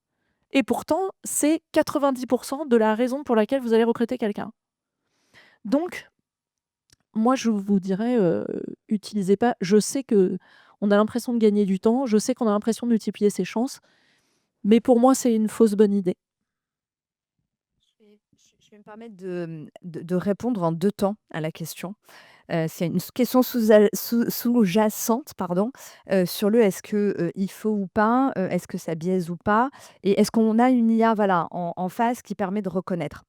Et pourtant, c'est 90% de la raison pour laquelle vous allez recruter quelqu'un. Donc, moi, je vous dirais, utilisez pas. Je sais que on a l'impression de gagner du temps, je sais qu'on a l'impression de multiplier ses chances, mais pour moi, c'est une fausse bonne idée. Je vais me permettre de répondre en 2 temps à la question. C'est une question sous-jacente, pardon, sur le est-ce que, il faut ou pas, est-ce que ça biaise ou pas? Et est-ce qu'on a une IA, voilà, en face qui permet de reconnaître?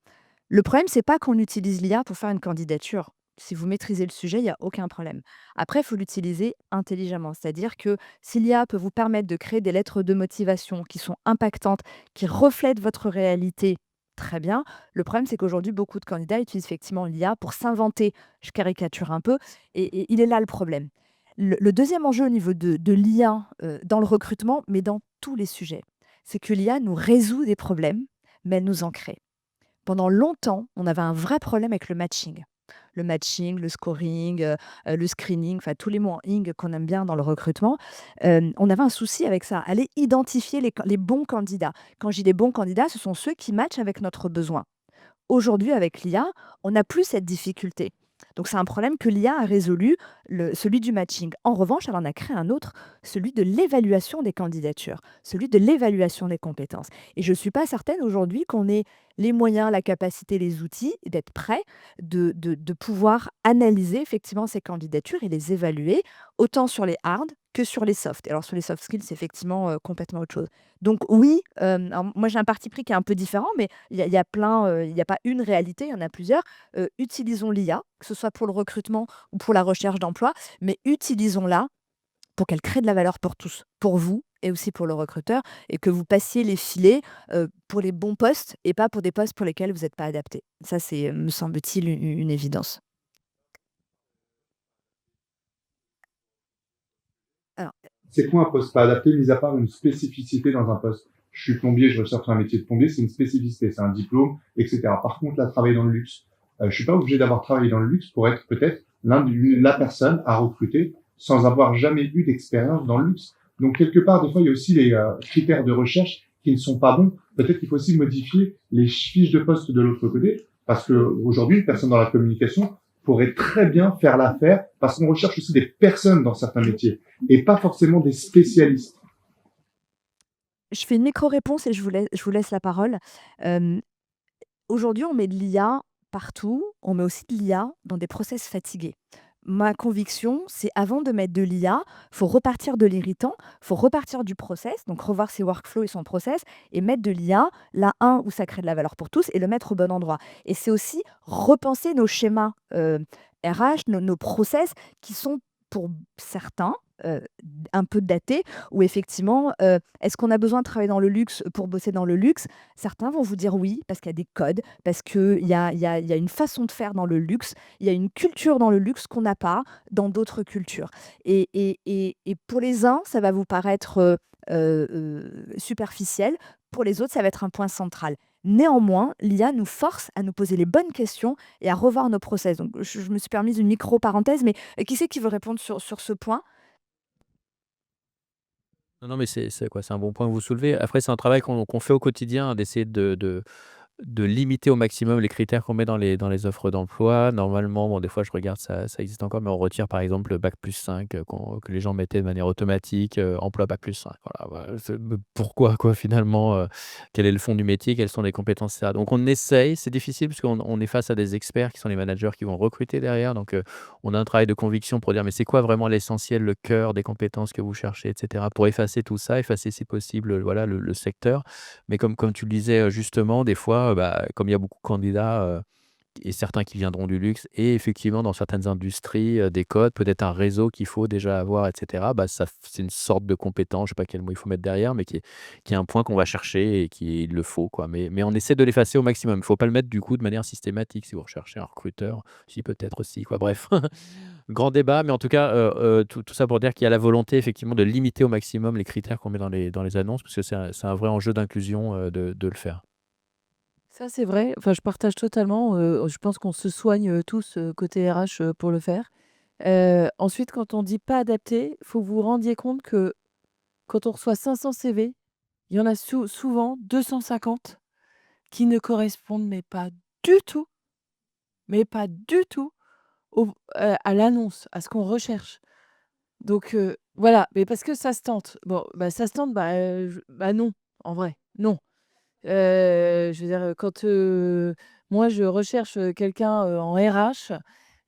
Le problème, c'est pas qu'on utilise l'IA pour faire une candidature. Si vous maîtrisez le sujet, il y a aucun problème. Après, il faut l'utiliser intelligemment. C'est-à-dire que si l'IA peut vous permettre de créer des lettres de motivation qui sont impactantes, qui reflètent votre réalité, très bien. Le problème, c'est qu'aujourd'hui, beaucoup de candidats utilisent effectivement l'IA pour s'inventer. Je caricature un peu, et il est là le problème. Le deuxième enjeu au niveau de l'IA dans le recrutement, mais dans tous les sujets, c'est que l'IA nous résout des problèmes, mais elle nous en crée. Pendant longtemps, on avait un vrai problème avec le matching. Le matching, le scoring, le screening, enfin tous les mots en ing qu'on aime bien dans le recrutement. On avait un souci avec ça, aller identifier les bons candidats. Quand je dis les bons candidats, ce sont ceux qui matchent avec notre besoin. Aujourd'hui, avec l'IA, on n'a plus cette difficulté. Donc c'est un problème que l'IA a résolu, celui du matching. En revanche, elle en a créé un autre, celui de l'évaluation des candidatures, celui de l'évaluation des compétences. Et je ne suis pas certaine aujourd'hui qu'on ait les moyens, la capacité, les outils, d'être prêt de pouvoir analyser effectivement ces candidatures et les évaluer, autant sur les hard que sur les soft. Alors sur les soft skills, c'est effectivement complètement autre chose. Donc oui, alors moi j'ai un parti pris qui est un peu différent, mais il y a plein, il n'y a pas une réalité, il y en a plusieurs. Utilisons l'IA, que ce soit pour le recrutement ou pour la recherche d'emploi, mais utilisons-la pour qu'elle crée de la valeur pour tous, pour vous et aussi pour le recruteur, et que vous passiez les filets pour les bons postes et pas pour des postes pour lesquels vous n'êtes pas adapté. Ça, c'est, me semble-t-il, une évidence. Alors, C'est quoi un poste pas adapté, mis à part une spécificité dans un poste? Je suis plombier, je recherche un métier de plombier, c'est une spécificité, c'est un diplôme, etc. Par contre, là, travailler dans le luxe, je suis pas obligé d'avoir travaillé dans le luxe pour être peut-être la personne à recruter sans avoir jamais eu d'expérience dans le luxe. Donc, quelque part, des fois, il y a aussi les critères de recherche qui ne sont pas bons. Peut-être qu'il faut aussi modifier les fiches de poste de l'autre côté, parce que aujourd'hui, une personne dans la communication pourrait très bien faire l'affaire, parce qu'on recherche aussi des personnes dans certains métiers et pas forcément des spécialistes. je fais une micro-réponse et je vous laisse la parole. Aujourd'hui, on met de l'IA partout, on met aussi de l'IA dans des process fatigués. Ma conviction, c'est avant de mettre de l'IA, il faut repartir de l'irritant, il faut repartir du process, donc revoir ses workflows et son process, et mettre de l'IA là, où ça crée de la valeur pour tous, et le mettre au bon endroit. Et c'est aussi repenser nos schémas RH, nos process, qui sont pour certains un peu datés, où effectivement, est-ce qu'on a besoin de travailler dans le luxe pour bosser dans le luxe? Certains vont vous dire oui, parce qu'il y a des codes, parce qu'il y a une façon de faire dans le luxe, il y a une culture dans le luxe qu'on n'a pas dans d'autres cultures. Et pour les uns, ça va vous paraître superficiel. Pour les autres, ça va être un point central. Néanmoins, l'IA nous force à nous poser les bonnes questions et à revoir nos process. Donc, je me suis permise une micro-parenthèse, mais qui c'est qui veut répondre sur ce point? Non, non, mais c'est quoi? C'est un bon point que vous soulevez. Après, c'est un travail qu'on fait au quotidien, d'essayer de limiter au maximum les critères qu'on met dans les offres d'emploi. Normalement, bon, des fois, je regarde, ça existe encore, mais on retire, par exemple, le bac+5 que les gens mettaient de manière automatique, emploi bac+5. Voilà, pourquoi, quoi, finalement, quel est le fond du métier, quelles sont les compétences, etc. Donc, on essaye, c'est difficile parce qu'on est face à des experts qui sont les managers qui vont recruter derrière. Donc, on a un travail de conviction pour dire, mais c'est quoi vraiment l'essentiel, le cœur des compétences que vous cherchez, etc. Pour effacer tout ça, effacer si possible, voilà, le secteur. Mais comme tu le disais, justement, des fois, comme il y a beaucoup de candidats, et certains qui viendront du luxe et effectivement dans certaines industries, des codes, peut-être un réseau qu'il faut déjà avoir et cetera, ça c'est une sorte de compétence, je sais pas quel mot il faut mettre derrière, mais qui est un point qu'on va chercher et qu'il le faut, quoi. Mais on essaie de l'effacer au maximum. Il faut pas le mettre du coup de manière systématique si vous recherchez un recruteur, si peut-être aussi, quoi. Bref, grand débat, mais en tout cas, tout ça pour dire qu'il y a la volonté effectivement de limiter au maximum les critères qu'on met dans les annonces parce que c'est un vrai enjeu d'inclusion, de le faire. Ça, c'est vrai. Enfin, je partage totalement. Je pense qu'on se soigne tous côté RH pour le faire. Ensuite, quand on dit pas adapté, il faut que vous vous rendiez compte que quand on reçoit 500 CV, il y en a souvent 250 qui ne correspondent mais pas du tout à l'annonce, à ce qu'on recherche. Donc voilà, mais parce que ça se tente. Bon, ça se tente, non, en vrai, non. Je veux dire, quand, moi je recherche, quelqu'un, en RH,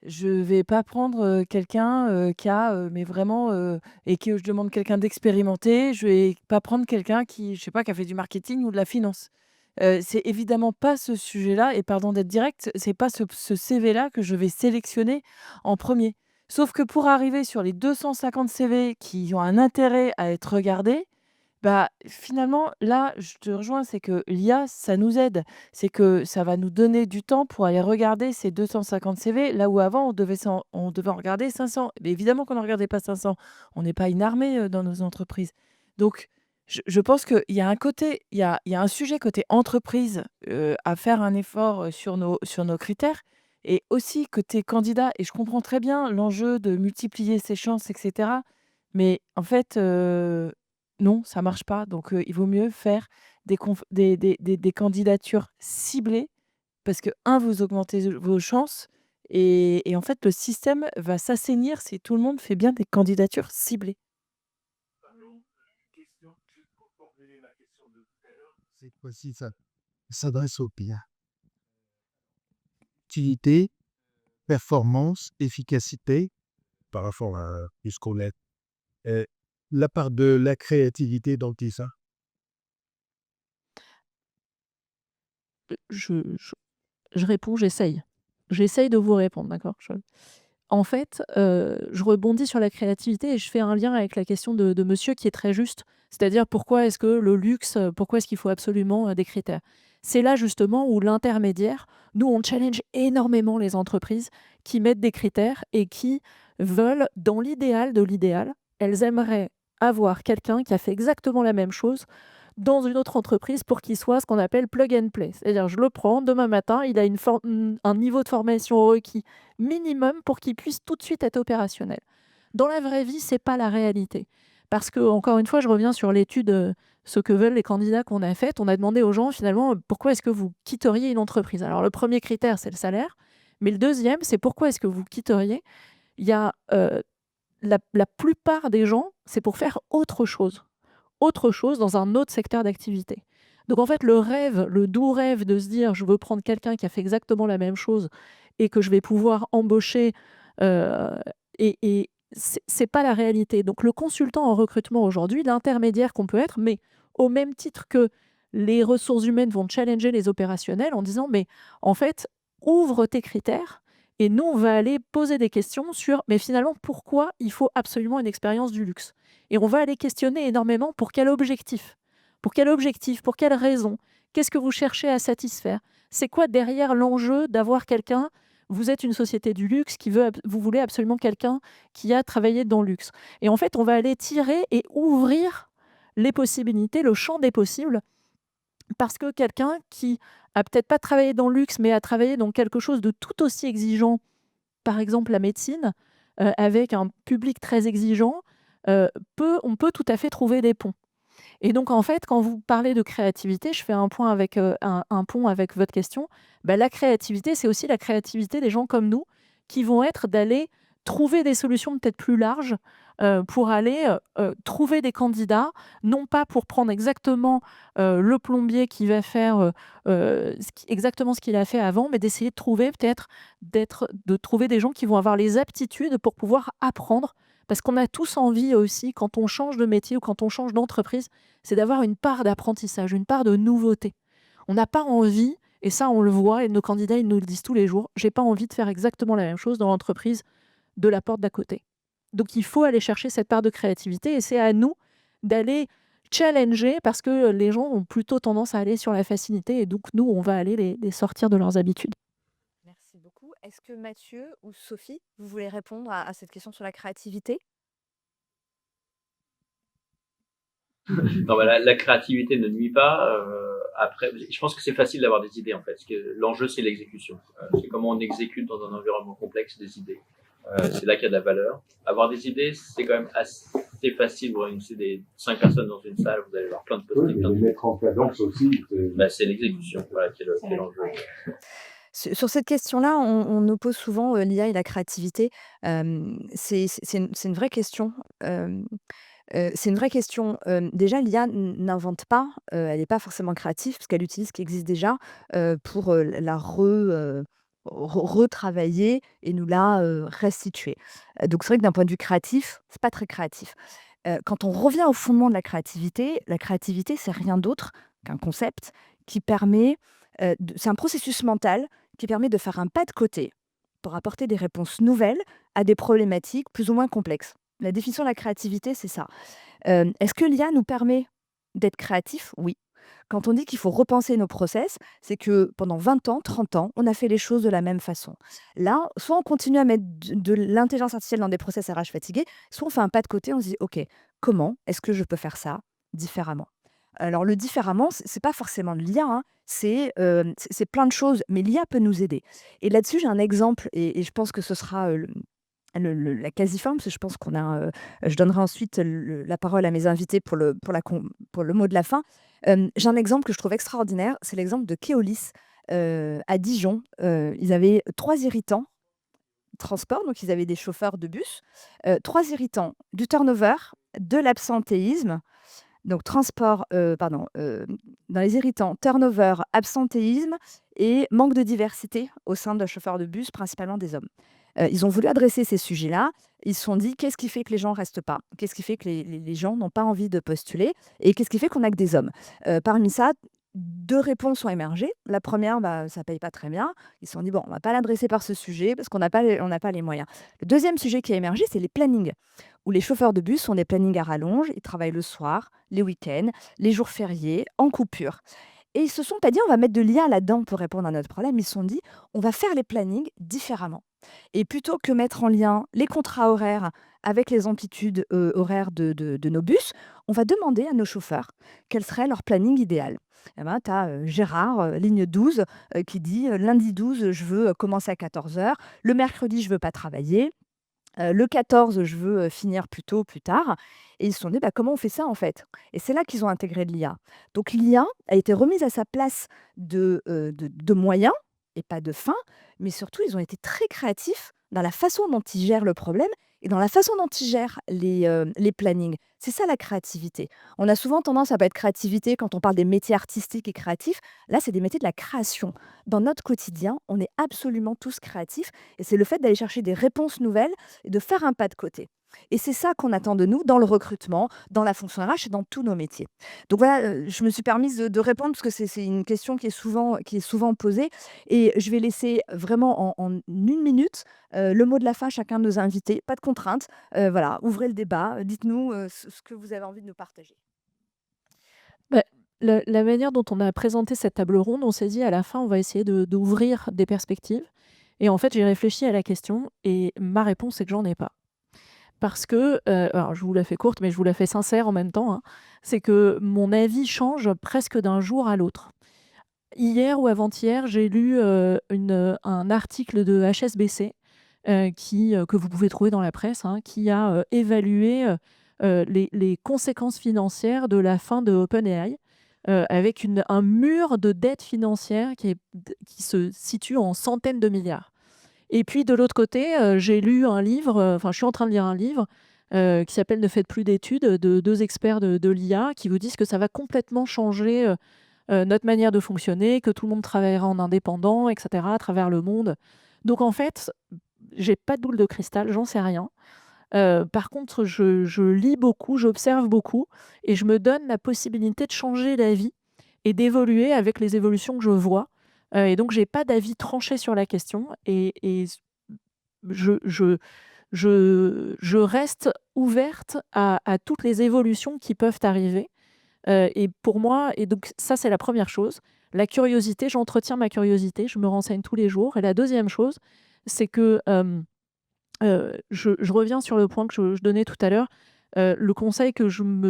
je vais pas prendre, quelqu'un, qui a, mais vraiment, et que je demande quelqu'un d'expérimenté. Je vais pas prendre quelqu'un qui, je sais pas, qui a fait du marketing ou de la finance. C'est évidemment pas ce sujet-là et pardon d'être direct, c'est pas ce CV-là que je vais sélectionner en premier. Sauf que pour arriver sur les 250 CV qui ont un intérêt à être regardés, finalement, là, je te rejoins, c'est que l'IA, ça nous aide. C'est que ça va nous donner du temps pour aller regarder ces 250 CV, là où avant, on devait en regarder 500. Mais évidemment qu'on n'en regardait pas 500. On n'est pas une armée dans nos entreprises. Donc, je pense qu'il y a un côté, il y a un sujet côté entreprise à faire un effort sur nos critères. Et aussi côté candidat, et je comprends très bien l'enjeu de multiplier ses chances, etc. Mais en fait, non, ça marche pas. Donc, il vaut mieux faire des candidatures ciblées parce que, un, vous augmentez vos chances et en fait, le système va s'assainir si tout le monde fait bien des candidatures ciblées. Cette fois-ci, ça s'adresse aux pires. Utilité, performance, efficacité, par rapport à ce qu'on est. La part de la créativité dans tout ça. Je réponds, j'essaye. J'essaye de vous répondre, d'accord? En fait, je rebondis sur la créativité et je fais un lien avec la question de monsieur qui est très juste. C'est-à-dire pourquoi est-ce que le luxe, pourquoi est-ce qu'il faut absolument, des critères? C'est là justement où l'intermédiaire, nous on challenge énormément les entreprises qui mettent des critères et qui veulent, dans l'idéal de l'idéal, elles aimeraient avoir quelqu'un qui a fait exactement la même chose dans une autre entreprise pour qu'il soit ce qu'on appelle plug and play. C'est-à-dire, je le prends, demain matin, il a un niveau de formation requis minimum pour qu'il puisse tout de suite être opérationnel. Dans la vraie vie, c'est pas la réalité. Parce que, encore une fois, je reviens sur l'étude, ce que veulent les candidats qu'on a faite. On a demandé aux gens, finalement, pourquoi est-ce que vous quitteriez une entreprise? Alors, le premier critère, c'est le salaire. Mais le deuxième, c'est pourquoi est-ce que vous quitteriez? Il y a la plupart des gens, c'est pour faire autre chose dans un autre secteur d'activité. Donc en fait, le rêve, le doux rêve de se dire je veux prendre quelqu'un qui a fait exactement la même chose et que je vais pouvoir embaucher, et c'est pas la réalité. Donc le consultant en recrutement aujourd'hui, l'intermédiaire qu'on peut être, mais au même titre que les ressources humaines vont challenger les opérationnels en disant mais en fait, ouvre tes critères et nous on va aller poser des questions sur mais finalement pourquoi il faut absolument une expérience du luxe? Et on va aller questionner énormément pour quel objectif? Pour quel objectif? Pour quelle raison? Qu'est-ce que vous cherchez à satisfaire? C'est quoi derrière l'enjeu d'avoir quelqu'un? Vous êtes une société du luxe vous voulez absolument quelqu'un qui a travaillé dans le luxe. Et en fait, on va aller tirer et ouvrir les possibilités, le champ des possibles, parce que quelqu'un qui a peut-être pas travaillé dans le luxe, mais a travaillé dans quelque chose de tout aussi exigeant, par exemple la médecine, avec un public très exigeant, on peut tout à fait trouver des ponts. Et donc, en fait, quand vous parlez de créativité, je fais un point avec, un pont avec votre question. Bah, la créativité, c'est aussi la créativité des gens comme nous qui vont être d'aller trouver des solutions peut-être plus larges, pour aller, trouver des candidats, non pas pour prendre exactement, le plombier qui va faire, exactement ce qu'il a fait avant, mais d'essayer de trouver peut-être de trouver des gens qui vont avoir les aptitudes pour pouvoir apprendre. Parce qu'on a tous envie aussi, quand on change de métier ou quand on change d'entreprise, c'est d'avoir une part d'apprentissage, une part de nouveauté. On n'a pas envie, et ça on le voit, et nos candidats ils nous le disent tous les jours, j'ai pas envie de faire exactement la même chose dans l'entreprise de la porte d'à côté. Donc il faut aller chercher cette part de créativité et c'est à nous d'aller challenger parce que les gens ont plutôt tendance à aller sur la facilité et donc nous, on va aller les sortir de leurs habitudes. Merci beaucoup. Est-ce que Mathieu ou Sophie, vous voulez répondre à cette question sur la créativité? Non, bah, la créativité ne nuit pas. Après, je pense que c'est facile d'avoir des idées en fait. Parce que l'enjeu, c'est l'exécution. C'est comment on exécute dans un environnement complexe des idées. C'est là qu'il y a de la valeur. Avoir des idées, c'est quand même assez facile. Vous réunissez des 5 personnes dans une salle, vous allez avoir plein de post-it. Oui, mais les mettre en cadence aussi. Bah, c'est l'exécution, voilà, qui est l'enjeu. Sur cette question-là, on oppose souvent l'IA et la créativité. C'est une vraie question. C'est une vraie question. Déjà, l'IA n'invente pas, elle n'est pas forcément créative parce qu'elle utilise ce qui existe déjà pour la retravailler et nous la restituer. Donc, c'est vrai que d'un point de vue créatif, c'est pas très créatif. Quand on revient au fondement de la créativité, c'est rien d'autre qu'un concept qui permet, c'est un processus mental qui permet de faire un pas de côté pour apporter des réponses nouvelles à des problématiques plus ou moins complexes. La définition de la créativité, c'est ça. Est-ce que l'IA nous permet d'être créatifs? Oui. Quand on dit qu'il faut repenser nos process, c'est que pendant 20 ans, 30 ans, on a fait les choses de la même façon. Là, soit on continue à mettre de l'intelligence artificielle dans des process RH fatigués, soit on fait un pas de côté, on se dit, OK, comment est-ce que je peux faire ça différemment? Alors le différemment, c'est pas forcément de l'IA, hein, c'est plein de choses, mais l'IA peut nous aider. Et là-dessus, j'ai un exemple, et je pense que ce sera la quasi-forme, parce que je pense qu'on a. Je donnerai ensuite la parole à mes invités pour le mot de la fin. J'ai un exemple que je trouve extraordinaire, c'est l'exemple de Keolis à Dijon. Ils avaient 3 irritants transport, donc ils avaient des chauffeurs de bus, 3 irritants, du turnover, de l'absentéisme. Donc transport, dans les irritants, turnover, absentéisme et manque de diversité au sein de chauffeurs de bus, principalement des hommes. Ils ont voulu adresser ces sujets-là. Ils se sont dit: «Qu'est-ce qui fait que les gens restent pas? Qu'est-ce qui fait que les gens n'ont pas envie de postuler? Et qu'est-ce qui fait qu'on a que des hommes?» Parmi ça, 2 réponses ont émergé. La première, ça paye pas très bien. Ils se sont dit: «Bon, on va pas l'adresser par ce sujet parce qu'on n'a pas les moyens». Le deuxième sujet qui a émergé, c'est les plannings, où les chauffeurs de bus ont des plannings à rallonge. Ils travaillent le soir, les week-ends, les jours fériés, en coupure. Et ils se sont pas dit: «On va mettre de l'IA là-dedans pour répondre à notre problème». Ils se sont dit: «On va faire les plannings différemment». Et plutôt que mettre en lien les contrats horaires avec les amplitudes horaires de nos bus, on va demander à nos chauffeurs quel serait leur planning idéal. Eh ben, tu as Gérard, ligne 12, qui dit lundi 12, je veux commencer à 14h, le mercredi, je veux pas travailler. Le 14, je veux finir plus tôt, plus tard. Et ils se sont dit: comment on fait ça en fait? Et c'est là qu'ils ont intégré de l'IA. Donc l'IA a été remise à sa place de moyens et pas de fin, mais surtout ils ont été très créatifs dans la façon dont ils gèrent le problème et dans la façon dont ils gèrent les plannings. C'est ça la créativité. On a souvent tendance à pas être créativité quand on parle des métiers artistiques et créatifs. Là, c'est des métiers de la création. Dans notre quotidien, on est absolument tous créatifs et c'est le fait d'aller chercher des réponses nouvelles et de faire un pas de côté. Et c'est ça qu'on attend de nous dans le recrutement, dans la fonction RH et dans tous nos métiers. Donc voilà, je me suis permise de répondre parce que c'est une question qui est souvent posée et je vais laisser vraiment en 1 minute le mot de la fin à chacun de nos invités. Pas de contraintes, voilà, ouvrez le débat, dites-nous ce que vous avez envie de nous partager. Bah, la manière dont on a présenté cette table ronde, on s'est dit à la fin, on va essayer d'ouvrir des perspectives. Et en fait, j'ai réfléchi à la question et ma réponse, c'est que j'en ai pas. Parce que, alors je vous la fais courte, mais je vous la fais sincère en même temps, hein, c'est que mon avis change presque d'un jour à l'autre. Hier ou avant-hier, j'ai lu un article de HSBC que vous pouvez trouver dans la presse, hein, qui a évalué les conséquences financières de la fin de OpenAI, avec un mur de dette financière qui se situe en centaines de milliards. Et puis de l'autre côté, j'ai lu un livre, enfin je suis en train de lire un livre qui s'appelle Ne faites plus d'études, de 2 experts de l'IA qui vous disent que ça va complètement changer notre manière de fonctionner, que tout le monde travaillera en indépendant, etc., à travers le monde. Donc en fait, j'ai pas de boule de cristal, j'en sais rien. Par contre, je lis beaucoup, j'observe beaucoup et je me donne la possibilité de changer d'avis et d'évoluer avec les évolutions que je vois. Et donc j'ai pas d'avis tranché sur la question et je je je reste ouverte à toutes les évolutions qui peuvent arriver. Et pour moi et donc ça, c'est la première chose. La curiosité, j'entretiens ma curiosité, je me renseigne tous les jours et la deuxième chose, c'est que, je reviens sur le point que je donnais tout à l'heure. Le conseil que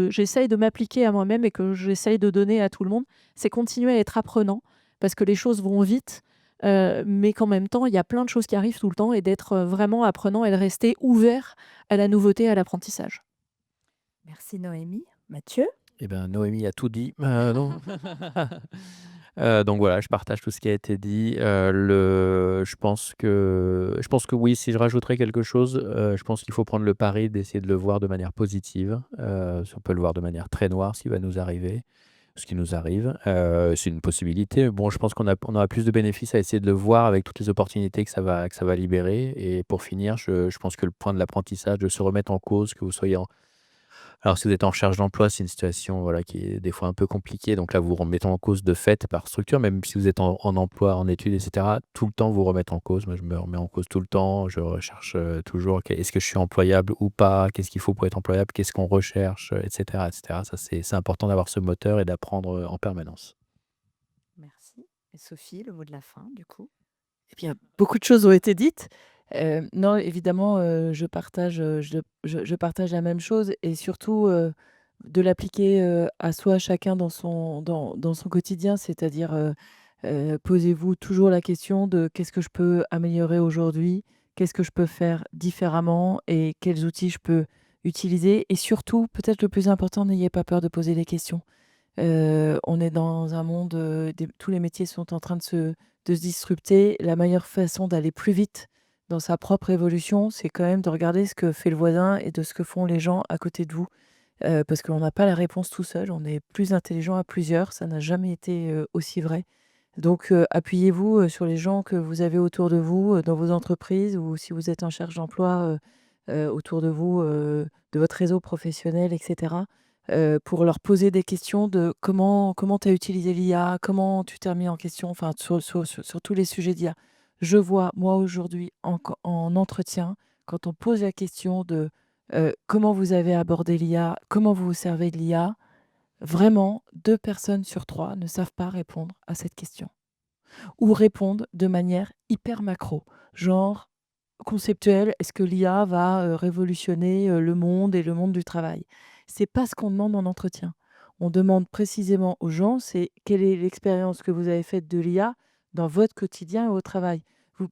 j'essaye de m'appliquer à moi-même et que j'essaye de donner à tout le monde, c'est continuer à être apprenant parce que les choses vont vite, mais qu'en même temps, il y a plein de choses qui arrivent tout le temps et d'être, vraiment apprenant et de rester ouvert à la nouveauté, à l'apprentissage. Merci Noémie. Mathieu? Eh ben, Noémie a tout dit. Non. Donc voilà, je partage tout ce qui a été dit. Je pense que oui, si je rajouterais quelque chose, je pense qu'il faut prendre le pari d'essayer de le voir de manière positive. Si on peut le voir de manière très noire, ce qui va nous arriver, ce qui nous arrive, c'est une possibilité. Bon, je pense on aura plus de bénéfices à essayer de le voir avec toutes les opportunités que ça va libérer. Et pour finir, je pense que le point de l'apprentissage, de se remettre en cause, que vous soyez alors si vous êtes en recherche d'emploi, c'est une situation, voilà, qui est des fois un peu compliquée. Donc là, vous vous remettez en cause de fait par structure, même si vous êtes en emploi, en études, et cetera, tout le temps vous remettre en cause. Moi, je me remets en cause tout le temps. Je recherche, toujours est-ce que je suis employable ou pas? Qu'est-ce qu'il faut pour être employable? Qu'est-ce qu'on recherche? Et cetera, et cetera. Ça, c'est important d'avoir ce moteur et d'apprendre, en permanence. Merci. Et Sophie, le mot de la fin, du coup? Eh bien, beaucoup de choses ont été dites. Non, évidemment, je partage la même chose et surtout, de l'appliquer, à soi, chacun dans son quotidien. C'est-à-dire, posez-vous toujours la question de: «Qu'est-ce que je peux améliorer aujourd'hui? Qu'est-ce que je peux faire différemment et quels outils je peux utiliser?» Et surtout, peut-être le plus important, n'ayez pas peur de poser des questions. On est dans un monde, tous les métiers sont en train de se disrupter. La meilleure façon d'aller plus vite dans sa propre évolution, c'est quand même de regarder ce que fait le voisin et de ce que font les gens à côté de vous. Parce qu'on n'a pas la réponse tout seul, on est plus intelligent à plusieurs, ça n'a jamais été, aussi vrai. Donc, appuyez-vous, sur les gens que vous avez autour de vous, dans vos entreprises ou si vous êtes en recherche d'emploi, autour de vous, de votre réseau professionnel et cetera, pour leur poser des questions de comment tu as utilisé l'IA? Comment tu t'es remis en question? Enfin, sur tous les sujets d'IA. Je vois, moi, aujourd'hui, en entretien, quand on pose la question de, comment vous avez abordé l'IA? Comment vous vous servez de l'IA? Vraiment, 2 personnes sur 3 ne savent pas répondre à cette question ou répondent de manière hyper macro, genre conceptuelle: «Est-ce que l'IA va, révolutionner, le monde et le monde du travail?» C'est pas ce qu'on demande en entretien. On demande précisément aux gens, c'est: «Quelle est l'expérience que vous avez faite de l'IA dans votre quotidien et au travail?»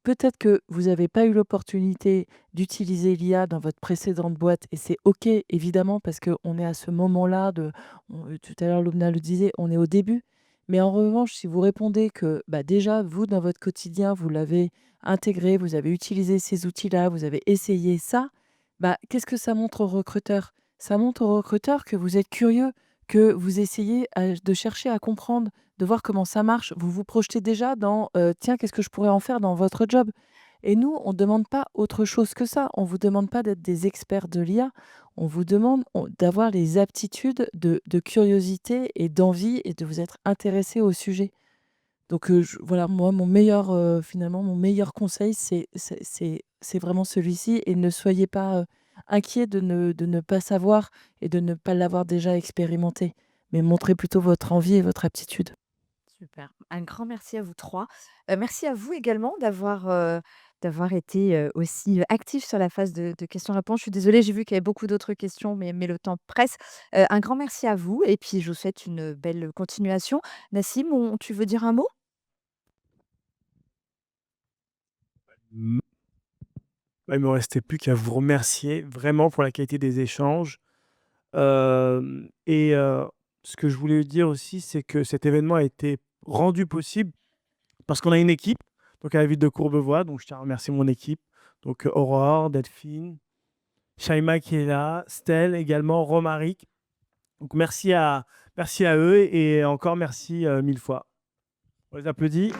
Peut-être que vous n'avez pas eu l'opportunité d'utiliser l'IA dans votre précédente boîte et c'est OK évidemment parce qu'on est à ce moment-là tout à l'heure Lubna le disait, on est au début. Mais en revanche, si vous répondez que, bah, déjà vous dans votre quotidien, vous l'avez intégré, vous avez utilisé ces outils-là, vous avez essayé ça, bah, qu'est-ce que ça montre aux recruteurs? Ça montre aux recruteurs que vous êtes curieux, que vous essayez de chercher à comprendre, de voir comment ça marche. Vous vous projetez déjà dans tiens, qu'est-ce que je pourrais en faire dans votre job? Et nous, on ne demande pas autre chose que ça. On ne vous demande pas d'être des experts de l'IA. On vous demande d'avoir les aptitudes de curiosité et d'envie et de vous être intéressé au sujet. Donc, voilà, moi, finalement, mon meilleur conseil, c'est vraiment celui-ci et ne soyez pas, inquiets de ne pas savoir et de ne pas l'avoir déjà expérimenté, mais montrez plutôt votre envie et votre aptitude. Super. Un grand merci à vous 3. Merci à vous également d'avoir été, aussi, actifs sur la phase de questions-réponses. Je suis désolée, j'ai vu qu'il y avait beaucoup d'autres questions, mais le temps presse. Un grand merci à vous et puis je vous souhaite une belle continuation. Nassim, tu veux dire un mot? Bah, il me restait plus qu'à vous remercier vraiment pour la qualité des échanges. Ce que je voulais dire aussi, c'est que cet événement a été rendu possible parce qu'on a une équipe, donc à la ville de Courbevoie. Donc je tiens à remercier mon équipe, donc Aurore, Delphine, Shaima qui est là, Stell également, Romaric. Donc merci à eux et encore merci 1000 fois. On les applaudit.